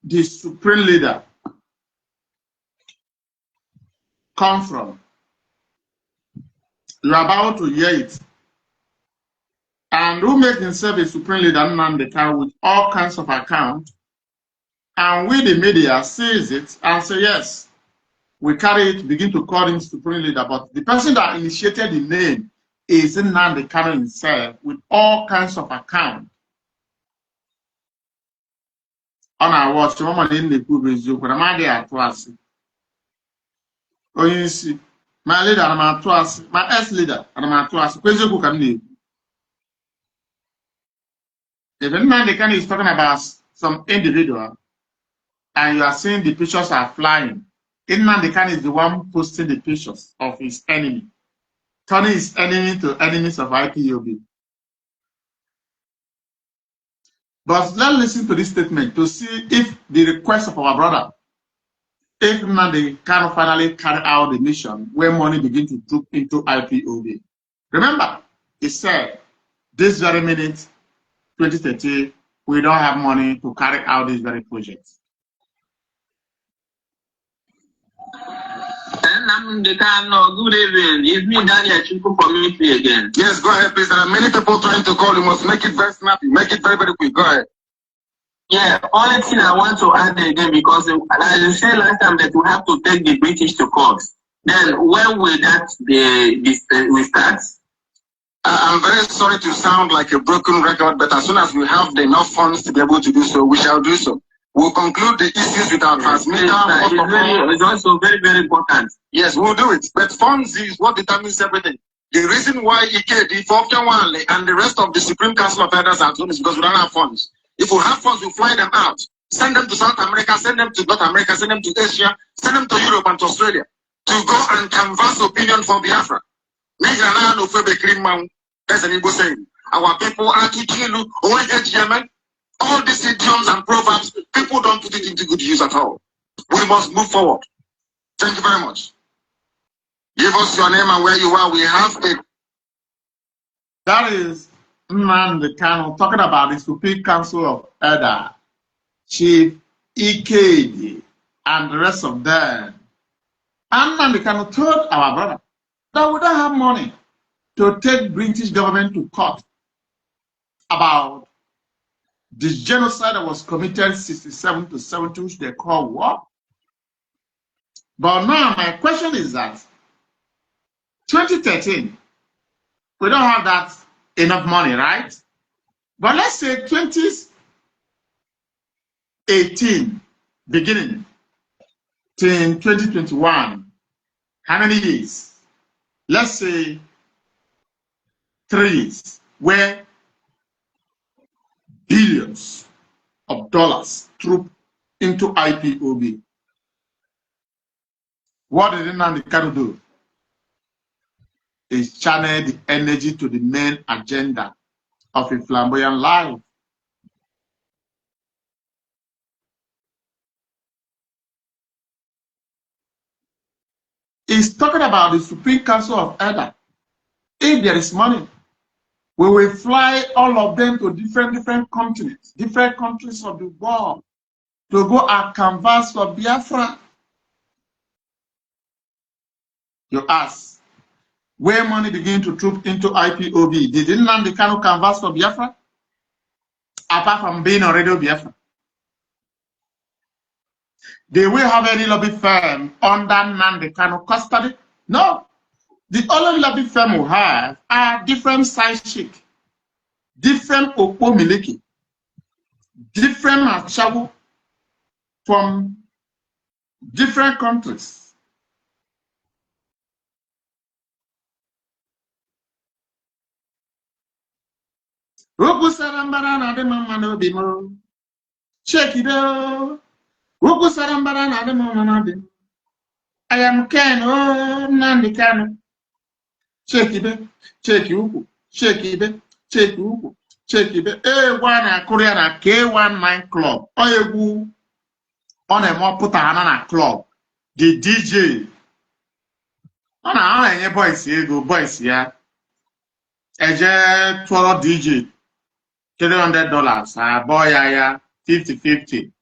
the supreme leader come from. You're about to hear it. And who make himself a supreme leader, Nnamdi Kanu, with all kinds of accounts. And we, the media, sees it and say, yes, we carry it, begin to call him supreme leader. But the person that initiated the name is Nnamdi Kanu himself with all kinds of accounts. On our watch, my leader, my ex-leader, if Nnamdi Kanu is talking about some individual, and you are seeing the pictures are flying, Nnamdi Kanu is the one posting the pictures of his enemy, turning his enemy to enemies of IPOB. But let's listen to this statement to see if the request of our brother, if Nnamdi Kanu finally carry out the mission where money begin to drop into IPOB. Remember, he said, this very minute, 2030, we don't have money to carry out this very project. Nnamdi Kanu, good evening. It's me, Daniel Chukwu, for me again. Yes, go ahead, please. There are many people trying to call. You must make it very snappy. Make it very, very quick. Go ahead. Yeah, only thing I want to add again, because as you said last time that we have to take the British to court. Then when will that we start? I'm very sorry to sound like a broken record, but as soon as we have enough funds to be able to do so, we shall do so. We'll conclude the issues with our transmitter. It's also very, very important. Yes, we'll do it. But funds is what determines everything. The reason why IKD, Foftenwale, and the rest of the Supreme Council of Elders are doing is because we don't have funds. If we have funds, we'll fly them out. Send them to South America, send them to North America, send them to Asia, send them to Europe and to Australia to go and canvass opinion for Biafra. That's an Igbo saying. Our people are Kikilu, OHGMN, all these idioms and proverbs, people don't put it into good use at all. We must move forward. Thank you very much. Give us your name and where you are. We have it. That is Nnamdi Kanu talking about the Supreme Council of Elders, Chief EKD, and the rest of them. And Nnamdi Kanu told our brother that we don't have money to take British government to court about the genocide that was committed 67 to 70, which they call war. But now my question is that 2013, we don't have that enough money, right? But let's say 2018 beginning till 2021, how many years? Let's say 3 years, where billions of dollars troop into IPOB. What did Nnamdi Kanu do? Is channel the energy to the main agenda of a flamboyant life. He's talking about the Supreme Council of Elders. If there is money, we will fly all of them to different continents, different countries of the world, to go and canvass for Biafra. You ask, where money begin to troop into IPOB, did Nnamdi Kanu canvass for Biafra? Apart from being on Radio Biafra. They will have any lobby firm under Nnamdi Kanu custody? No. The only lobby firm we have are different side chick, different Okpo Miliki, different Machawu from different countries. Check it out. I am Ken, oh, Nnamdi Kanu. Check it, check you, check it, check you, check it. A1 Korean K19 club. Oyebu on a more put a club. The DJ. On a boys here, go boys here. A 12 DJ. $300. Boy, yeah, 50-50.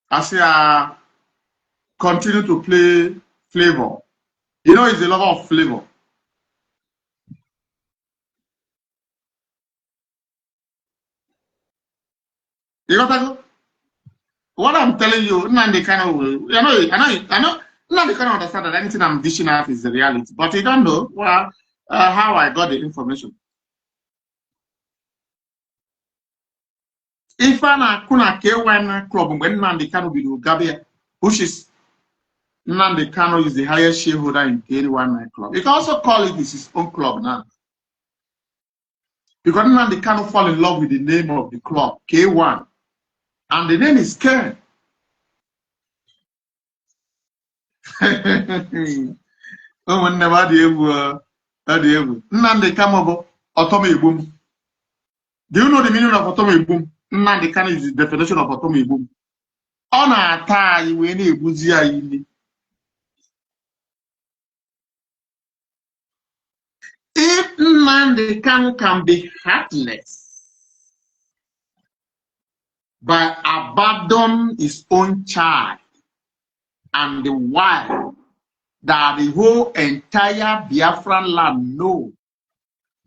I say, continue to play flavor. You know, he's a lover of flavor. You got that? What I'm telling you, Nnamdi Kanu, I know, Nnamdi Kanu understand that anything I'm dishing out is the reality, but you don't know how I got the information. If I kuna K1 club when Nnamdi Kanu bidu Gabia, which is Nnamdi Kanu is the highest shareholder in K1 club. You can also call it his own club now. Because Nnamdi Kanu fall in love with the name of the club, K1. And the name is Ken. Oh, never the Nnamdi Kanu Otome Boom. Do you know the meaning of Otome Boom? Nnamdi Kanu is the definition of Otome Boom. On a tie when he was here. If Nnamdi Kanu can be heartless by abandoning his own child and the wife, that the whole entire Biafran land know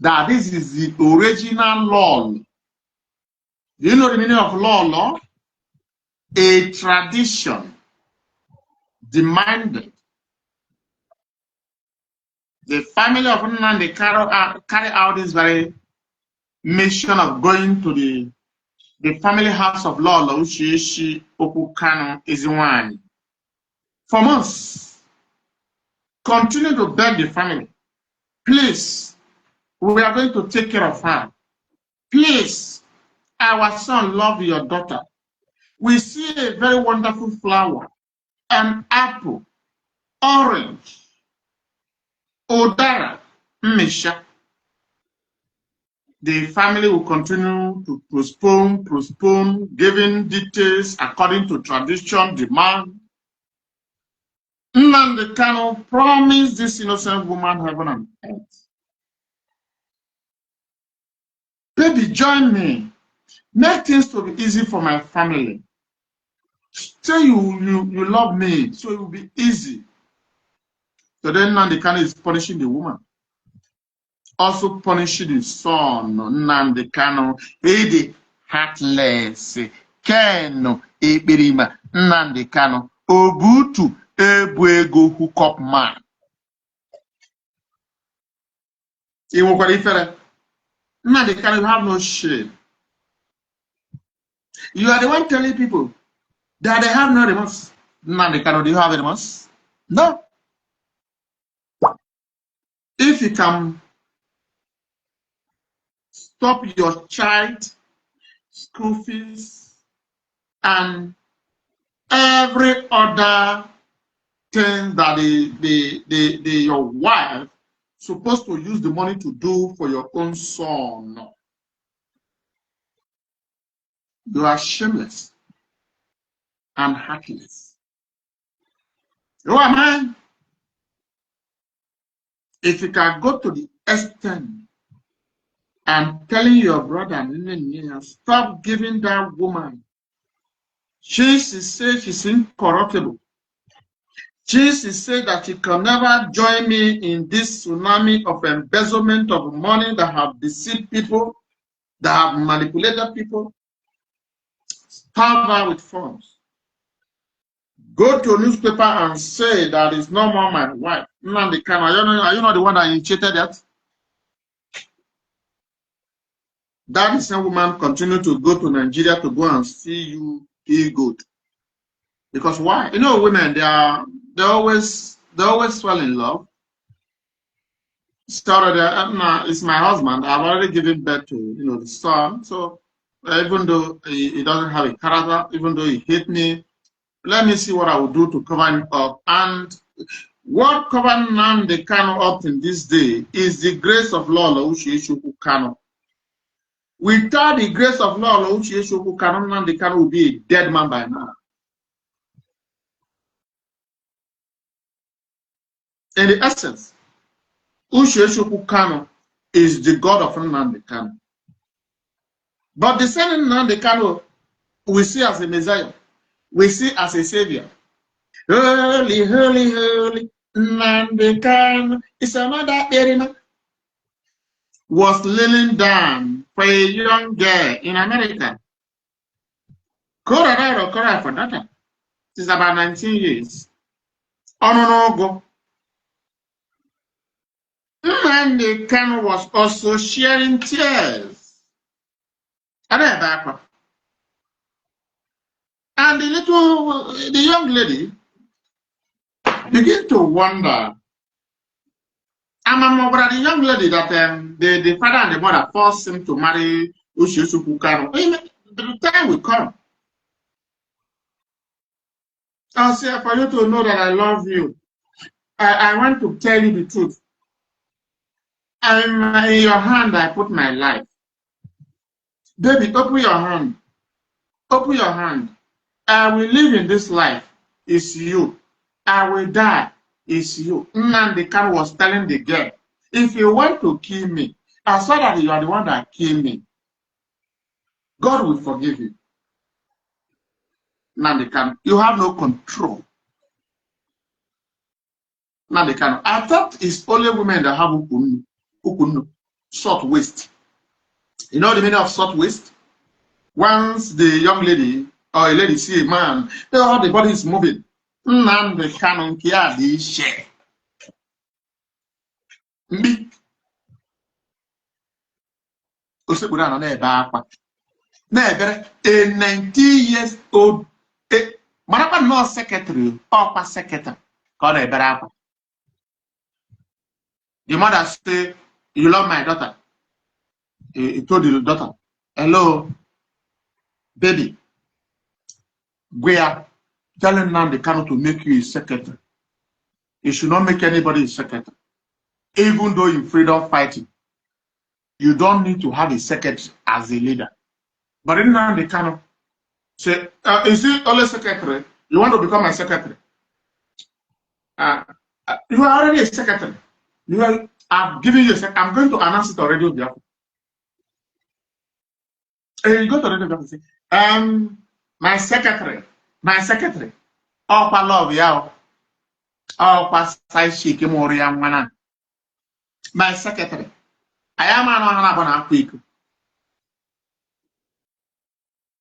that this is the original law. Do you know the meaning of law? A tradition demanded The family of Nnamdi carry out this very mission of going to the family house of Lolo Uchishi Okukano Iziwani. For months, continue to beg the family, please, we are going to take care of her. Please, our son loves your daughter. We see a very wonderful flower, an apple, orange, Odara, Misha. The family will continue to postpone, giving details according to tradition, demand. Nnamdi Kanu promised this innocent woman heaven and earth. Baby, join me. Make things to be easy for my family. Say you love me, so it will be easy. So then Nnamdi Kanu is punishing the woman. Also punishing the son, Nnamdi Kanu. Ede heartless. Keno Ekperima Nnamdi Kanu. Obutu Ebuego hookup man. Nnamdi Kanu, you have no shame. You are the one telling people that they have no remorse. Nnamdi Kanu, do you have remorse? No. If you can stop your child school fees and every other thing that your wife supposed to use the money to do for your own son, you are shameless and heartless. Who am I? If you can go to the extent and telling your brother, stop giving that woman. Jesus said she's incorruptible. Jesus said that he can never join me in this tsunami of embezzlement of money that have deceived people, that have manipulated people. Starve her with funds. Go to a newspaper and say that it's no more my wife. Nnamdi Kanu, are you not the one that initiated that? That is a woman continue to go to Nigeria to go and see you feel good. Because why? You know, women, they always fall in love. It's my husband. I've already given birth to the son. So even though he doesn't have a character, even though he hates me, let me see what I will do to cover him up. And what covers Nnamdi Kanu up in this day is the grace of Lolo Uchieshoku Kanu. Without the grace of Lolo Uchieshoku Kanu, Nnamdi Kanu will be a dead man by now. In the essence, Uchieshoku Kanu is the God of Nnamdi Kanu. But the same Nnamdi Kanu we see as a Messiah, we see as a Savior. Holy, holy, holy, Nnamdi Kanu is another area. Was kneeling down for a young girl in America. Colorado for that. It's about 19 years. Ononogo. Nnamdi Kanu was also sharing tears. And the young lady began to wonder. The young lady that the father and the mother forced him to marry Uchieshoku Kanu. The time will come. I'll say for you to know that I love you. I want to tell you the truth. In your hand, I put my life. Baby, open your hand. Open your hand. I will live in this life. It's you. I will die. It's you. Nnamdi Kanu was telling the girl, if you want to kill me, I saw that you are the one that killed me. God will forgive you. Nnamdi Kanu, you have no control. Nnamdi Kanu, I thought it's only women that have ukunu, short waist. You know the meaning of short waist? Once the young lady or a lady see a man, all the body is moving. Nnamdi Kanu, Mbi. Osekpuru anọ na-ebe akwa. Na-ebere a 19 years old. Marakwa no secretary, ọkwa secretary. Ka ọ na-ebere akwa. The mother say, you love my daughter. He told the daughter, hello, baby. We are telling Nnamdi Kanu to make you a secretary. You should not make anybody a secretary. Even though in freedom fighting, you don't need to have a secretary as a leader. But in Nnamdi Kanu say, is he only secretary? You want to become a secretary? You are already a secretary. I'm giving you a secretary. I'm going to announce it on Radio Biafra. And you go to Radio Biafra and say, my secretary. Oh, I love you. Oh, my secretary. I am an quick.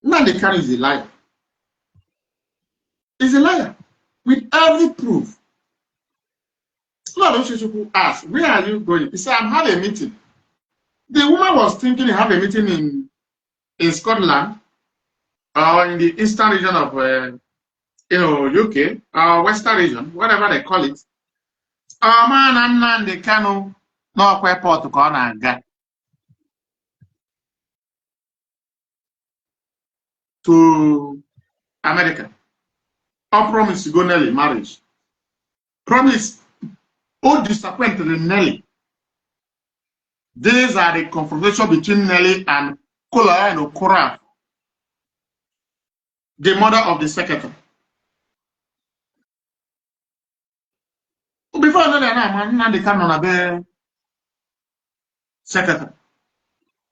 Nnamdi Kanu is a liar. He's a liar with every proof. Lord Oshichukwu asked, where are you going? He said, I'm having a meeting. The woman was thinking of having a meeting in Scotland or in the eastern region of UK or western region, whatever they call it. Man, Nnamdi Kanu no airport to go na to America. I promise to go Nelly marriage. Promise. Oh, disappointed Nelly. These are the confrontation between Nelly and Kola and Okora, the mother of the secretary. Before Nelly and Nnamdi Kanu on a secretary.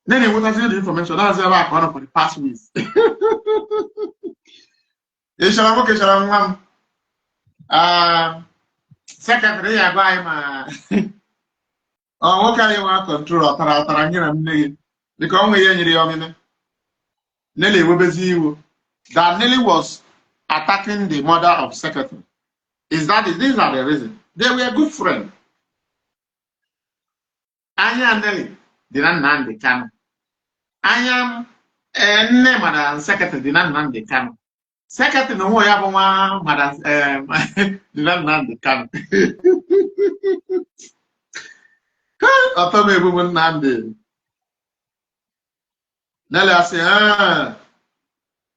Nelly was asking the information. That's why I for the past weeks. Secretary, I buy my. Oh, what can you want control? Because only Nelly will be that Nelly was attacking the mother of secretary. These are the reason. They were good friends. I am Nelly, did not Nnamdi Kanu. I am Madam Secretary, did not Nnamdi Kanu. Secretary, no more, Madam, did not Nnamdi Kanu. I thought maybe when Nnamdi. Nelly, I say,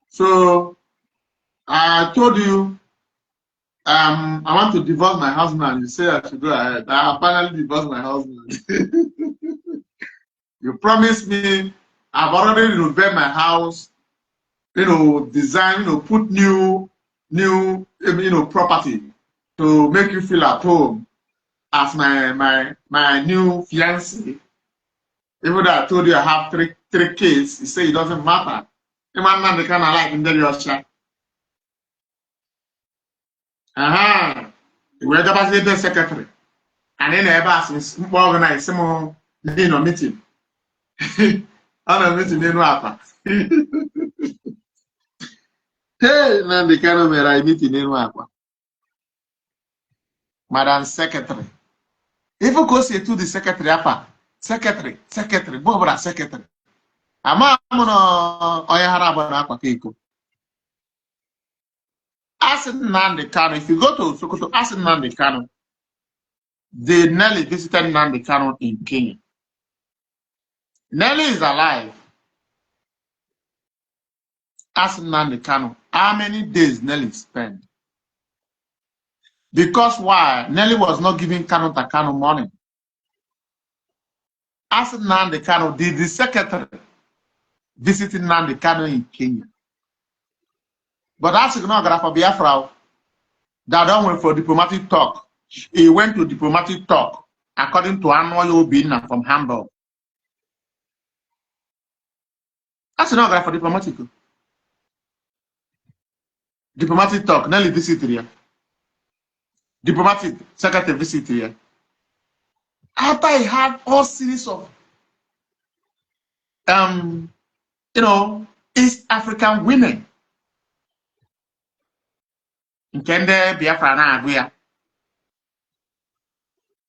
so I told you, I want to divorce my husband. You say I should go ahead. I finally divorced my husband. You promised me. I've already renovated my house. Design. Put new, property to make you feel at home as my new fiancé. Even though I told you I have three kids, you say it doesn't matter. The man they kind of like in the we're the secretary. And then the boss organize some meeting. On a meeting in Wapa. Hey, Nnamdi Kanu mera meeting in Wapa. Madam Secretary. If you go say to the secretary, secretary, Bobra secretary. Ama mono oyahara bona akwa keko. Ask Nnamdi Kanu, if you go to Sokoto, ask Nnamdi Kanu. They Nelly visited Nnamdi Kanu in Kenya. Nelly is alive. Ask Nnamdi Kanu, how many days Nelly spent? Because why? Nelly was not giving Kanu money. Ask Nnamdi Kanu, did the secretary visit Nnamdi Kanu in Kenya? But that's not for Biafra. That don't went for diplomatic talk. He went to diplomatic talk, according to Anwar Obinna from Hamburg. That's not for diplomatic. Diplomatic talk, Nelly visit here. Diplomatic secretary visit here. After he had all series of East African women. Nkende Biafra na Aguya.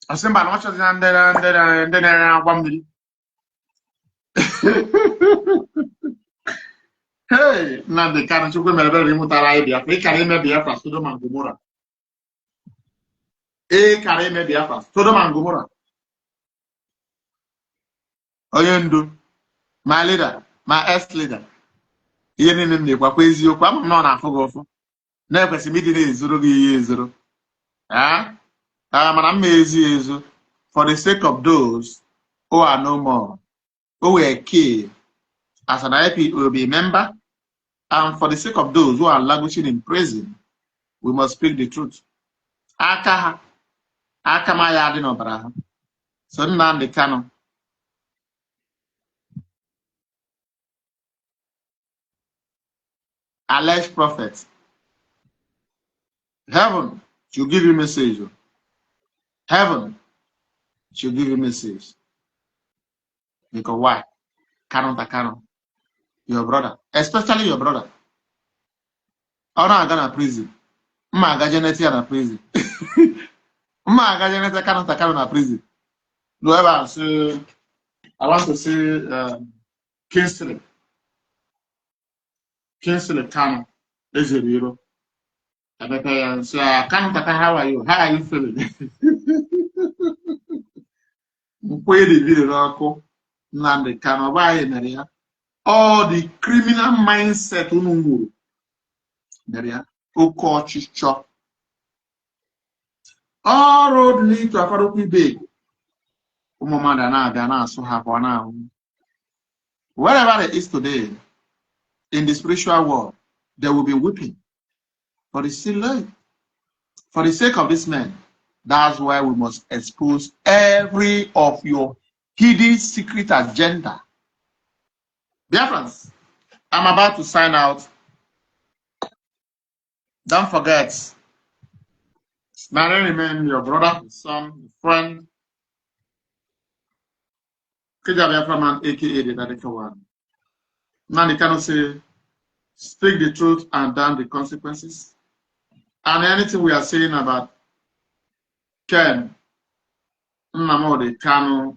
I said, but watch us and then one minute. Hey, Nnamdi Kanu, you may be removed alive. You can't even be a fast Sodom and Gomorrah. Can't even be a fast Sodom and Gomorrah. Oyendo, my leader, my ex-leader. Ihe niile m na-ekwakwa eziokwu ama m na ọ na-afụ gị ụfụ na-ekwesịrị ịdị na-ezoro gị ihe ezoro mana m ezi ezo for the sake of those who are no more, who were killed as an IPOB member, and for the sake of those who are languishing in prison, we must speak the truth. Aka ma ya adị n'ọbara ha. So Nnamdi Kanu, alleged prophet, heaven should give you message. Heaven should give you message. Because why? Kanu, your brother, especially your brother. Ọ na-aga na prison. Mma aga Jeneti na prison. Mma aga Jeneti Kanu na prison. No ever say, I want to say Kingsley Kanu is a hero. And so Kanu, how are you? How are you feeling? Nnamdi Kanu, all the criminal mindset all road lead to a faroki big. Wherever it is today, in the spiritual world, there will be weeping. But it's still late. For the sake of this man, that's why we must expose every of your hidden secret agenda. Biafrans, I'm about to sign out. Don't forget, may I remain your brother, son, friend, Biafran, aka the Radical One. Nnamdi Kanu say, speak the truth and damn the consequences. And anything we are saying about Ken Nnamdi Kanu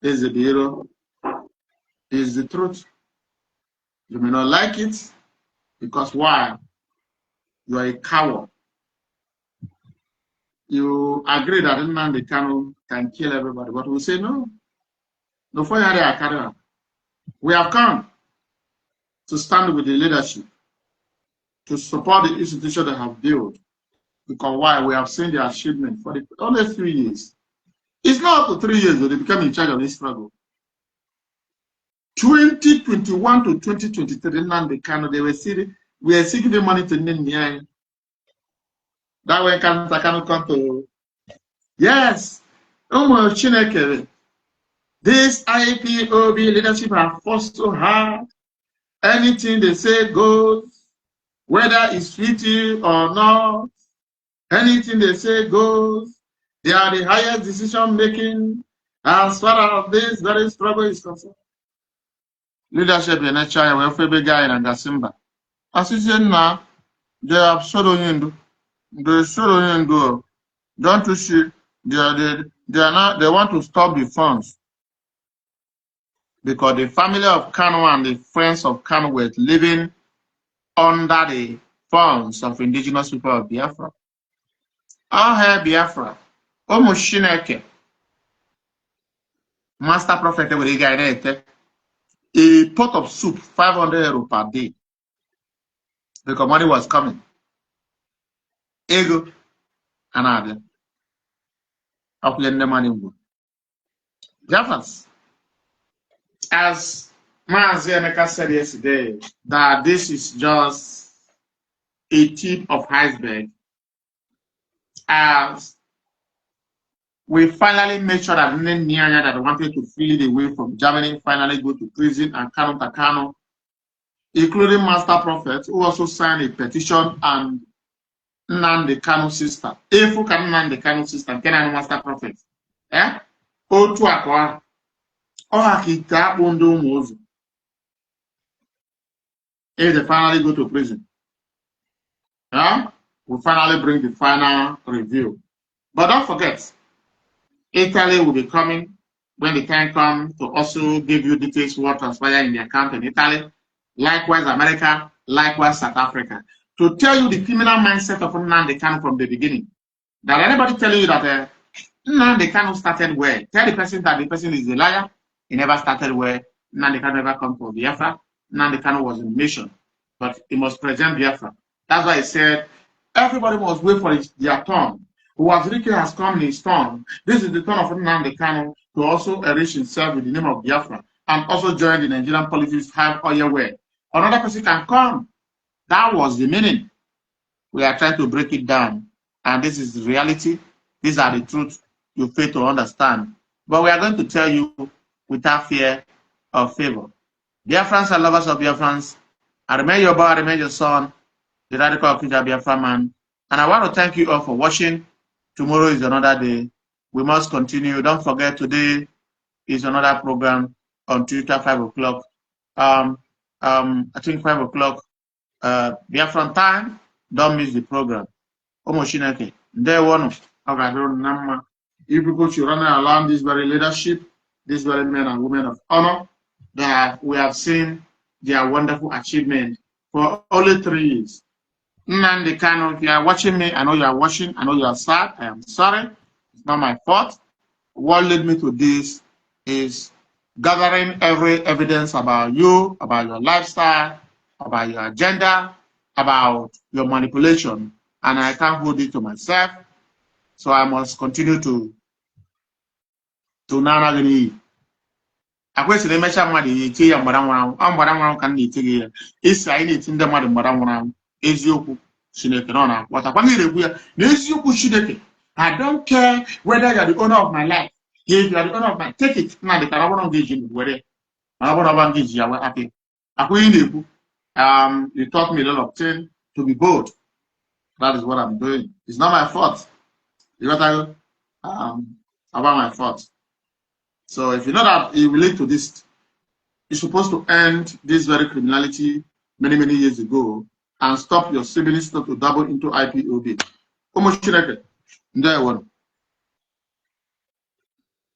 is the hero, is the truth. You may not like it, because why? You are a coward. You agree that Nnamdi Kanu can kill everybody, but we say no. No, for you, we have come to stand with the leadership, to support the institution that have built. Because why? We have seen the achievement for only 3 years. It's not up to 3 years that they became in charge of this struggle. 2021 to 2023, Nnamdi Kanu, we are seeking the money to Nini. That way, Kanu come to. Yes. This IPOB leadership have fought so hard. Anything they say goes, whether it's fitting or not. Anything they say goes. They are the highest decision making as far as this very struggle is concerned. Leadership in a China, welfare guy in Gasimba. As you say now, they have solo hindu. They solo hindu. Don't you see? They are not. They want to stop the funds because the family of Kanu and the friends of Kanu were living under the funds of indigenous people of Biafra. Our hair Biafra, Omushineke, master prophet with a pot of soup, 500 euro per day, because money was coming. Ego, another. Up the money. Biafrans, as Mazi said yesterday, that this is just a tip of iceberg. As we finally made sure that Nyanya that wanted to flee away from Germany finally go to prison, and Kanu, including Master Prophet, who also signed a petition, and Nnamdi Kanu sister. If you can Nnamdi Kanu sister, can I Master Prophet? Eh? O to akwa. O akita bondo mozu. If they finally go to prison. Yeah? We finally bring the final review. But don't forget, Italy will be coming when the time comes to also give you details what transpired in the account in Italy. Likewise, America, likewise, South Africa. To tell you the criminal mindset of Nnamdi Kanu from the beginning. That anybody telling you that Nnamdi Kanu started where? Tell the person that the person is a liar. He never started where. Nnamdi Kanu never come for Biafra. Nnamdi Kanu was in mission, but he must present Biafra. That's why he said everybody must wait for their turn. Wazirike has come in his turn. This is the turn of Nnamdi Kanu to also enrich himself with the name of Biafra and also join the Nigerian politics have oil way. Another person can come. That was the meaning. We are trying to break it down. And this is the reality. These are the truths you fail to understand. But we are going to tell you without fear or favor. Biafrans and lovers of Biafrans, I remain your boy, I remain your son, the radical Okija Biafra man. And I want to thank you all for watching. Tomorrow is another day. We must continue. Don't forget, today is another program on Twitter, 5 o'clock. I think 5 o'clock, Biafran time. Don't miss the program. If people should run around this very leadership, these very men and women of honor, that we have seen their wonderful achievement for only 3 years. Nnamdi Kanu, if you are watching me, I know you are watching, I know you are sad, I am sorry, it's not my fault. What led me to this is gathering every evidence about you, about your lifestyle, about your agenda, about your manipulation, and I can't hold it to myself, so I must continue to narrate. I question the measure mmadụ na-eti ya mgbara nwụrụ anwụ. Ọ mgbara nwụrụ anwụ ka m na-eti ya. Isi anyị na-eti ndị mmadụ mgbara nwụrụ anwụ. Eziokwu Chineke nọ na-akpọta. Kwa mmiri ekwu ya na eziokwu Chineke. I don't care whether you are the owner of my life. If you are the owner of my take it. Na dị ka ọ bụrụ na ga-eji m were. Na ọ bụrụ na ọ ga-eji ya apị. Akwa ihe na-ekwu. You taught me a lot of things to be bold. That is what I'm doing. It's not my fault. You got to about my fault. So if you know that you relate to this, you're supposed to end this very criminality many, many years ago and stop your siblings not to double into IPOB.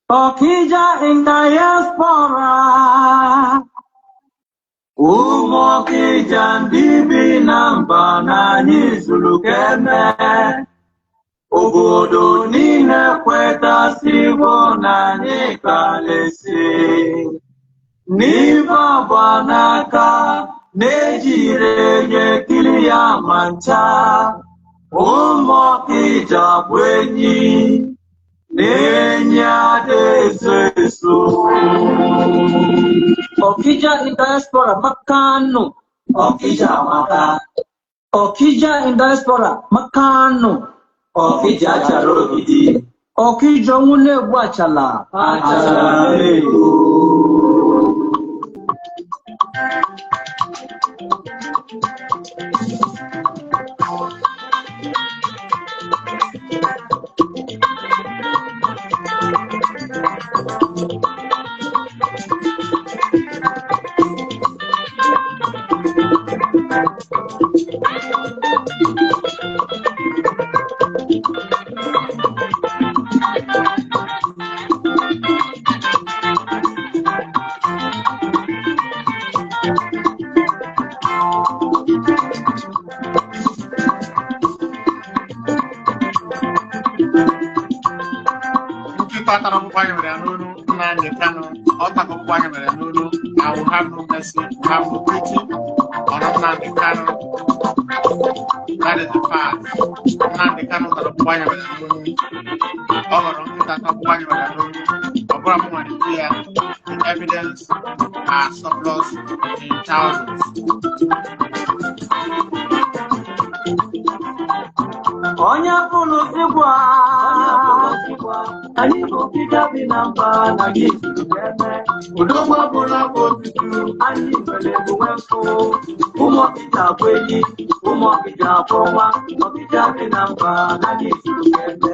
Okija in diaspora, Okija ndibi namba na nizulukeme. Obodo niile kweta sibo na nyekalesi. Niva banaka nejire nyekili ya mancha. Okija bwenyi nenya desesu. Okija in diaspora makano. Okija maka. Okija in diaspora makano. Okija charogidi. Okija mune wachala. Achala I will have no mercy, have no pity on Nnamdi Kanu. That is the fact. Nnamdi Kanu is the evidence are surplus in thousands. Onya pulusikwa, ani bukija binamba na gizu keme. Udogwa bula botutu, ani mbele buwempo. Umo kita kwenyi, umo kita poma. Okija binamba na gizu keme.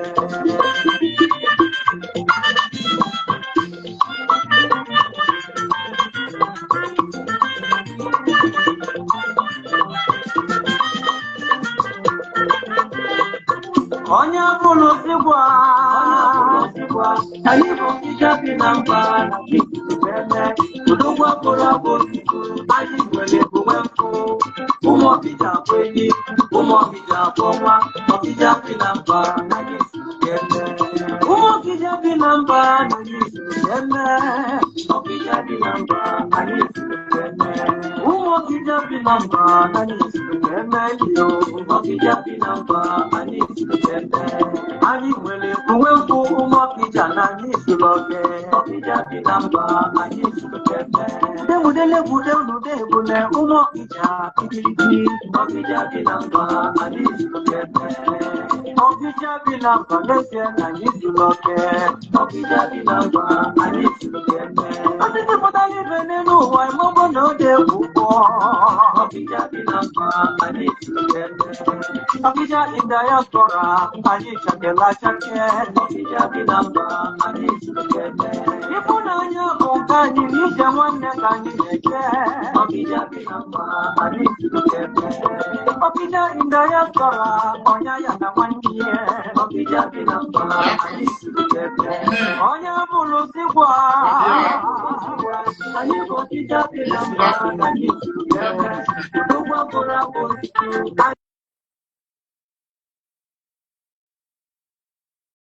Onya pulusikwa,